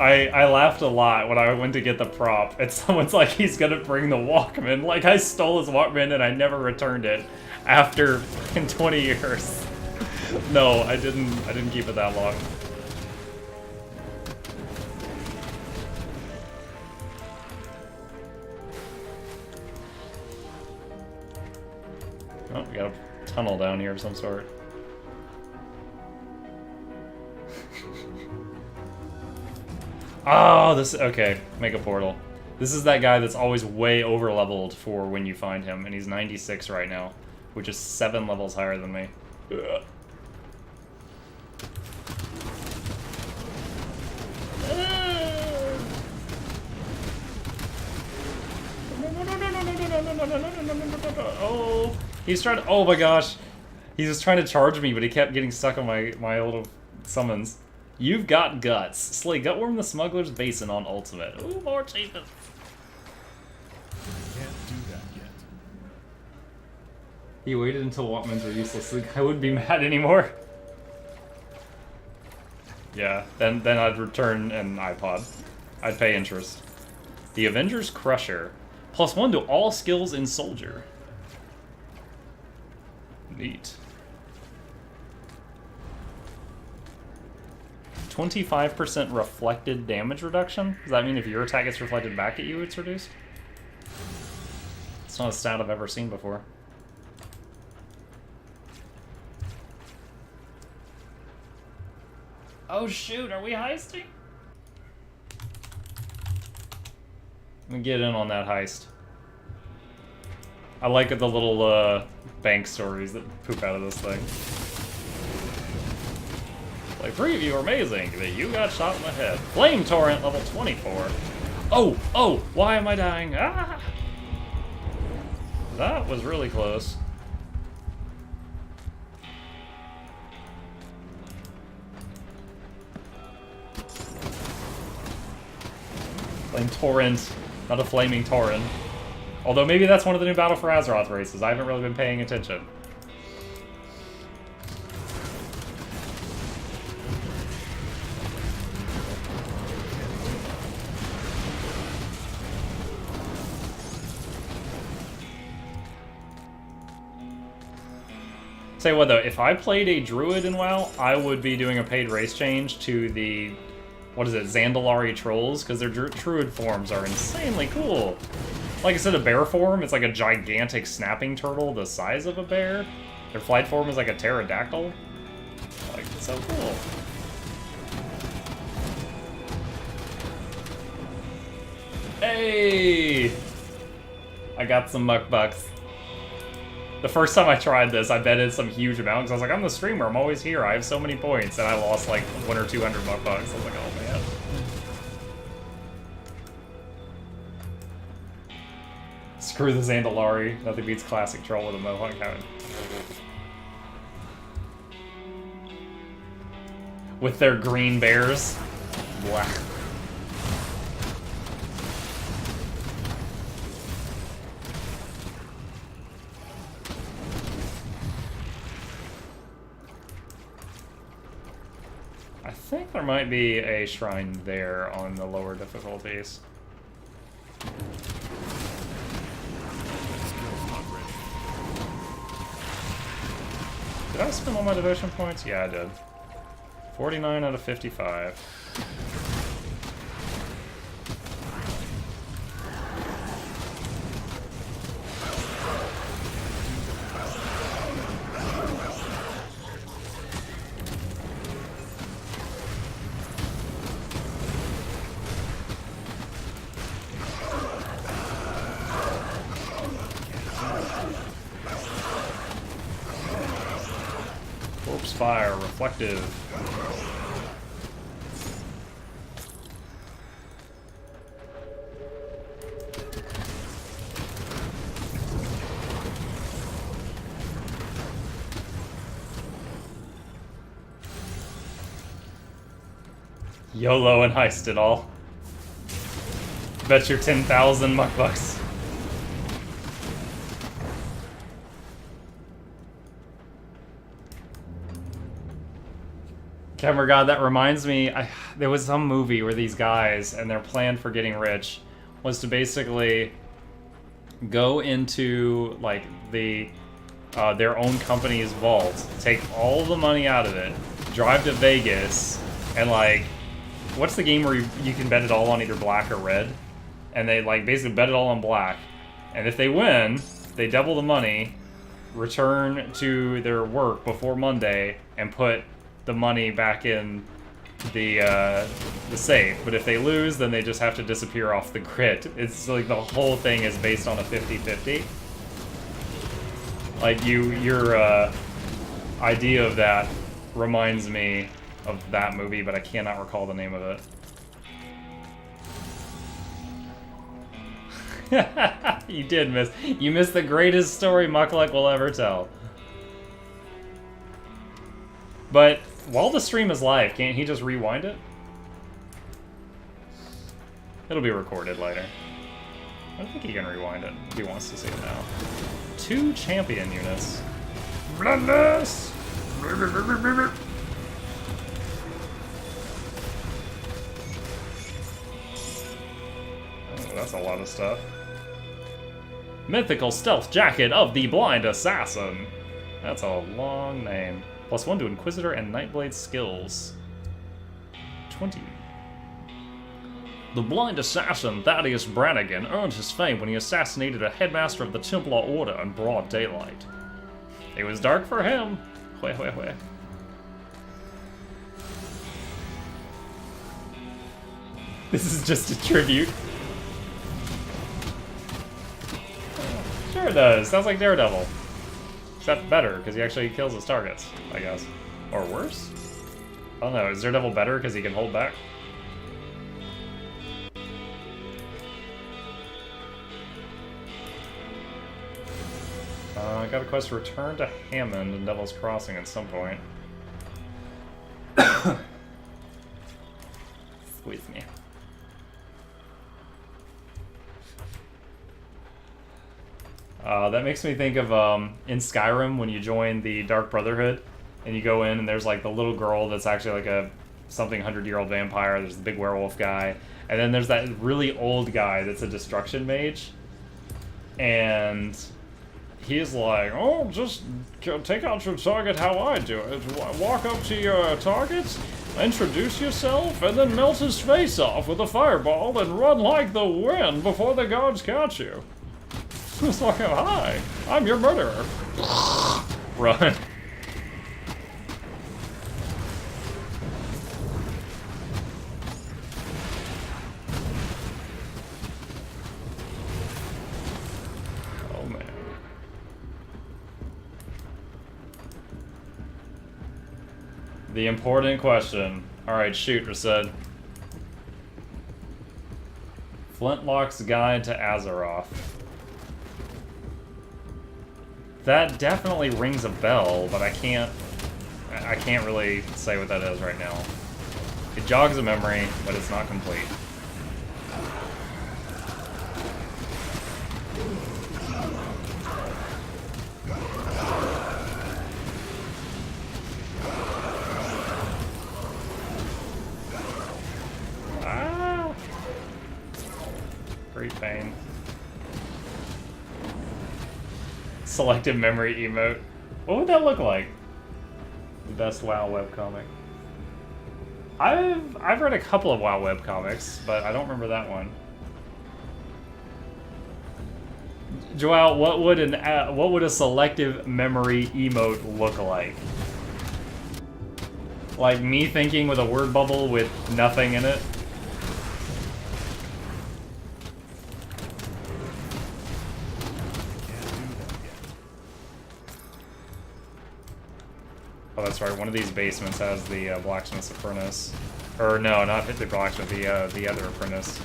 [SPEAKER 4] I laughed a lot when I went to get the prop, and someone's like, he's gonna bring the Walkman. Like, I stole his Walkman and I never returned it after fucking 20 years. No, I didn't keep it that long. Oh, we got a tunnel down here of some sort. Oh, okay, make a portal. This is that guy that's always way over leveled for when you find him, and he's 96 right now, which is 7 levels higher than me. Ugh. Oh, he's trying to, oh my gosh. He's just trying to charge me, but he kept getting stuck on my little summons. You've got guts. Slay Gutworm the Smuggler's Basin on Ultimate. Ooh, more achievements.
[SPEAKER 2] Can't do that yet.
[SPEAKER 4] He waited until Walkmans were useless. I wouldn't be mad anymore. Yeah, then I'd return an iPod. I'd pay interest. The Avenger's Crusher. +1 to all skills in Soldier. Neat. 25% reflected damage reduction? Does that mean if your attack gets reflected back at you, it's reduced? It's not a stat I've ever seen before. Oh shoot, are we heisting? Let me get in on that heist. I like the little bank stories that poop out of this thing. Like, 3 of you are amazing, but you got shot in the head. Flame Torrent, level 24. Oh, why am I dying? Ah! That was really close. Flame Torrent, not a Flaming Torrent. Although maybe that's one of the new Battle for Azeroth races. I haven't really been paying attention. Tell you what though, if I played a druid in WoW, I would be doing a paid race change to the, what is it, Zandalari trolls, because their druid forms are insanely cool. Like I said, a bear form, it's like a gigantic snapping turtle the size of a bear. Their flight form is like a pterodactyl. Like, it's so cool. Hey! I got some muck bucks. The first time I tried this, I betted some huge amount, because I was like, I'm the streamer, I'm always here, I have so many points, and I lost like 100 or 200 muck bucks. I was like, oh man. Screw the Zandalari. Nothing beats classic troll with a mohawk habit. With their green bears. Blah. I think there might be a shrine there on the lower difficulties. Did I spend all my devotion points? Yeah, I did. 49 out of 55. Corpse fire, reflective. YOLO and heist it all. Bet your 10,000 muck bucks. Camera God, that reminds me, there was some movie where these guys, and their plan for getting rich was to basically go into, like, their own company's vault, take all the money out of it, drive to Vegas, and, like, what's the game where you can bet it all on either black or red? And they, like, basically bet it all on black. And if they win, they double the money, return to their work before Monday, and put the money back in the safe. But if they lose, then they just have to disappear off the grid. It's like the whole thing is based on a 50-50. Like your idea of that reminds me of that movie, but I cannot recall the name of it. You did miss. You missed the greatest story Mukluk will ever tell. But while the stream is live, can't he just rewind it? It'll be recorded later. I don't think he can rewind it if he wants to see it now. 2 champion units. Bloodless! Oh, that's a lot of stuff. Mythical stealth jacket of the blind assassin. That's a long name. +1 to Inquisitor and Nightblade skills. 20. The blind assassin Thaddeus Brannigan earned his fame when he assassinated a headmaster of the Templar Order in broad daylight. It was dark for him. Hweh, hweh, hweh. This is just a tribute. Sure it does. Sounds like Daredevil. Except better, because he actually kills his targets, I guess. Or worse? I don't know, is Daredevil better because he can hold back? I got a quest to return to Hammond and Devil's Crossing at some point. With me. That makes me think of in Skyrim when you join the Dark Brotherhood and you go in and there's like the little girl that's actually like a something 100-year-old vampire. There's the big werewolf guy, and then there's that really old guy that's a destruction mage, and he's like, "Oh, just take out your target how I do it. Walk up to your target, introduce yourself, and then melt his face off with a fireball and run like the wind before the guards catch you." It's like, "Hi, I'm your murderer." Run. Oh man. The important question. Alright, shoot, Rased. Flintlock's Guide to Azeroth. That definitely rings a bell, but I can't really say what that is right now. It jogs a memory, but it's not complete. Ah! Great pain. Selective memory emote. What would that look like? The best WoW webcomic. I've read a couple of WoW webcomics, but I don't remember that one. Joel, what would a selective memory emote look like? Like me thinking with a word bubble with nothing in it? Oh, that's right. One of these basements has the blacksmith's apprentice. Or no, not the blacksmith, the other apprentice.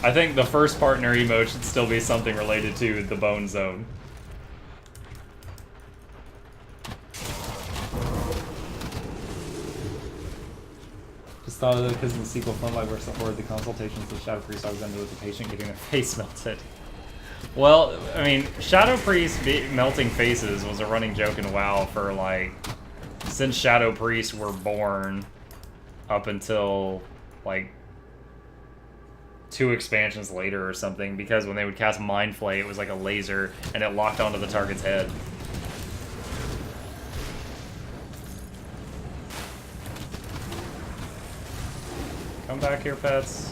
[SPEAKER 4] I think the first partner emote should still be something related to the Bone Zone. Just thought of it because in the sequel film I worked forward the consultations with Shadow Priest Alexander with the patient getting their face melted. Well, I mean, Shadow Priest melting faces was a running joke in WoW for like since Shadow Priests were born up until like 2 expansions later or something, because when they would cast Mind Flay, it was like a laser and it locked onto the target's head. Come back here, pets.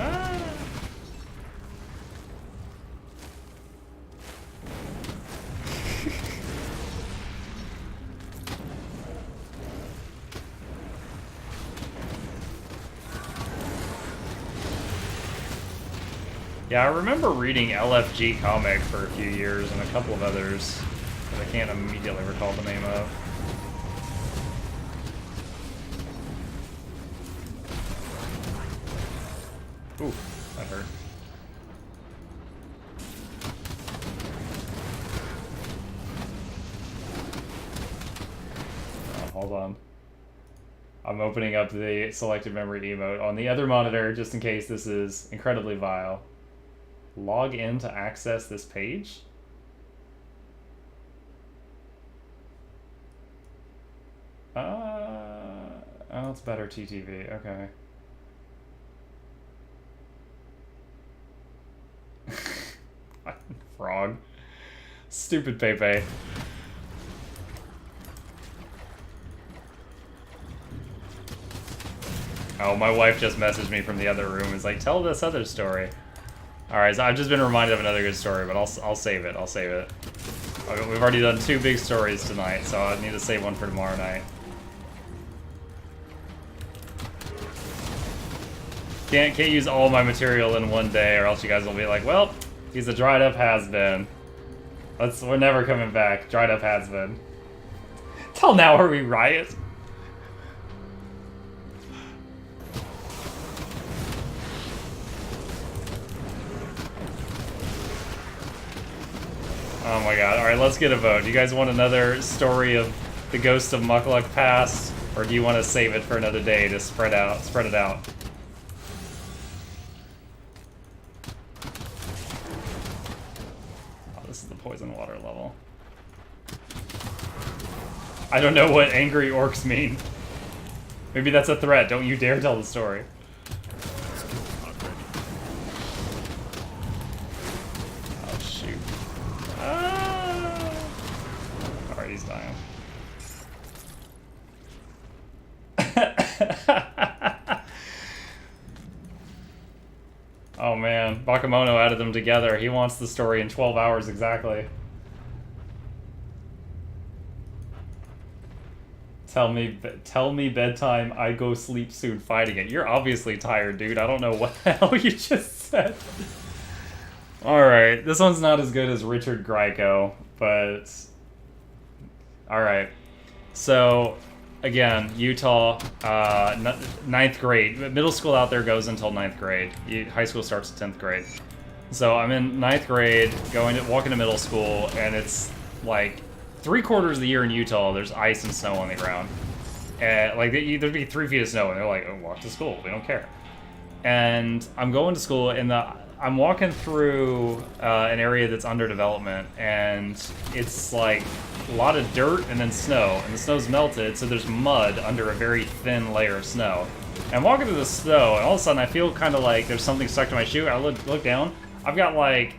[SPEAKER 4] Ah. Yeah, I remember reading LFG comic for a few years and a couple of others that I can't immediately recall the name of. Ooh, that hurt. Oh, hold on. I'm opening up the selected memory emote on the other monitor just in case this is incredibly vile. Log in to access this page? Oh, it's better TTV. Okay. Frog. Stupid Pepe. Oh, my wife just messaged me from the other room. It's like, tell this other story. Alright, so I've just been reminded of another good story, but I'll save it. I'll save it. Okay, we've already done 2 big stories tonight, so I need to save one for tomorrow night. Can't use all my material in one day, or else you guys will be like, well, he's a dried up has-been. We're never coming back. Dried up has-been. Till now, are we riot? Oh my god. Alright, let's get a vote. Do you guys want another story of the Ghost of Mukluk Pass? Or do you want to save it for another day to spread it out? Oh, this is the poison water level. I don't know what angry orcs mean. Maybe that's a threat. Don't you dare tell the story. Oh, shoot. Ah! Alright, he's dying. Oh man, Bakemono added them together. He wants the story in 12 hours exactly. Tell me bedtime. I go sleep soon fighting it. You're obviously tired, dude. I don't know what the hell you just said. Alright, this one's not as good as Richard Grieco, but... Alright. So, again, Utah, 9th grade. Middle school out there goes until 9th grade. High school starts 10th grade. So I'm in 9th grade, walking to middle school, and it's like 3/4 of the year in Utah, there's ice and snow on the ground. And like there'd be 3 feet of snow, and they're like, oh, walk to school, we don't care. And I'm going to school, and I'm walking through an area that's under development, and it's like a lot of dirt and then snow, and the snow's melted, so there's mud under a very thin layer of snow. And I'm walking through the snow, and all of a sudden I feel kind of like there's something stuck to my shoe. I look down, I've got like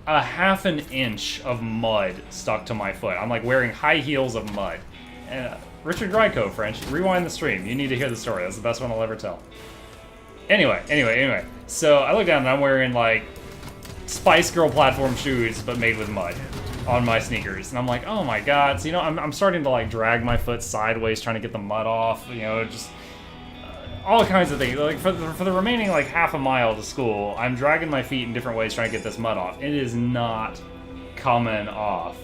[SPEAKER 4] a half an inch of mud stuck to my foot. I'm like wearing high heels of mud. And Richard Grieco, French, rewind the stream. You need to hear the story. That's the best one I'll ever tell. Anyway. So I look down and I'm wearing like Spice Girl platform shoes, but made with mud on my sneakers. And I'm like, oh my god. So, I'm starting to like drag my foot sideways, trying to get the mud off, just all kinds of things. Like for the remaining like half a mile to school, I'm dragging my feet in different ways trying to get this mud off. It is not coming off.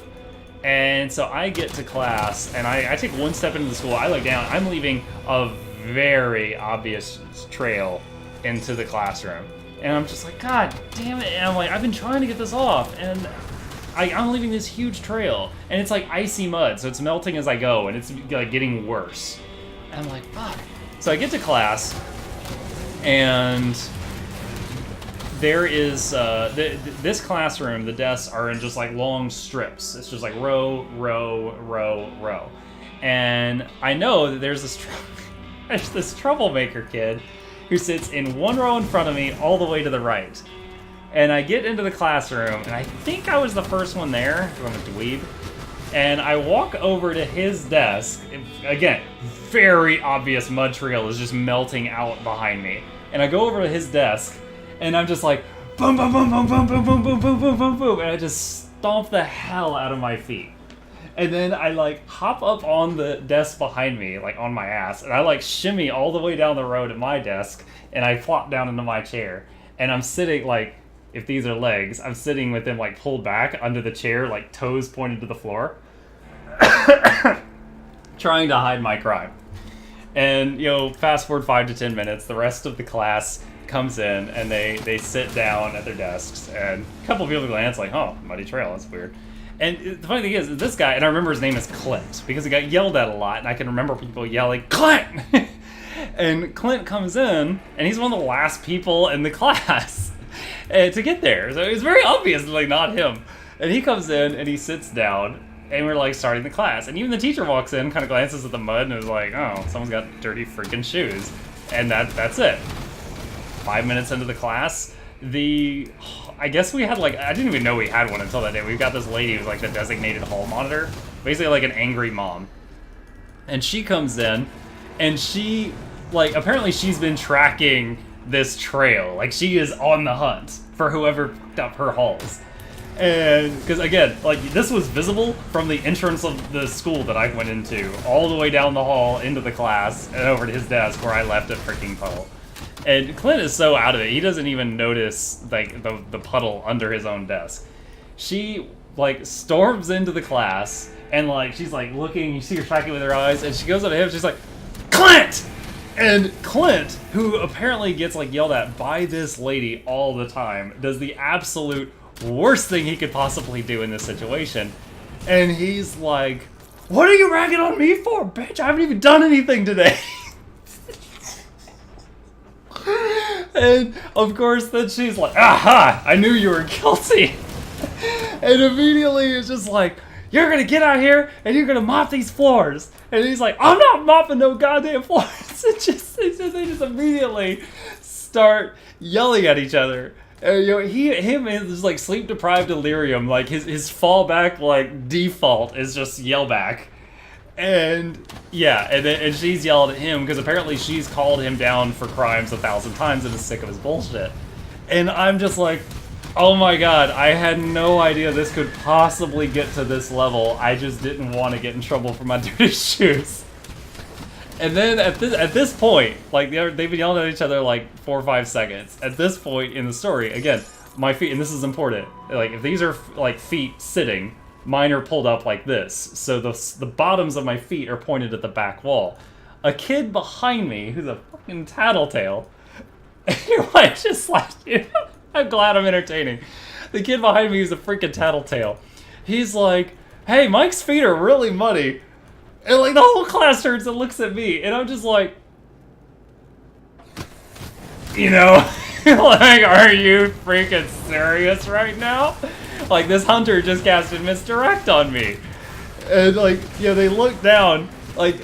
[SPEAKER 4] And so I get to class, and I take one step into the school. I look down. I'm leaving a very obvious trail into the classroom. And I'm just like, God damn it. And I'm like, I've been trying to get this off, and I'm leaving this huge trail. And it's like icy mud, so it's melting as I go, and it's like getting worse. And I'm like, fuck. So I get to class, and there is, this classroom, the desks are in just like long strips. It's just like row, row, row, row. And I know that there's this troublemaker kid who sits in one row in front of me all the way to the right. And I get into the classroom, and I think I was the first one there, because I'm a dweeb. And I walk over to his desk. Again, very obvious mud trail is just melting out behind me. And I go over to his desk, and I'm just like, boom, boom, boom, boom, boom, boom, boom, boom, boom, boom, boom, boom. And I just stomp the hell out of my feet. And then I like hop up on the desk behind me, like on my ass, and I like shimmy all the way down the road at my desk, and I flop down into my chair. And I'm sitting like, if these are legs, I'm sitting with them like pulled back under the chair, like toes pointed to the floor, trying to hide my crime. And, fast forward 5 to 10 minutes, the rest of the class comes in, and they sit down at their desks, and a couple of people glance like, oh, muddy trail, that's weird. And the funny thing is, this guy, and I remember his name is Clint, because he got yelled at a lot, and I can remember people yelling, Clint! And Clint comes in, and he's one of the last people in the class to get there. So it's very obvious, like, not him. And he comes in, and he sits down, and we're, like, starting the class. And even the teacher walks in, kind of glances at the mud, and is like, oh, someone's got dirty freaking shoes. And that's it. 5 minutes into the class, I guess we had, like, I didn't even know we had one until that day. We've got this lady who's, like, the designated hall monitor. Basically, like, an angry mom. And she comes in, and she, like, apparently she's been tracking this trail. Like, she is on the hunt for whoever picked up her halls. And, because, again, like, this was visible from the entrance of the school that I went into, all the way down the hall into the class, and over to his desk where I left a freaking puddle. And Clint is so out of it, he doesn't even notice, like, the puddle under his own desk. She, like, storms into the class, and, like, she's, like, looking, you see her tracking with her eyes, and she goes up to him, she's like, Clint! And Clint, who apparently gets, like, yelled at by this lady all the time, does the absolute worst thing he could possibly do in this situation. And he's like, what are you ragging on me for, bitch? I haven't even done anything today. And, of course, then she's like, aha, I knew you were guilty. And immediately it's just like, you're gonna get out here and you're gonna mop these floors. And he's like, I'm not mopping no goddamn floors. They just immediately start yelling at each other. And, him is like sleep deprived delirium. Like his fallback like default is just yell back. And yeah, and she's yelled at him because apparently she's called him down for crimes 1,000 times and is sick of his bullshit. And I'm just like, oh my god, I had no idea this could possibly get to this level. I just didn't want to get in trouble for my dirty shoes. And then at this point, like they've been yelling at each other like 4 or 5 seconds. At this point in the story, again, my feet, and this is important. Like if these are like feet sitting, mine are pulled up like this, so the bottoms of my feet are pointed at the back wall. A kid behind me who's a fucking tattletale. I just slapped you. I'm glad I'm entertaining. The kid behind me is a freaking tattletale. He's like, "Hey, Mike's feet are really muddy." And like the whole class turns and looks at me, and I'm just like, you know, like, are you freaking serious right now? Like this hunter just casted misdirect on me. And like, you know, they look down, like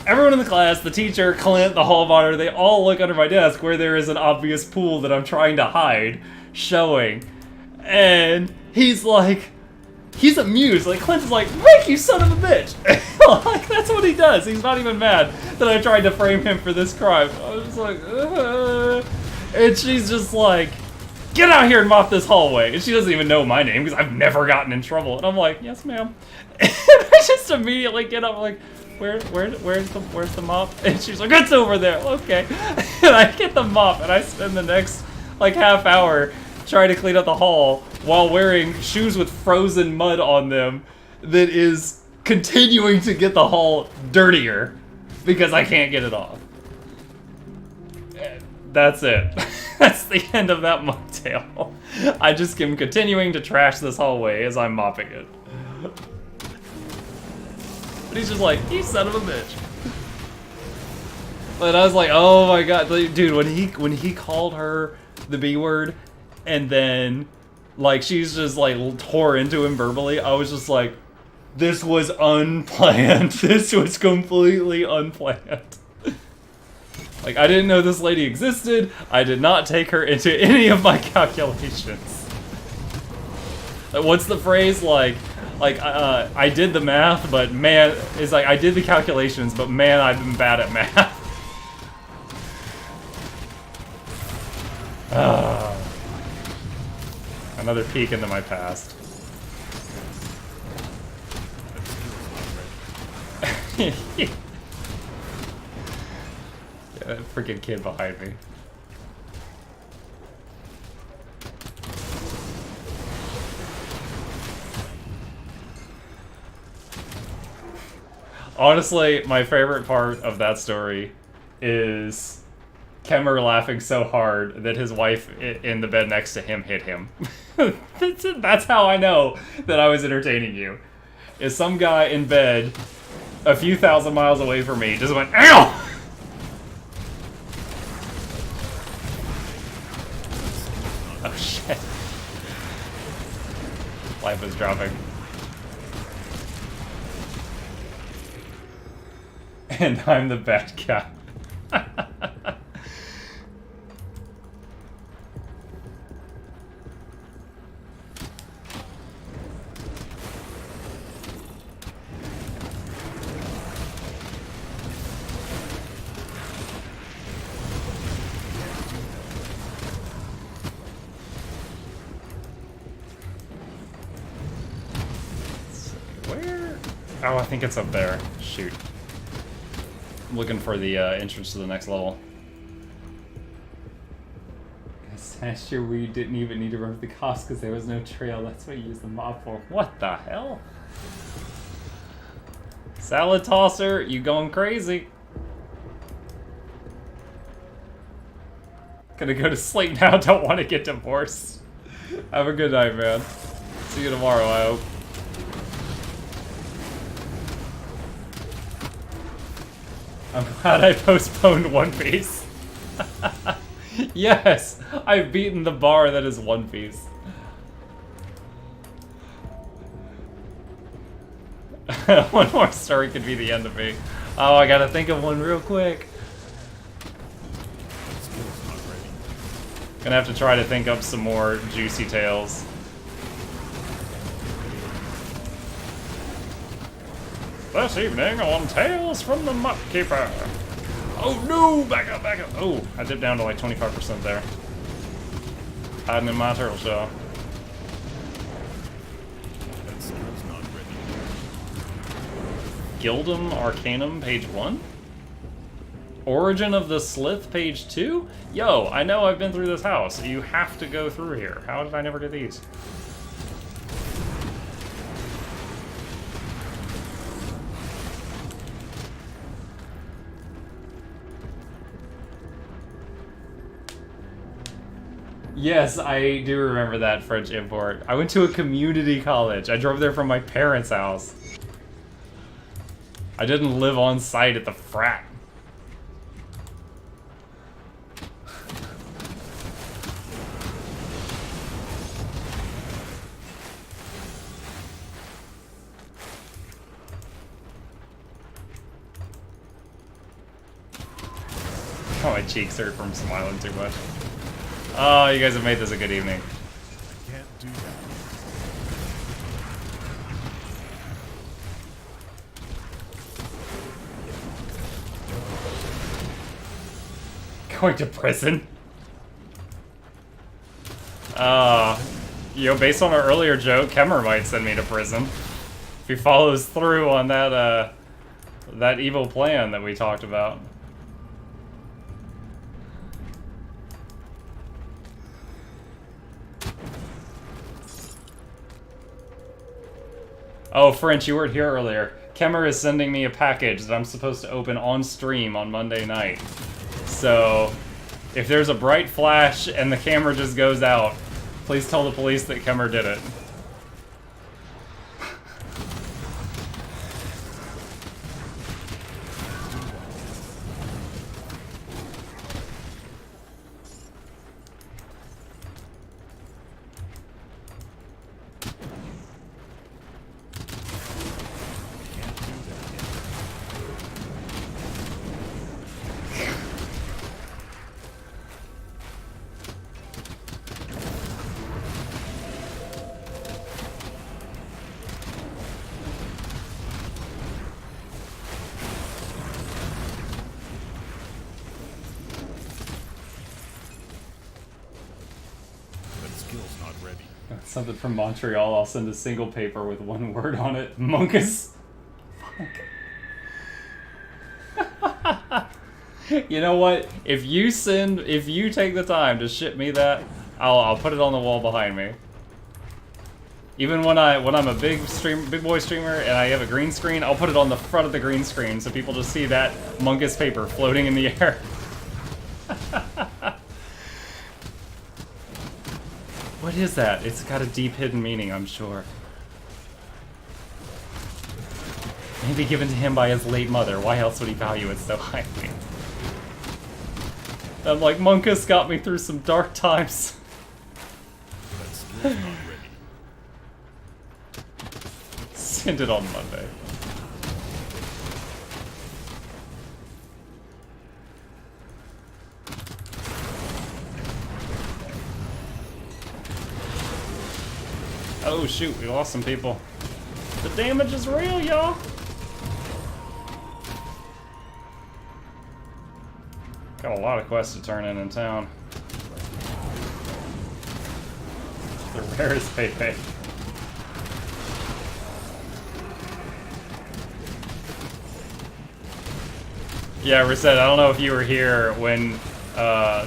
[SPEAKER 4] everyone in the class, the teacher, Clint, the hall monitor, they all look under my desk where there is an obvious pool that I'm trying to hide, showing. And he's like, he's amused. Like, Clint's like, "Rick, you son of a bitch!" Like, that's what he does. He's not even mad that I tried to frame him for this crime. I was just like, And she's just like, "Get out here and mop this hallway." And she doesn't even know my name because I've never gotten in trouble. And I'm like, "Yes, ma'am." And I just immediately get up, like, where's the mop? And she's like, "It's over there." Okay. And I get the mop, and I spend the next, like, half hour trying to clean up the hall while wearing shoes with frozen mud on them that is continuing to get the hall dirtier because I can't get it off. That's it. That's the end of that mocktail. I just am continuing to trash this hallway as I'm mopping it. But he's just like, "You son of a bitch." But I was like, oh my god, dude, when he called her the B word, and then like she's just like tore into him verbally, I was just like, this was unplanned. This was completely unplanned. Like, I didn't know this lady existed. I did not take her into any of my calculations. Like, what's the phrase? Like, I did the math, but man, it's like I did the calculations, but man, I've been bad at math. Another peek into my past. Yeah, that freaking kid behind me. Honestly, my favorite part of that story is Kemmer laughing so hard that his wife in the bed next to him hit him. That's how I know that I was entertaining you. Is some guy in bed a few thousand miles away from me just went, "Ow!" Oh shit. Life is dropping. And I'm the bad guy. Where? Oh, I think it's up there. Shoot. I'm looking for the entrance to the next level. Last year we didn't even need to run for the cops because there was no trail. That's what you used the mob for. What the hell? Salad tosser, you going crazy? Gonna go to sleep now. Don't want to get divorced. Have a good night, man. See you tomorrow, I hope. I'm glad I postponed One Piece. Yes, I've beaten the bar that is One Piece. One more story could be the end of me. Oh, I gotta think of one real quick. Gonna have to try to think up some more juicy tales. This evening on Tales from the Mupkeeper. Oh no! Back up, back up. Oh, I dipped down to like 25% there. Hiding in my turtle shell.
[SPEAKER 2] That skill's not ready.
[SPEAKER 4] Gildum Arcanum, page 1? Origin of the Slith, page 2? Yo, I know I've been through this house. You have to go through here. How did I never get these? Yes, I do remember that French import. I went to a community college. I drove there from my parents' house. I didn't live on site at the frat. Oh, my cheeks hurt from smiling too much. Oh, you guys have made this a good evening.
[SPEAKER 2] I can't do that.
[SPEAKER 4] Going to prison? Based on our earlier joke, Kemmer might send me to prison. If he follows through on that, that evil plan that we talked about. Oh, French, you weren't here earlier. Kemmer is sending me a package that I'm supposed to open on stream on Monday night. So, if there's a bright flash and the camera just goes out, please tell the police that Kemmer did it. Something from Montreal, I'll send a single paper with one word on it. Monkus. Fuck. You know what? If you take the time to ship me that, I'll put it on the wall behind me. Even when I'm a big boy streamer and I have a green screen, I'll put it on the front of the green screen so people just see that Monkus paper floating in the air. What is that? It's got a deep hidden meaning, I'm sure. Maybe given to him by his late mother. Why else would he value it so highly? I'm like, Monkus got me through some dark times. Send it on Monday. Oh shoot, we lost some people. The damage is real, y'all! Got a lot of quests to turn in town. The rarest Pepe. Yeah, Reset, I don't know if you were here when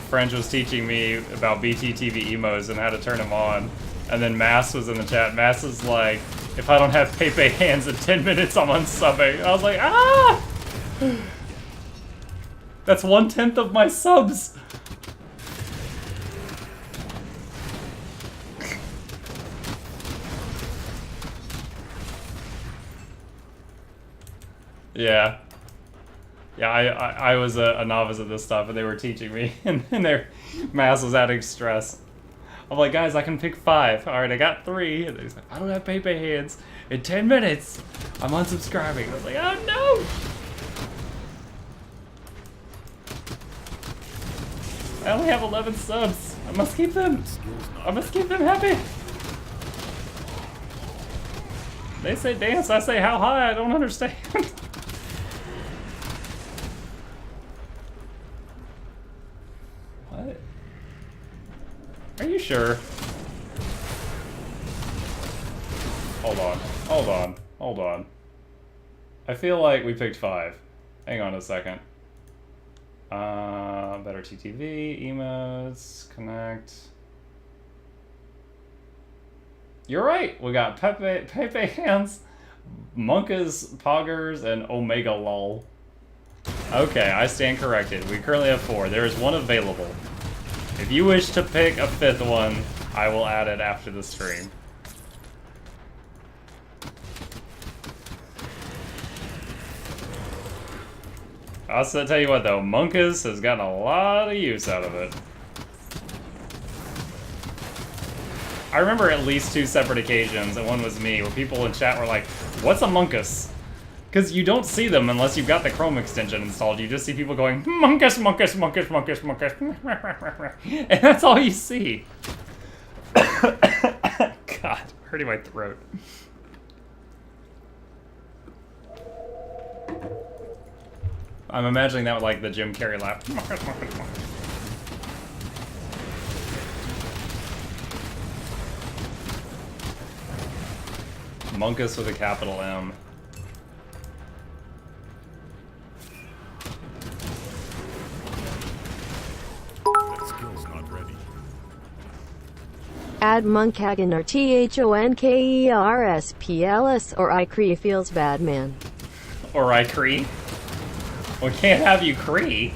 [SPEAKER 4] French was teaching me about BTTV emos and how to turn them on. And then Mass was in the chat. Mass is like, if I don't have Pepe hands in 10 minutes, I'm unsubbing. I was like, ah! That's 1/10 of my subs. Yeah. Yeah, I was a novice at this stuff, and they were teaching me, and their Mass was adding stress. I'm like, guys, I can pick 5. Alright, I got 3. And he's like, I don't have Pepe hands. In 10 minutes, I'm unsubscribing. I was like, oh no! I only have 11 subs. I must keep them. I must keep them happy. They say dance, I say how high, I don't understand. What? Are you sure? Hold on, hold on, hold on. I feel like we picked 5. Hang on a second. Better TTV, emotes, connect. You're right. We got Pepe Hands, Monkas, Poggers, and Omega Lol. Okay, I stand corrected. We currently have 4. There is 1 available. If you wish to pick a 5th one, I will add it after the stream. I'll tell you what though, Monkas has gotten a lot of use out of it. I remember at least 2 separate occasions, and one was me, where people in chat were like, what's a Monkas? Because you don't see them unless you've got the Chrome extension installed. You just see people going, Monkas, Monkas, Monkas, Monkas, Monkas. And that's all you see. God, hurting my throat. I'm imagining that with like the Jim Carrey laugh. Monkas, Monkas, Monkas. Monkas with a capital M.
[SPEAKER 2] That skill's not ready.
[SPEAKER 7] Add Monkagan or THONKERSPLS or I Cree feels bad, man.
[SPEAKER 4] Or I Cree? We can't have you Cree.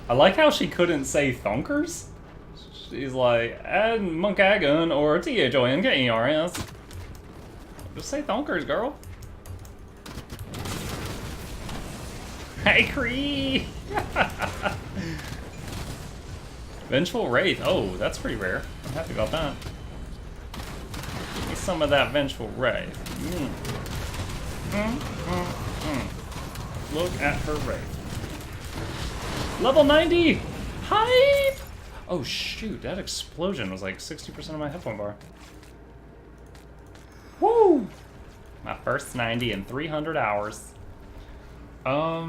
[SPEAKER 4] I like how she couldn't say Thonkers. She's like, add Monkagan or THONKERS. Just say Thonkers, girl. Hey, Cree! Vengeful Wraith. Oh, that's pretty rare. I'm happy about that. Give me some of that Vengeful Wraith. Look at her Wraith. Level 90! Hype! Oh shoot, that explosion was like 60% of my hit point bar. Woo! My first 90 in 300 hours. No.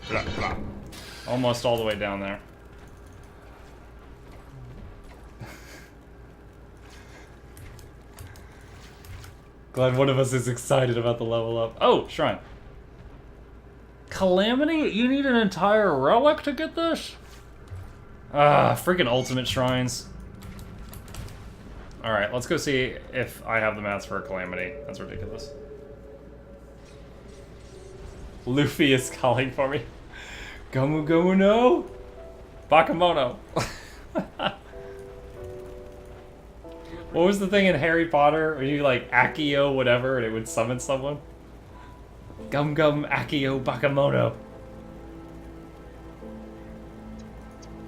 [SPEAKER 4] Blah, blah. Almost all the way down there. Glad one of us is excited about the level up. Oh, shrine. Calamity? You need an entire relic to get this? Ah, freaking ultimate shrines. Alright, let's go see if I have the mats for a Calamity. That's ridiculous. Luffy is calling for me. Gomu Gomu no? Bakamono. What was the thing in Harry Potter where you like Accio whatever and it would summon someone? Gum Gum Accio Bakamono.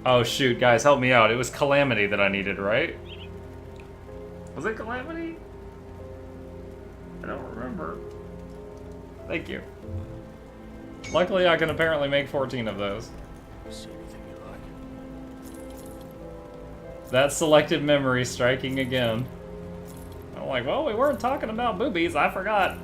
[SPEAKER 4] Oh shoot, guys, help me out. It was Calamity that I needed, right? Was it Calamity? I don't remember. Thank you. Luckily, I can apparently make 14 of those.
[SPEAKER 2] See anything you like?
[SPEAKER 4] That selective memory striking again. I'm like, well, we weren't talking about boobies. I forgot.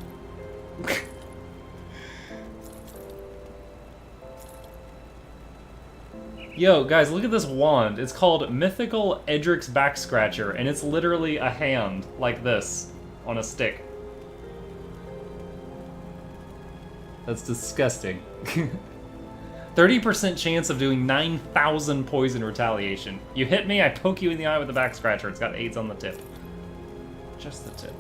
[SPEAKER 4] Yo, guys, look at this wand. It's called Mythical Edric's Back Scratcher, and it's literally a hand like this on a stick. That's disgusting. 30% chance of doing 9,000 poison retaliation. You hit me, I poke you in the eye with the back scratcher. It's got AIDS on the tip. Just the tip.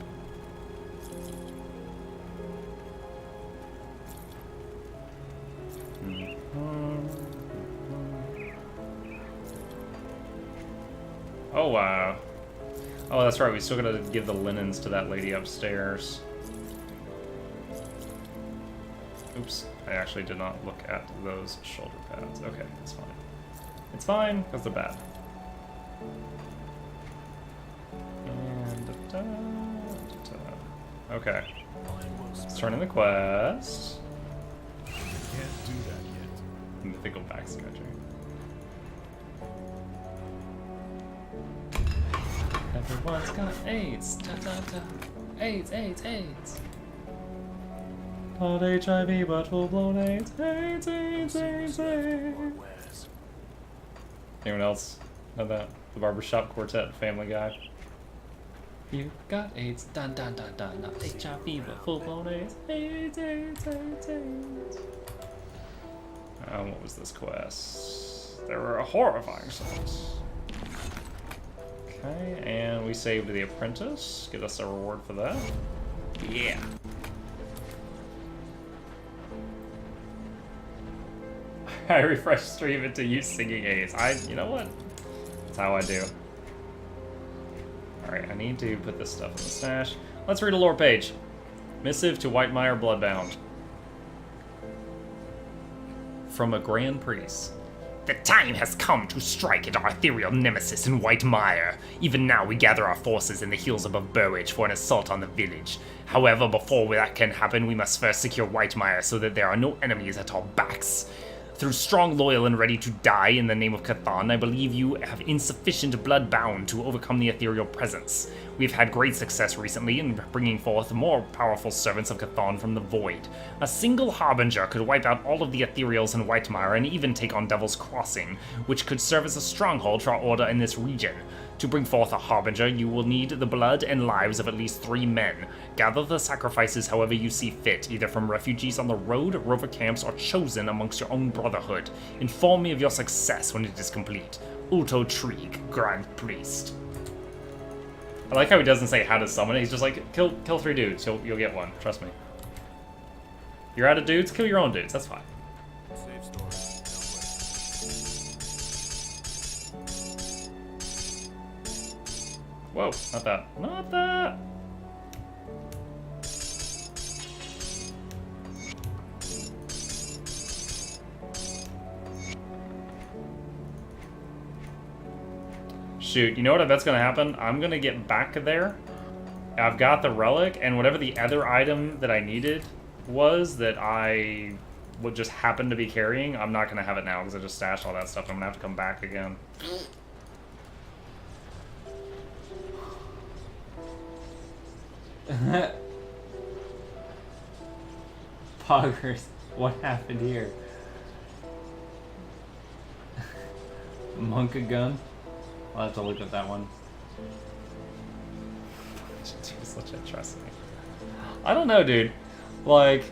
[SPEAKER 4] Oh, wow. Oh, that's right. We still gotta give the linens to that lady upstairs. Oops. I actually did not look at those shoulder pads. Okay, it's fine. It's fine, because they're bad. And okay. Let's turn in the quest.
[SPEAKER 2] Can't do that yet.
[SPEAKER 4] Mythical back scratching. Everyone's got AIDS. Da, da, da. AIDS, AIDS, AIDS. Not HIV, but full-blown AIDS. AIDS, AIDS, AIDS, AIDS. Anyone else know that? The Barbershop Quartet, Family Guy. You got AIDS, dun dun dun dun, not HIV, but full-blown AIDS. AIDS, AIDS, AIDS, AIDS. What was this quest? There were horrifying sights. Okay, and we saved the apprentice. Get us a reward for that. Yeah. I refresh stream into you singing A's. You know what? That's how I do. Alright, I need to put this stuff in the stash. Let's read a lore page. Missive to Whitemire Bloodbound. From a Grand Priest.
[SPEAKER 6] The time has come to strike at our ethereal nemesis in Whitemire. Even now, we gather our forces in the hills above Burridge for an assault on the village. However, before that can happen, we must first secure Whitemire so that there are no enemies at our backs. Through strong, loyal, and ready to die in the name of Cthon, I believe you have insufficient blood bound to overcome the ethereal presence. We've had great success recently in bringing forth more powerful servants of Cthon from the void. A single Harbinger could wipe out all of the ethereals in Whitemire and even take on Devil's Crossing, which could serve as a stronghold for our order in this region. To bring forth a Harbinger, you will need the blood and lives of at least 3 men. Gather the sacrifices however you see fit, either from refugees on the road, rover camps, or chosen amongst your own brotherhood. Inform me of your success when it is complete. Ulto Trig, Grand Priest.
[SPEAKER 4] I like how he doesn't say how to summon it. He's just like, kill 3 dudes. You'll get one. Trust me. You're out of dudes? Kill your own dudes. That's fine.
[SPEAKER 2] Save story.
[SPEAKER 4] Whoa, not that. Not that! Shoot, you know what I bet's gonna happen? I'm gonna get back there. I've got the relic, and whatever the other item that I needed was that I would just happen to be carrying, I'm not gonna have it now because I just stashed all that stuff. I'm gonna have to come back again.
[SPEAKER 3] Poggers, what happened here? Monka gun? I'll have to look at that one.
[SPEAKER 4] Such a trust me. I don't know, dude. Like,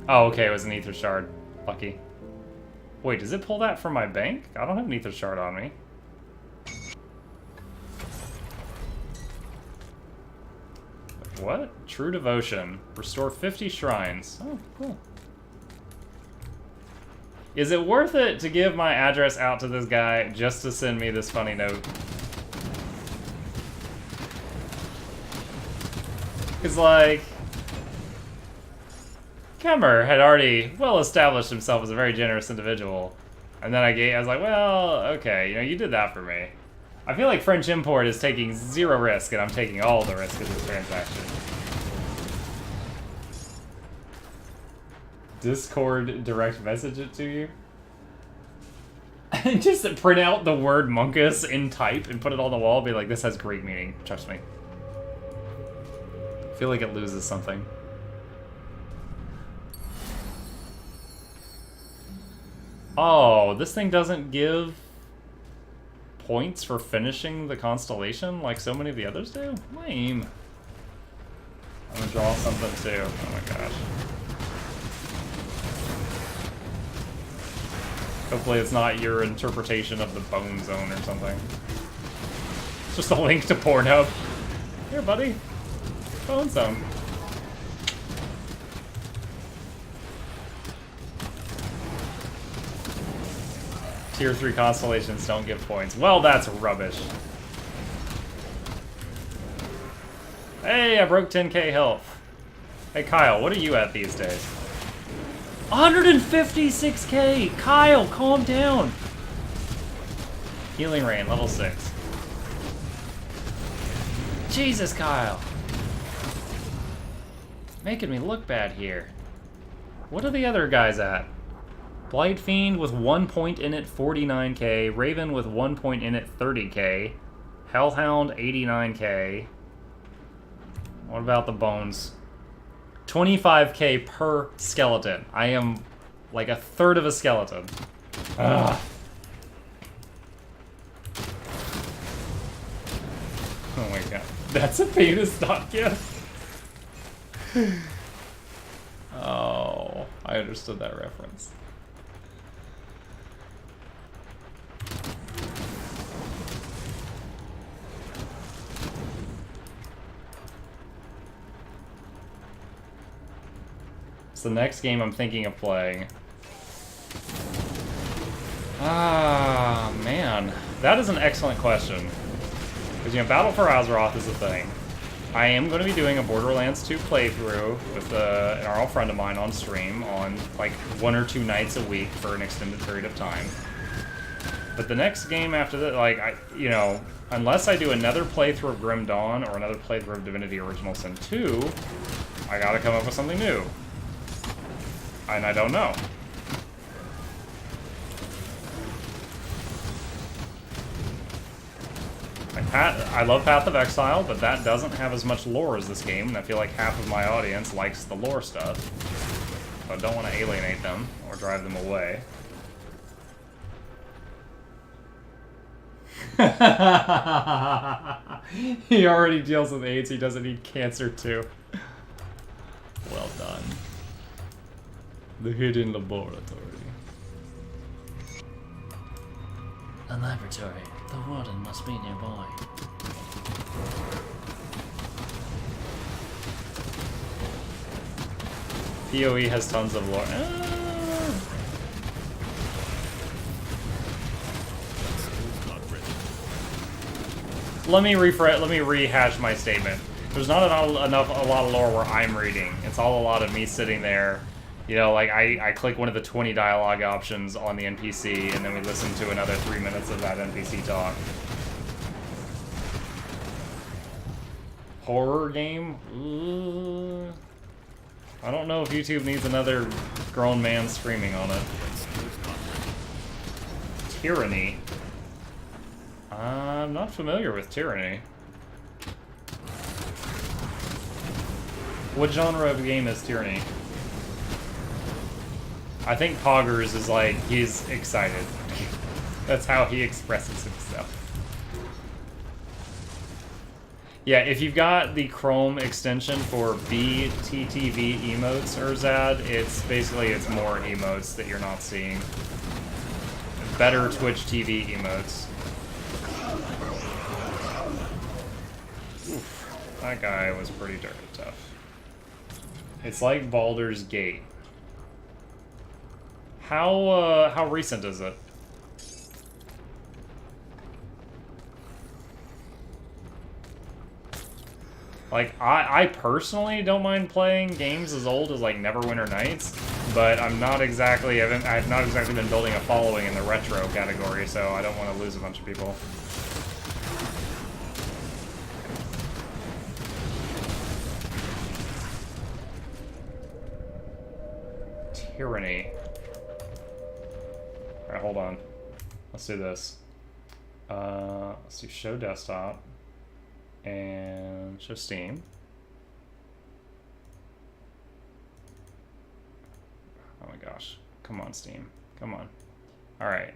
[SPEAKER 4] Oh, okay, it was an ether shard. Lucky. Wait, does it pull that from my bank? I don't have an ether shard on me. What? True devotion. Restore 50 shrines. Oh, cool. Is it worth it to give my address out to this guy just to send me this funny note? Because, like, Kemmer had already well established himself as a very generous individual. And then I was like, well, okay, you know, you did that for me. I feel like French Import is taking 0 risk, and I'm taking all the risk of this transaction. Discord direct message it to you? And just print out the word Monkus in type and put it on the wall, be like, this has great meaning, trust me. I feel like it loses something. Oh, this thing doesn't give points for finishing the constellation like so many of the others do? Lame. I'm gonna draw something too. Oh my gosh. Hopefully it's not your interpretation of the Bone Zone or something. It's just a link to Pornhub. Here, buddy. Bone Zone. Tier 3 constellations don't give points. Well, that's rubbish. Hey, I broke 10k health. Hey, Kyle, what are you at these days? 156k! Kyle, calm down! Healing Rain, level 6. Jesus, Kyle! Making me look bad here. What are the other guys at? Blight Fiend with 1 point in it, 49k. Raven with 1 point in it, 30k. Hellhound, 89k. What about the bones? 25k per skeleton. I am like a third of a skeleton. Ah. Oh my god. That's a penis dot gift. Oh, I understood that reference. It's the next game I'm thinking of playing. Ah, man. That is an excellent question. Because, you know, Battle for Azeroth is a thing. I am going to be doing a Borderlands 2 playthrough with an RL friend of mine on stream on, like, 1 or 2 nights a week for an extended period of time. But the next game after that, like, you know, unless I do another playthrough of Grim Dawn or another playthrough of Divinity Original Sin 2, I gotta come up with something new. And I don't know. Like I love Path of Exile, but that doesn't have as much lore as this game, and I feel like half of my audience likes the lore stuff. So I don't want to alienate them or drive them away. He already deals with AIDS, he doesn't need cancer too. Well done. The hidden laboratory.
[SPEAKER 8] A laboratory. The warden must be nearby.
[SPEAKER 4] PoE has tons of lore. Let me rehash my statement. There's not a lot of lore where I'm reading. It's all a lot of me sitting there. You know, like, I click one of the 20 dialogue options on the NPC, and then we listen to another 3 minutes of that NPC talk. Horror game? Ooh. I don't know if YouTube needs another grown man screaming on it. Tyranny? I'm not familiar with Tyranny. What genre of game is Tyranny? I think Poggers is like, he's excited. That's how he expresses himself. Yeah, if you've got the Chrome extension for BTTV emotes, Urzad, it's basically, it's more emotes that you're not seeing. Better Twitch TV emotes. Oof, that guy was pretty darn tough. It's like Baldur's Gate. How recent is it? Like, I personally don't mind playing games as old as, like, Neverwinter Nights, but I've not exactly been building a following in the retro category, so I don't want to lose a bunch of people. Tyranny. Alright, hold on. Let's do this. Let's do show desktop. And show Steam. Oh my gosh. Come on, Steam. Come on. Alright.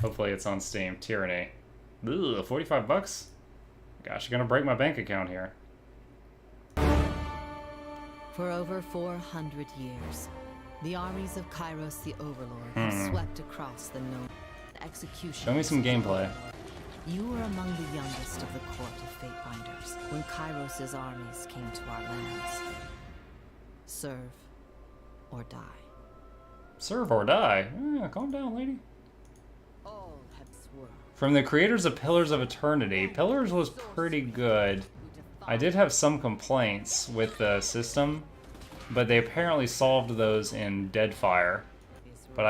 [SPEAKER 4] Hopefully it's on Steam. Tyranny. Ugh, 45 bucks? Gosh, you're gonna break my bank account here.
[SPEAKER 9] For over 400 years, the armies of Kairos the Overlord have swept across the known execution.
[SPEAKER 4] Show me some gameplay.
[SPEAKER 9] You were among the youngest of the court of Fatebinders when Kairos' armies came to our lands. Serve or die.
[SPEAKER 4] Serve or die? Calm down, lady.
[SPEAKER 9] All have sworn.
[SPEAKER 4] From the creators of Pillars of Eternity, Pillars was pretty good. I did have some complaints with the system, but they apparently solved those in Deadfire. But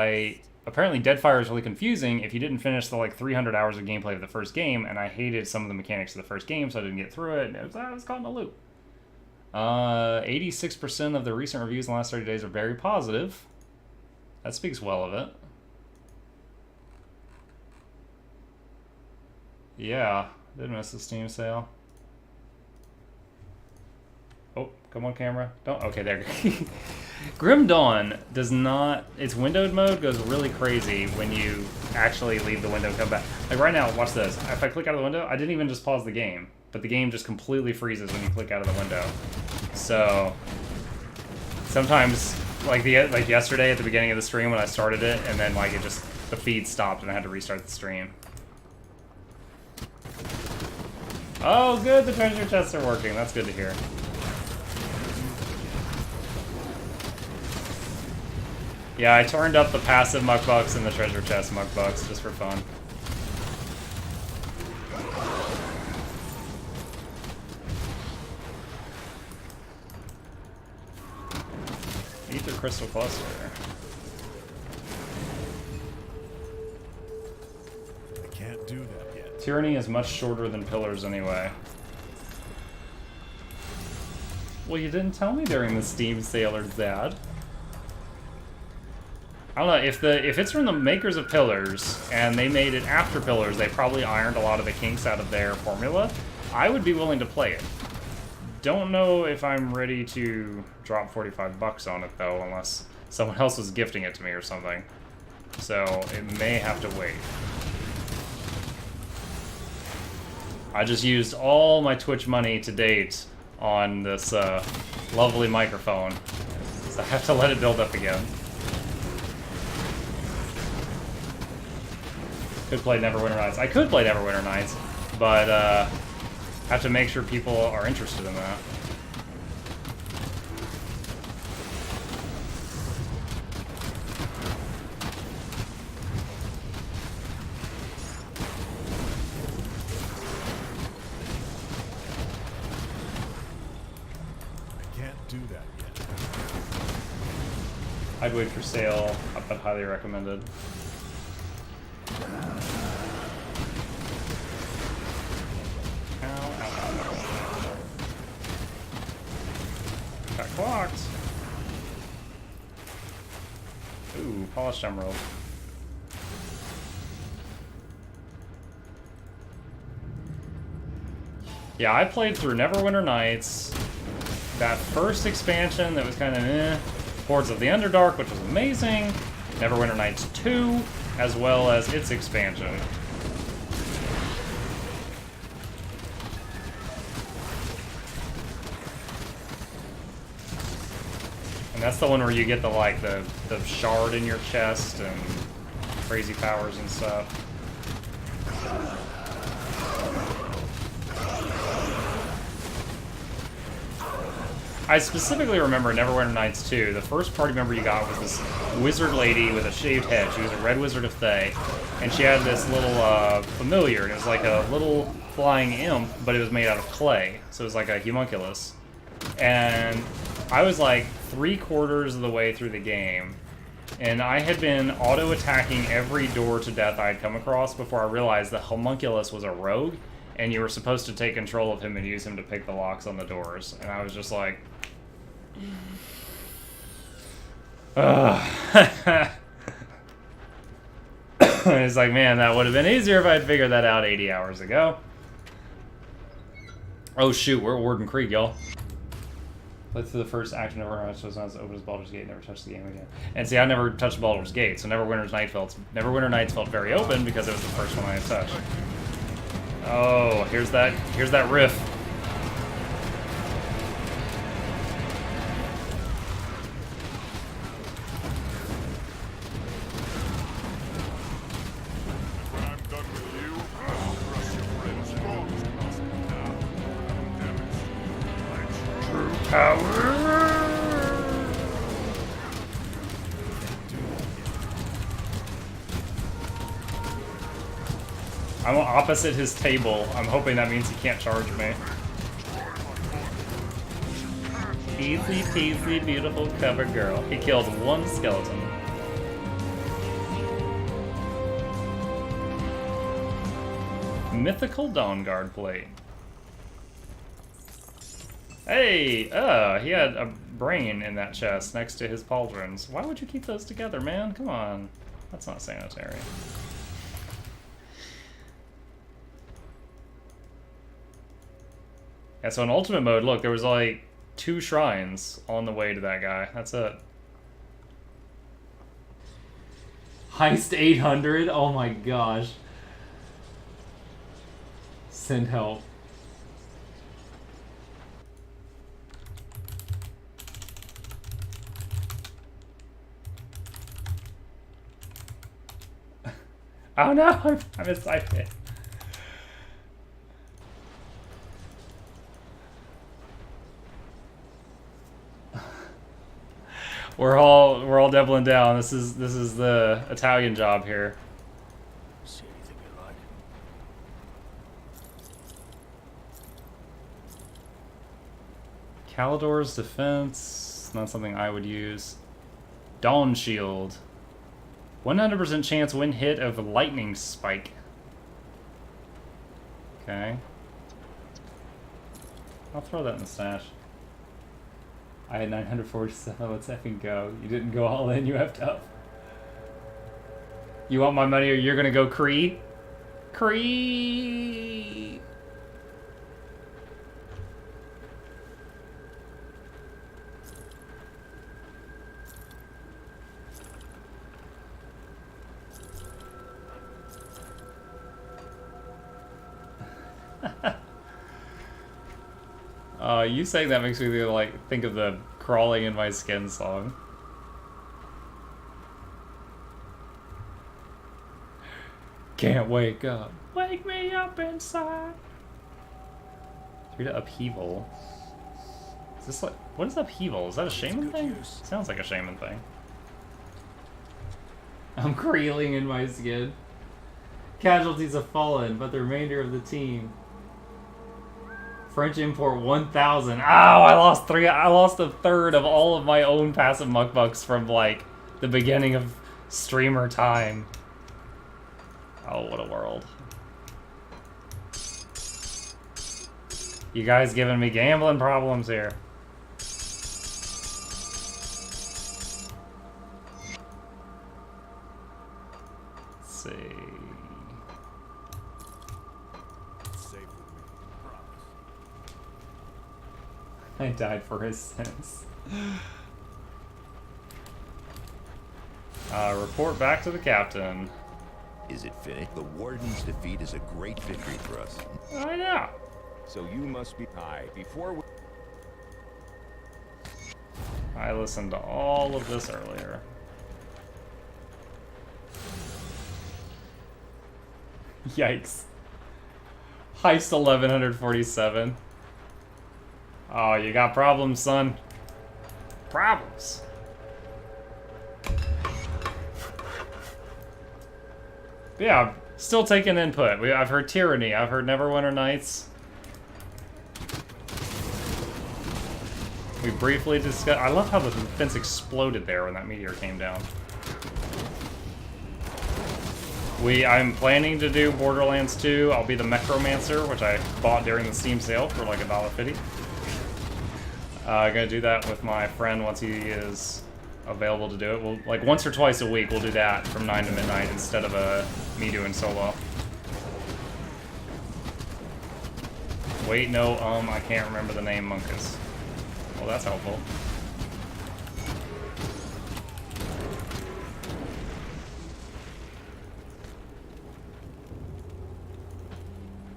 [SPEAKER 4] apparently Deadfire is really confusing if you didn't finish the like 300 hours of gameplay of the first game, and I hated some of the mechanics of the first game, so I didn't get through it, and I was caught in a loop. 86% of the recent reviews in the last 30 days are very positive. That speaks well of it. Yeah, did miss the Steam sale. Oh, come on, camera. Don't. Okay, there. Grim Dawn does not... Its windowed mode goes really crazy when you actually leave the window and come back. Like right now, watch this. If I click out of the window, I didn't even just pause the game. But the game just completely freezes when you click out of the window. So... Sometimes, like yesterday at the beginning of the stream when I started it, and then like it just... The feed stopped and I had to restart the stream. Oh, good, the treasure chests are working. That's good to hear. Yeah, I turned up the passive muckbucks and the treasure chest muckbucks just for fun. Ether crystal cluster.
[SPEAKER 2] I can't do that yet.
[SPEAKER 4] Tyranny is much shorter than pillars anyway. Well, you didn't tell me during the Steam sale, or Zad. I don't know, if it's from the makers of Pillars, and they made it after Pillars, they probably ironed a lot of the kinks out of their formula, I would be willing to play it. Don't know if I'm ready to drop 45 bucks on it, though, unless someone else was gifting it to me or something. So, it may have to wait. I just used all my Twitch money to date on this lovely microphone, so I have to let it build up again. Could play Neverwinter Nights. I could play Neverwinter Nights, but have to make sure people are interested in that.
[SPEAKER 2] I can't do that yet.
[SPEAKER 4] I'd wait for sale, but highly recommended. Got clocked. Ooh, polished emerald. Yeah, I played through Neverwinter Nights, that first expansion that was kind of eh, Hordes of the Underdark, which was amazing, Neverwinter Nights 2, as well as its expansion. And that's the one where you get the shard in your chest and crazy powers and stuff. I specifically remember Neverwinter Nights 2, the first party member you got was this wizard lady with a shaved head. She was a red wizard of Thay, and she had this little familiar, and it was like a little flying imp, but it was made out of clay, so it was like a homunculus. And I was like 3/4 of the way through the game, and I had been auto-attacking every door to death I had come across before I realized that homunculus was a rogue, and you were supposed to take control of him and use him to pick the locks on the doors. And I was just like... It's like, man, that would have been easier if I had figured that out 80 hours ago. Oh shoot, we're at Warden Creek, y'all. Played through the first action of our so it's not as open as Baldur's Gate, never touched the game again. And see, I never touched Baldur's Gate, so Neverwinter Nights felt very open because it was the first one I had touched. Oh, here's that riff.
[SPEAKER 2] When I'm done with you, I'll crush your friend's bones. Now, damage.
[SPEAKER 4] True power. I'm opposite his table. I'm hoping that means he can't charge me. Easy peasy, beautiful cover girl. He killed one skeleton. Mythical Dawnguard plate. Hey! He had a brain in that chest next to his pauldrons. Why would you keep those together, man? Come on. That's not sanitary. Yeah, so in ultimate mode, look, there was like 2 shrines on the way to that guy. That's it. Heist 800? Oh my gosh. Send help. Oh no, I'm excited. We're all doubling down. This is the Italian job here.
[SPEAKER 2] See anything you like?
[SPEAKER 4] Calidor's defense, not something I would use. Dawn Shield. 100% chance win hit of lightning spike. Okay. I'll throw that in the stash. I had 947. Let's effing go. You didn't go all in. You effed up. You want my money or you're gonna go Cree? Cree! You saying that makes me like think of the "Crawling in My Skin" song. Can't wake up. Wake me up inside. 3 to upheaval. Is this like what is upheaval? Is that a shaman thing? Sounds like a shaman thing. I'm creeling in my skin. Casualties have fallen, but the remainder of the team. French import 1,000. Ow! I lost 3. I lost a third of all of my own passive muckbucks from like the beginning of streamer time. Oh, what a world! You guys giving me gambling problems here. Let's see. I died for his sins. Report back to the captain.
[SPEAKER 2] Is it finished? The Warden's defeat is a great victory for us.
[SPEAKER 4] I know.
[SPEAKER 5] So you must be high before we...
[SPEAKER 4] I listened to all of this earlier. Yikes. Heist 1147. Oh, you got problems, son. Problems. Yeah, still taking input. I've heard Tyranny. I've heard Neverwinter Nights. We briefly discussed... I love how the fence exploded there when that meteor came down. I'm planning to do Borderlands 2. I'll be the Necromancer, which I bought during the Steam sale for like $1.50. Gonna do that with my friend once he is available to do it. We'll like once or twice a week we'll do that from 9 to midnight instead of me doing solo. Wait, no, I can't remember the name, Monkus. Well, that's helpful.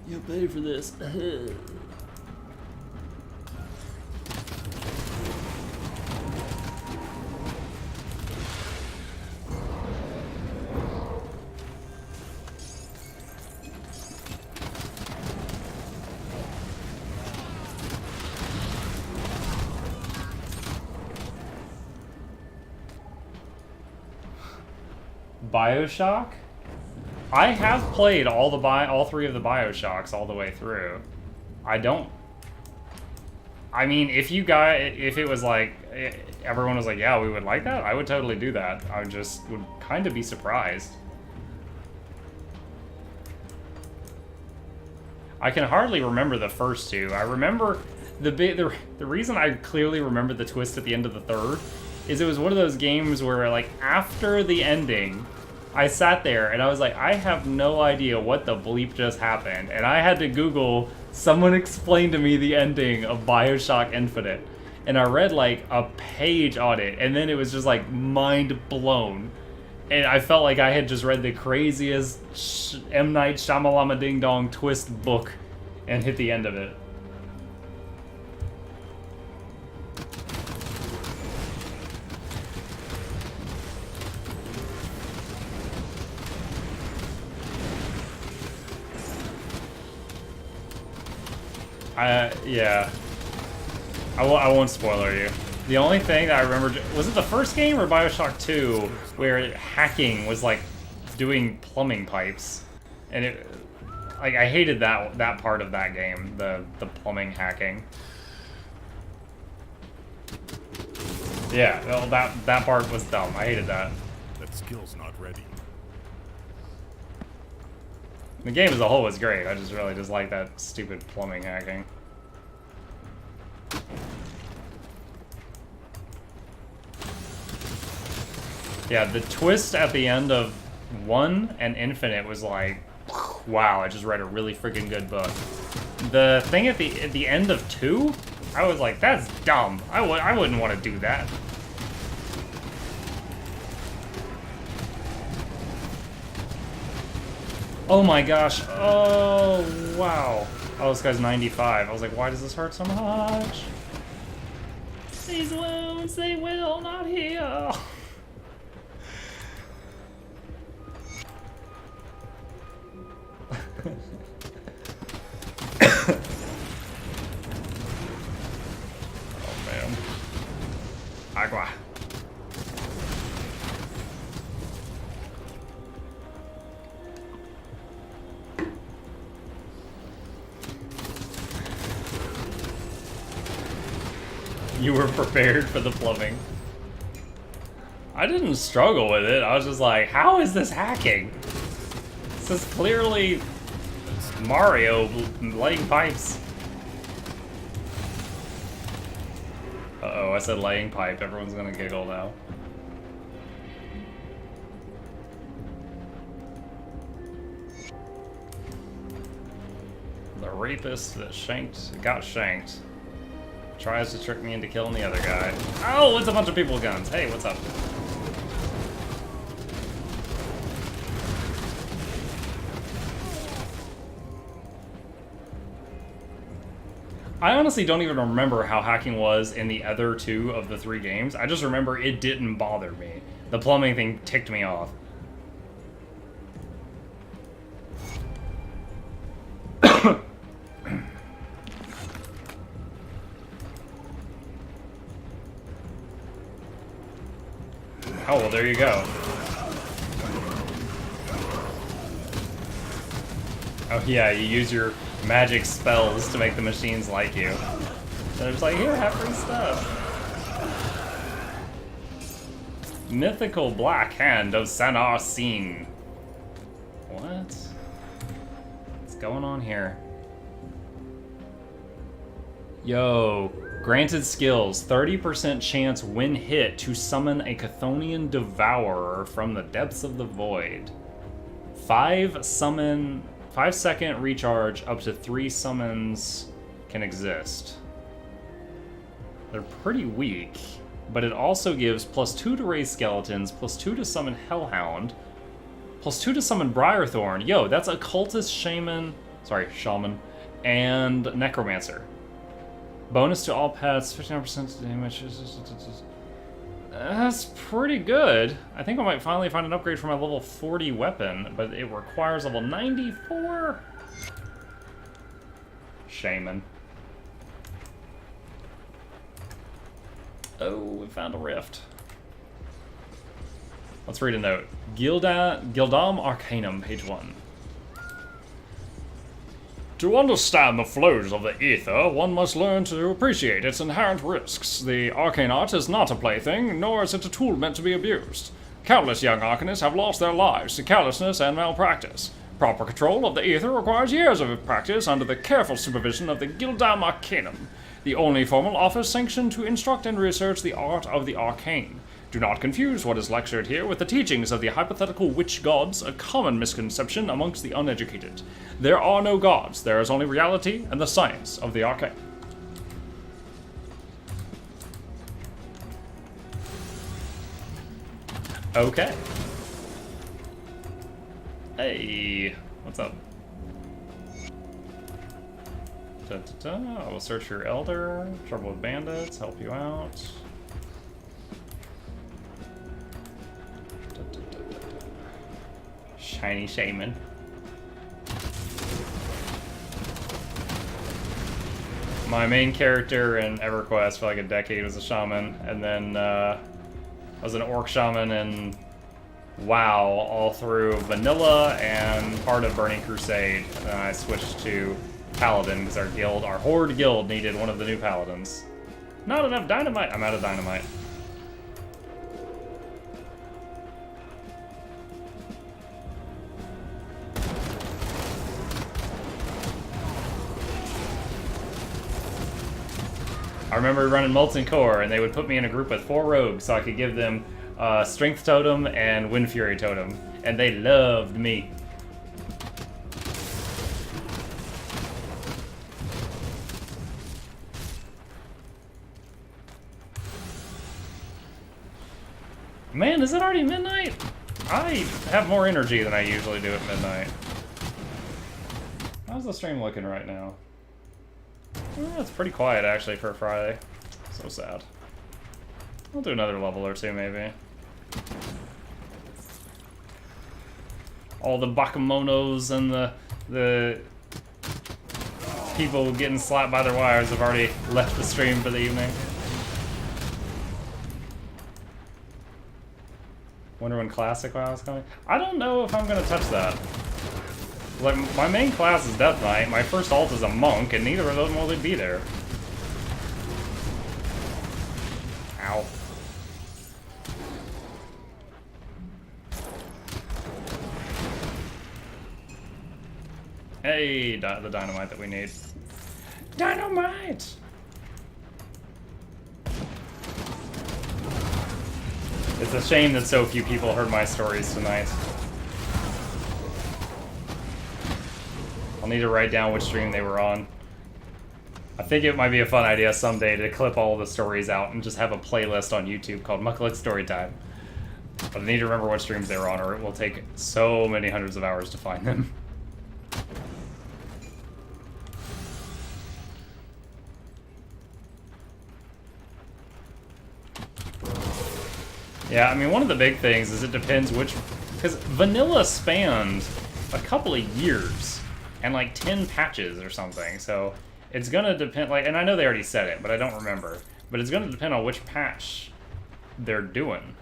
[SPEAKER 8] You'll pay for this.
[SPEAKER 4] BioShock? I have played all 3 of the BioShocks all the way through. I mean, if it was like everyone was like, yeah, we would like that, I would totally do that. I just would kind of be surprised. I can hardly remember the first 2. I remember the reason I clearly remember the twist at the end of the 3rd is it was one of those games where like after the ending, I sat there and I was like, I have no idea what the bleep just happened. And I had to Google, someone explain to me the ending of BioShock Infinite. And I read like a page on it and then it was just like mind blown. And I felt like I had just read the craziest M. Night Shyamalama Ding Dong twist book and hit the end of it. Yeah. I won't spoiler you. The only thing that I remember, was it the first game or Bioshock 2, where hacking was like doing plumbing pipes, and it, like, I hated that part of that game, the plumbing hacking. Yeah, well, that part was dumb. I hated that.
[SPEAKER 2] That skill's not ready.
[SPEAKER 4] The game as a whole was great. I just really just like that stupid plumbing hacking. Yeah, the twist at the end of 1 and Infinite was like, wow, I just read a really freaking good book. The thing at the end of 2, I was like, that's dumb. I wouldn't want to do that. Oh my gosh. Oh, wow. Oh, this guy's 95. I was like, why does this hurt so much? These wounds, they will not heal. Oh, man. Agua. You were prepared for the plumbing. I didn't struggle with it. I was just like, how is this hacking? This is clearly Mario laying pipes. Uh-oh, I said laying pipe. Everyone's gonna giggle now. The rapist that got shanked tries to trick me into killing the other guy. Oh, it's a bunch of people with guns. Hey, what's up? I honestly don't even remember how hacking was in the other 2 of the 3 games. I just remember it didn't bother me. The plumbing thing ticked me off. Oh, well, there you go. Oh, yeah, you use your magic spells to make the machines like you. They're just like, here, have free stuff. Mythical Black Hand of Sanar Scene. What? What's going on here? Yo. Granted skills, 30% chance when hit to summon a Chthonian Devourer from the depths of the void. 5-second recharge, up to 3 summons can exist. They're pretty weak, but it also gives +2 to raise skeletons, +2 to summon Hellhound, +2 to summon Briarthorn. Yo, that's Occultist, Shaman, and Necromancer. Bonus to all pets, 59% damage. That's pretty good. I think I might finally find an upgrade for my level 40 weapon, but it requires level 94. Shaman. Oh, we found a rift. Let's read a note. Gildam Arcanum, page 1. To understand the flows of the ether, one must learn to appreciate its inherent risks. The arcane art is not a plaything, nor is it a tool meant to be abused. Countless young arcanists have lost their lives to carelessness and malpractice. Proper control of the ether requires years of practice under the careful supervision of the Gildam Arcanum, the only formal office sanctioned to instruct and research the art of the arcane. Do not confuse what is lectured here with the teachings of the hypothetical witch gods, a common misconception amongst the uneducated. There are no gods, there is only reality and the science of the arcane. Okay. Hey, what's up? I will search your elder. Trouble with bandits. Help you out. Shiny shaman. My main character in EverQuest for like a decade was a shaman, and then I was an orc shaman in WoW all through vanilla and part of Burning Crusade. And then I switched to Paladin because our guild, our Horde guild, needed one of the new Paladins. Not enough dynamite. I'm out of dynamite. I remember running Molten Core, and they would put me in a group with 4 rogues so I could give them Strength Totem and Wind Fury Totem, and they loved me. Man, is it already midnight? I have more energy than I usually do at midnight. How's the stream looking right now? Oh, it's pretty quiet actually for a Friday. So sad. I'll do another level or two maybe. All the bakemonos and the people getting slapped by their wires have already left the stream for the evening. Wonder when Classic WoW is coming? I don't know if I'm gonna touch that. Like, my main class is Death Knight, my first alt is a Monk, and neither of them will be there. Ow. Hey, the dynamite that we need. Dynamite! It's a shame that so few people heard my stories tonight. I'll need to write down which stream they were on. I think it might be a fun idea someday to clip all the stories out and just have a playlist on YouTube called Mucklick Storytime. But I need to remember what streams they were on, or it will take so many hundreds of hours to find them. Yeah, I mean, one of the big things is it depends which... Because vanilla spanned a couple of years and like 10 patches or something, so it's gonna depend, like, and I know they already said it, but I don't remember, but it's gonna depend on which patch they're doing.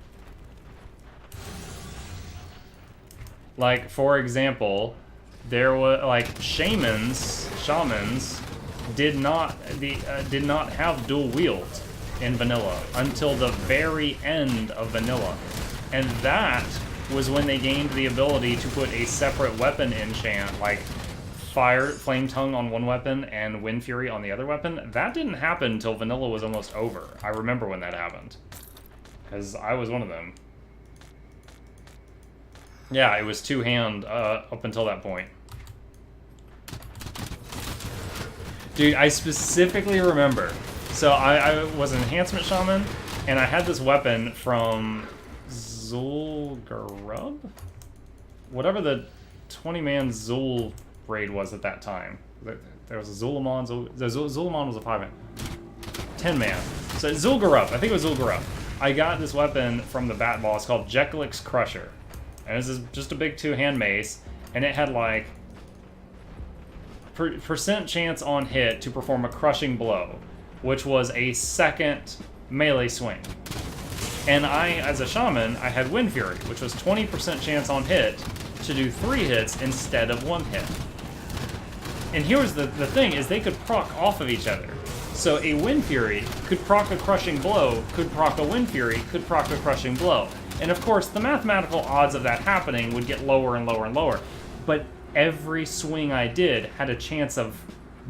[SPEAKER 4] Like, for example, there was, like, shamans did not have dual wield in vanilla until the very end of vanilla, and that was when they gained the ability to put a separate weapon enchant, like Flame Tongue on one weapon and Wind Fury on the other weapon. That didn't happen until vanilla was almost over. I remember when that happened, because I was one of them. Yeah, it was two-hand up until that point. Dude, I specifically remember. So I was an enhancement shaman, and I had this weapon from Zul'Gurub? Whatever the 20-man Zul raid was at that time. There was a Zulamon. Zulamon was a 5-man. 10-man. So Zul'Gurub. I think it was Zul'Gurub. I got this weapon from the Bat Boss called Jeklik's Crusher. And this is just a big two-hand mace, and it had like percent chance on hit to perform a crushing blow, which was a second melee swing. And I, as a shaman, I had Wind Fury, which was 20% chance on hit to do 3 hits instead of 1 hit. And here's the thing, is they could proc off of each other. So a Wind Fury could proc a crushing blow, could proc a Wind Fury, could proc a crushing blow. And of course, the mathematical odds of that happening would get lower and lower and lower. But every swing I did had a chance of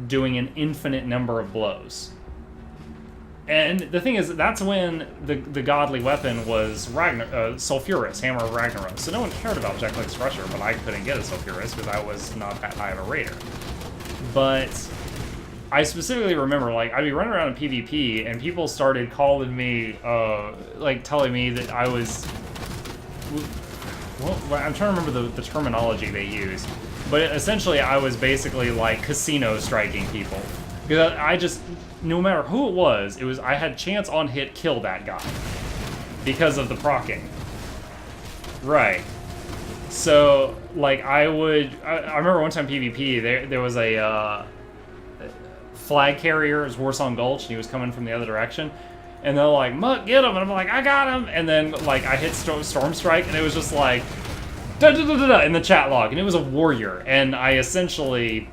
[SPEAKER 4] doing an infinite number of blows. And the thing is, that's when the godly weapon was Sulfuras, Hammer of Ragnaros. So no one cared about Jeklik's Crusher, but I couldn't get a Sulfuras because I was not that high of a raider. But I specifically remember, like, I'd be running around in PvP, and people started calling me, like, telling me that I was well, I'm trying to remember the terminology they used, but essentially I was basically like casino striking people. Because I just, no matter who it was, I had chance on hit kill that guy. Because of the proccing. Right. So, like, I remember one time PvP, there was a flag carrier, it was Warsong Gulch, and he was coming from the other direction. And they're like, Muck, get him! And I'm like, I got him! And then, like, I hit Storm Strike, and it was just like, da-da-da-da-da in the chat log. And it was a warrior. And I essentially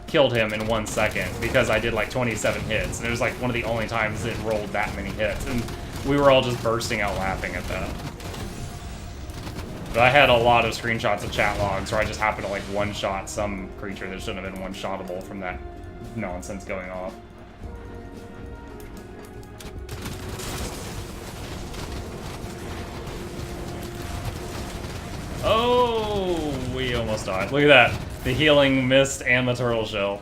[SPEAKER 4] killed him in 1 second, because I did, like, 27 hits. And it was, like, one of the only times it rolled that many hits. And we were all just bursting out laughing at that. But I had a lot of screenshots of chat logs where I just happened to, like, one-shot some creature that shouldn't have been one-shottable from that nonsense going off. Oh, we almost died. Look at that. The healing mist and the turtle shell.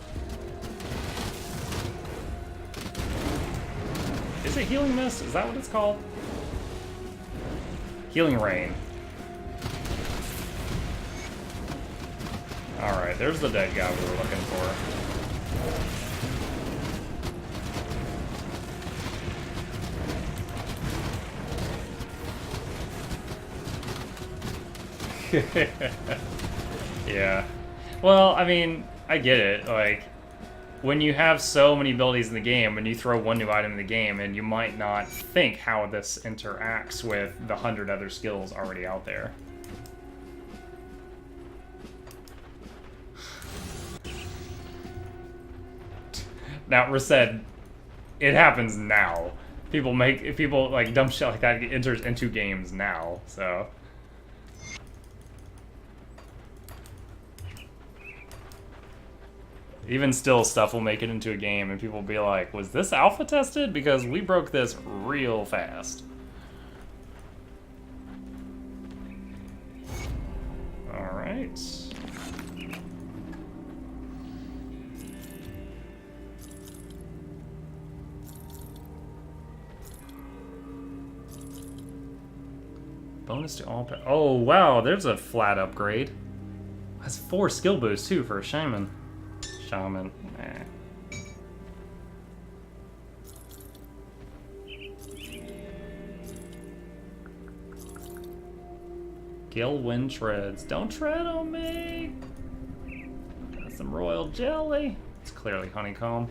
[SPEAKER 4] Is it healing mist? Is that what it's called? Healing rain. Alright, there's the dead guy we were looking for. Yeah. Well, I mean, I get it. Like, when you have so many abilities in the game, and you throw one new item in the game, and you might not think how this interacts with the 100 other skills already out there. Now, Reset, it happens now. People like dumb shit like that enters into games now, so. Even still, stuff will make it into a game and people will be like, was this alpha tested? Because we broke this real fast. Alright. Bonus to all... Oh, wow, there's a flat upgrade. That's 4 skill boosts, too, for a shaman. Shaman. Nah. Gil Wind treads. Don't tread on me! Got some royal jelly. It's clearly honeycomb.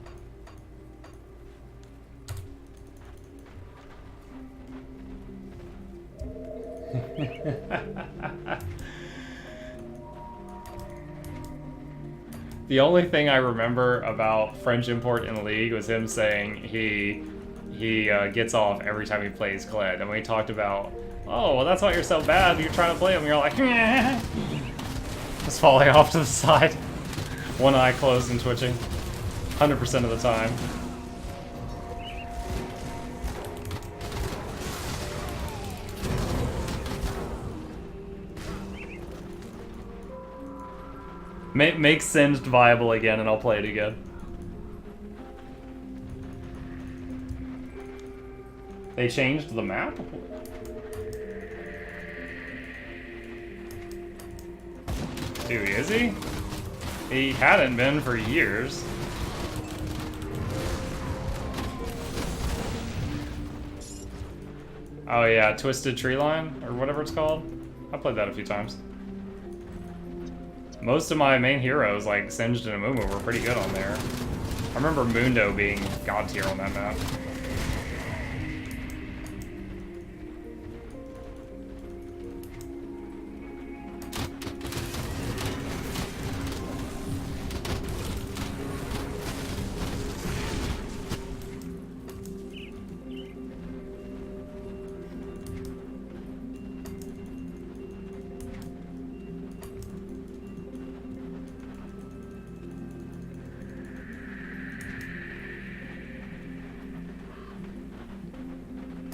[SPEAKER 4] The only thing I remember about French Import in League was him saying he gets off every time he plays Kled. And we talked about, oh, well, that's why you're so bad. You're trying to play him. You're like, just falling off to the side. One eye closed and twitching. 100% of the time. Make Singed viable again and I'll play it again. They changed the map? Dude, is he? He hadn't been for years. Oh yeah, Twisted Tree Line, or whatever it's called. I played that a few times. Most of my main heroes, like Singed and Amumu, were pretty good on there. I remember Mundo being god tier on that map.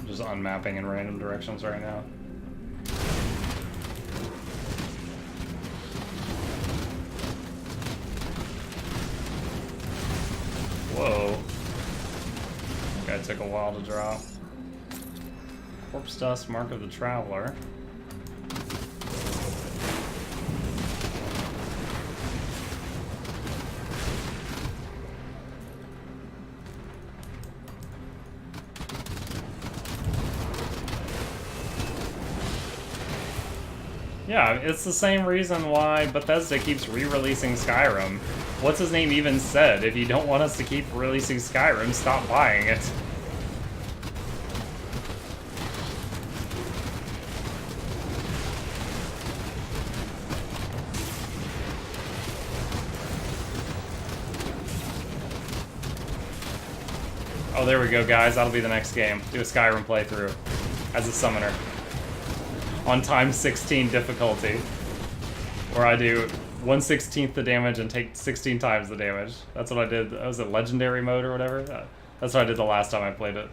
[SPEAKER 4] Just unmapping in random directions right now. Whoa. That guy took a while to drop. Corpse Dust, Mark of the Traveler. Yeah, it's the same reason why Bethesda keeps re-releasing Skyrim. What's his name even said, if you don't want us to keep releasing Skyrim, stop buying it. Oh, there we go, guys. That'll be the next game. Do a Skyrim playthrough as a summoner. On times 16 difficulty. Where I do 1/16 the damage and take 16 times the damage. That's what I did. That was a legendary mode or whatever. That's what I did the last time I played it.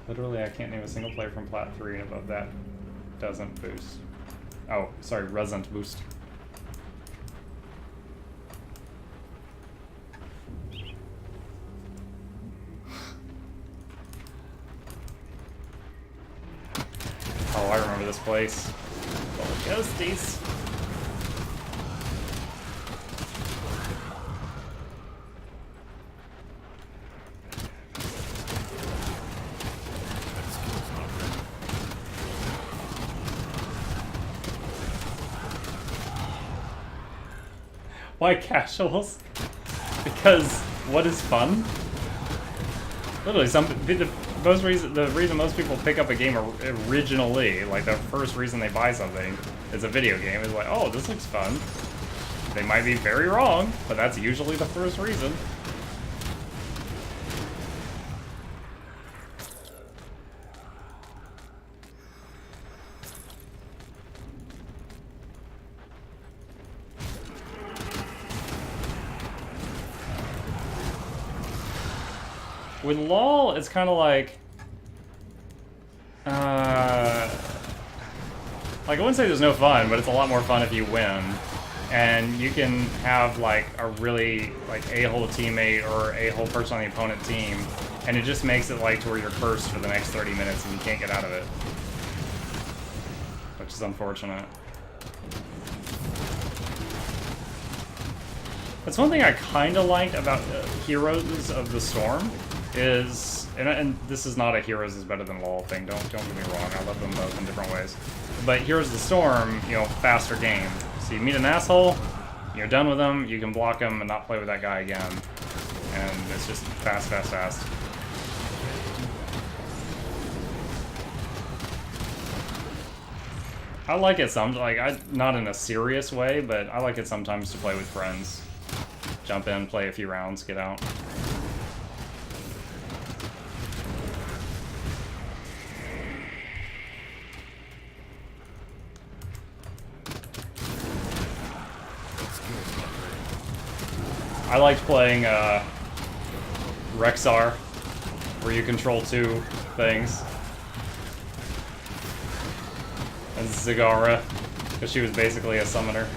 [SPEAKER 4] Literally, I can't name a single player from Plat 3 and above that doesn't boost. Oh, sorry, doesn't boost. Oh, I remember this place. Oh, ghosties. Why casuals? Because what is fun? Literally, the reason most people pick up a game originally, like the first reason they buy something, is a video game. Is like, oh, this looks fun. They might be very wrong, but that's usually the first reason. With LoL, it's kind of like I wouldn't say there's no fun, but it's a lot more fun if you win. And you can have like a really like a-hole teammate or a-hole person on the opponent team, and it just makes it like to where you're cursed for the next 30 minutes and you can't get out of it. Which is unfortunate. That's one thing I kind of liked about Heroes of the Storm is, and this is not a Heroes is better than LoL thing, don't get me wrong, I love them both in different ways. But Heroes of the Storm, you know, faster game. So you meet an asshole, you're done with them, you can block him and not play with that guy again. And it's just fast, fast, fast. I like it not in a serious way, but I like it sometimes to play with friends. Jump in, play a few rounds, get out. I liked playing Rexar, where you control two things. And Zagara, because she was basically a summoner.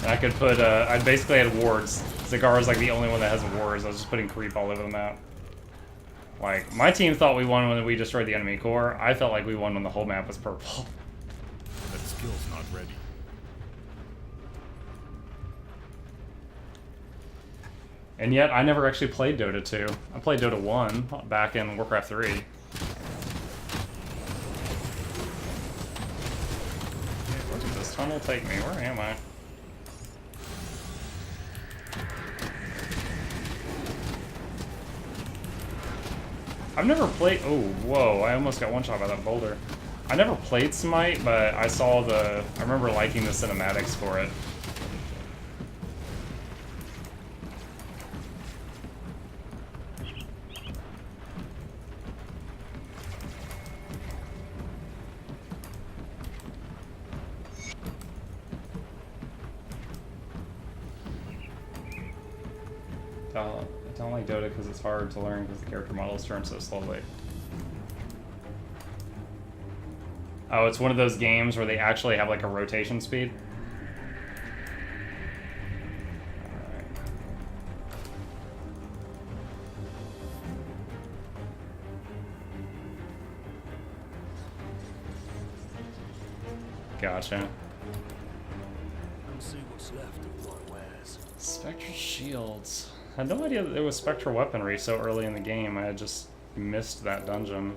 [SPEAKER 4] And I could put, I basically had wards. Zagara's like the only one that has wards. I was just putting creep all over the map. Like, my team thought we won when we destroyed the enemy core. I felt like we won when the whole map was purple.
[SPEAKER 2] That skill's not ready.
[SPEAKER 4] And yet, I never actually played Dota 2. I played Dota 1 back in Warcraft 3. Where did this tunnel take me? Where am I? I've never played... Oh, whoa, I almost got one shot by that boulder. I never played Smite, but I saw the... I remember liking the cinematics for it. I don't like Dota because it's hard to learn because the character models turn so slowly. Oh, it's one of those games where they actually have like a rotation speed? Alright. Gotcha.
[SPEAKER 2] Come see what's left of what wares.
[SPEAKER 4] Spectral shields. I had no idea that there was spectral weaponry so early in the game. I had just missed that dungeon.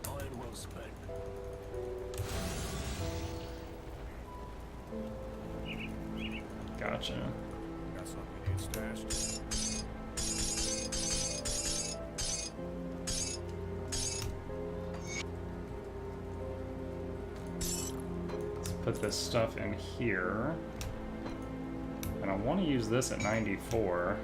[SPEAKER 2] Iron well spent.
[SPEAKER 4] Gotcha.
[SPEAKER 2] Got something you need stashed.
[SPEAKER 4] Let's put this stuff in here. And I want to use this at 94.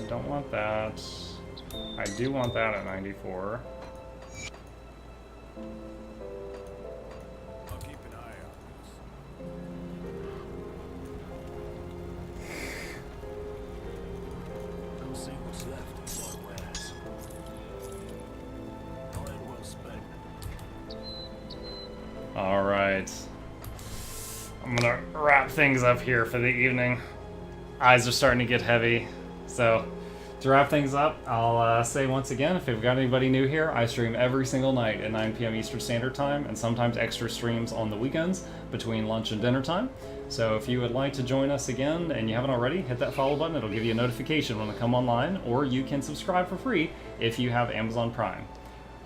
[SPEAKER 4] Don't want that. I do want that at 94.
[SPEAKER 2] I'll keep an eye on this. Come see what's left of what wares. Iron well spent.
[SPEAKER 4] Alright. I'm gonna wrap things up here for the evening. Eyes are starting to get heavy. So, to wrap things up, I'll say once again, if you've got anybody new here, I stream every single night at 9 p.m. Eastern Standard Time, and sometimes extra streams on the weekends between lunch and dinner time. So if you would like to join us again and you haven't already, hit that follow button. It'll give you a notification when I come online, or you can subscribe for free if you have Amazon Prime.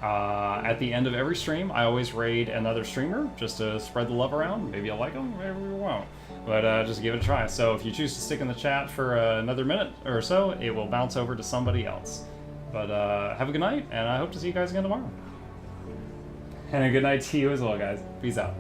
[SPEAKER 4] At the end of every stream, I always raid another streamer just to spread the love around. Maybe you'll like them, maybe you won't. But just give it a try. So if you choose to stick in the chat for another minute or so, it will bounce over to somebody else. But have a good night, and I hope to see you guys again tomorrow. And a good night to you as well, guys. Peace out.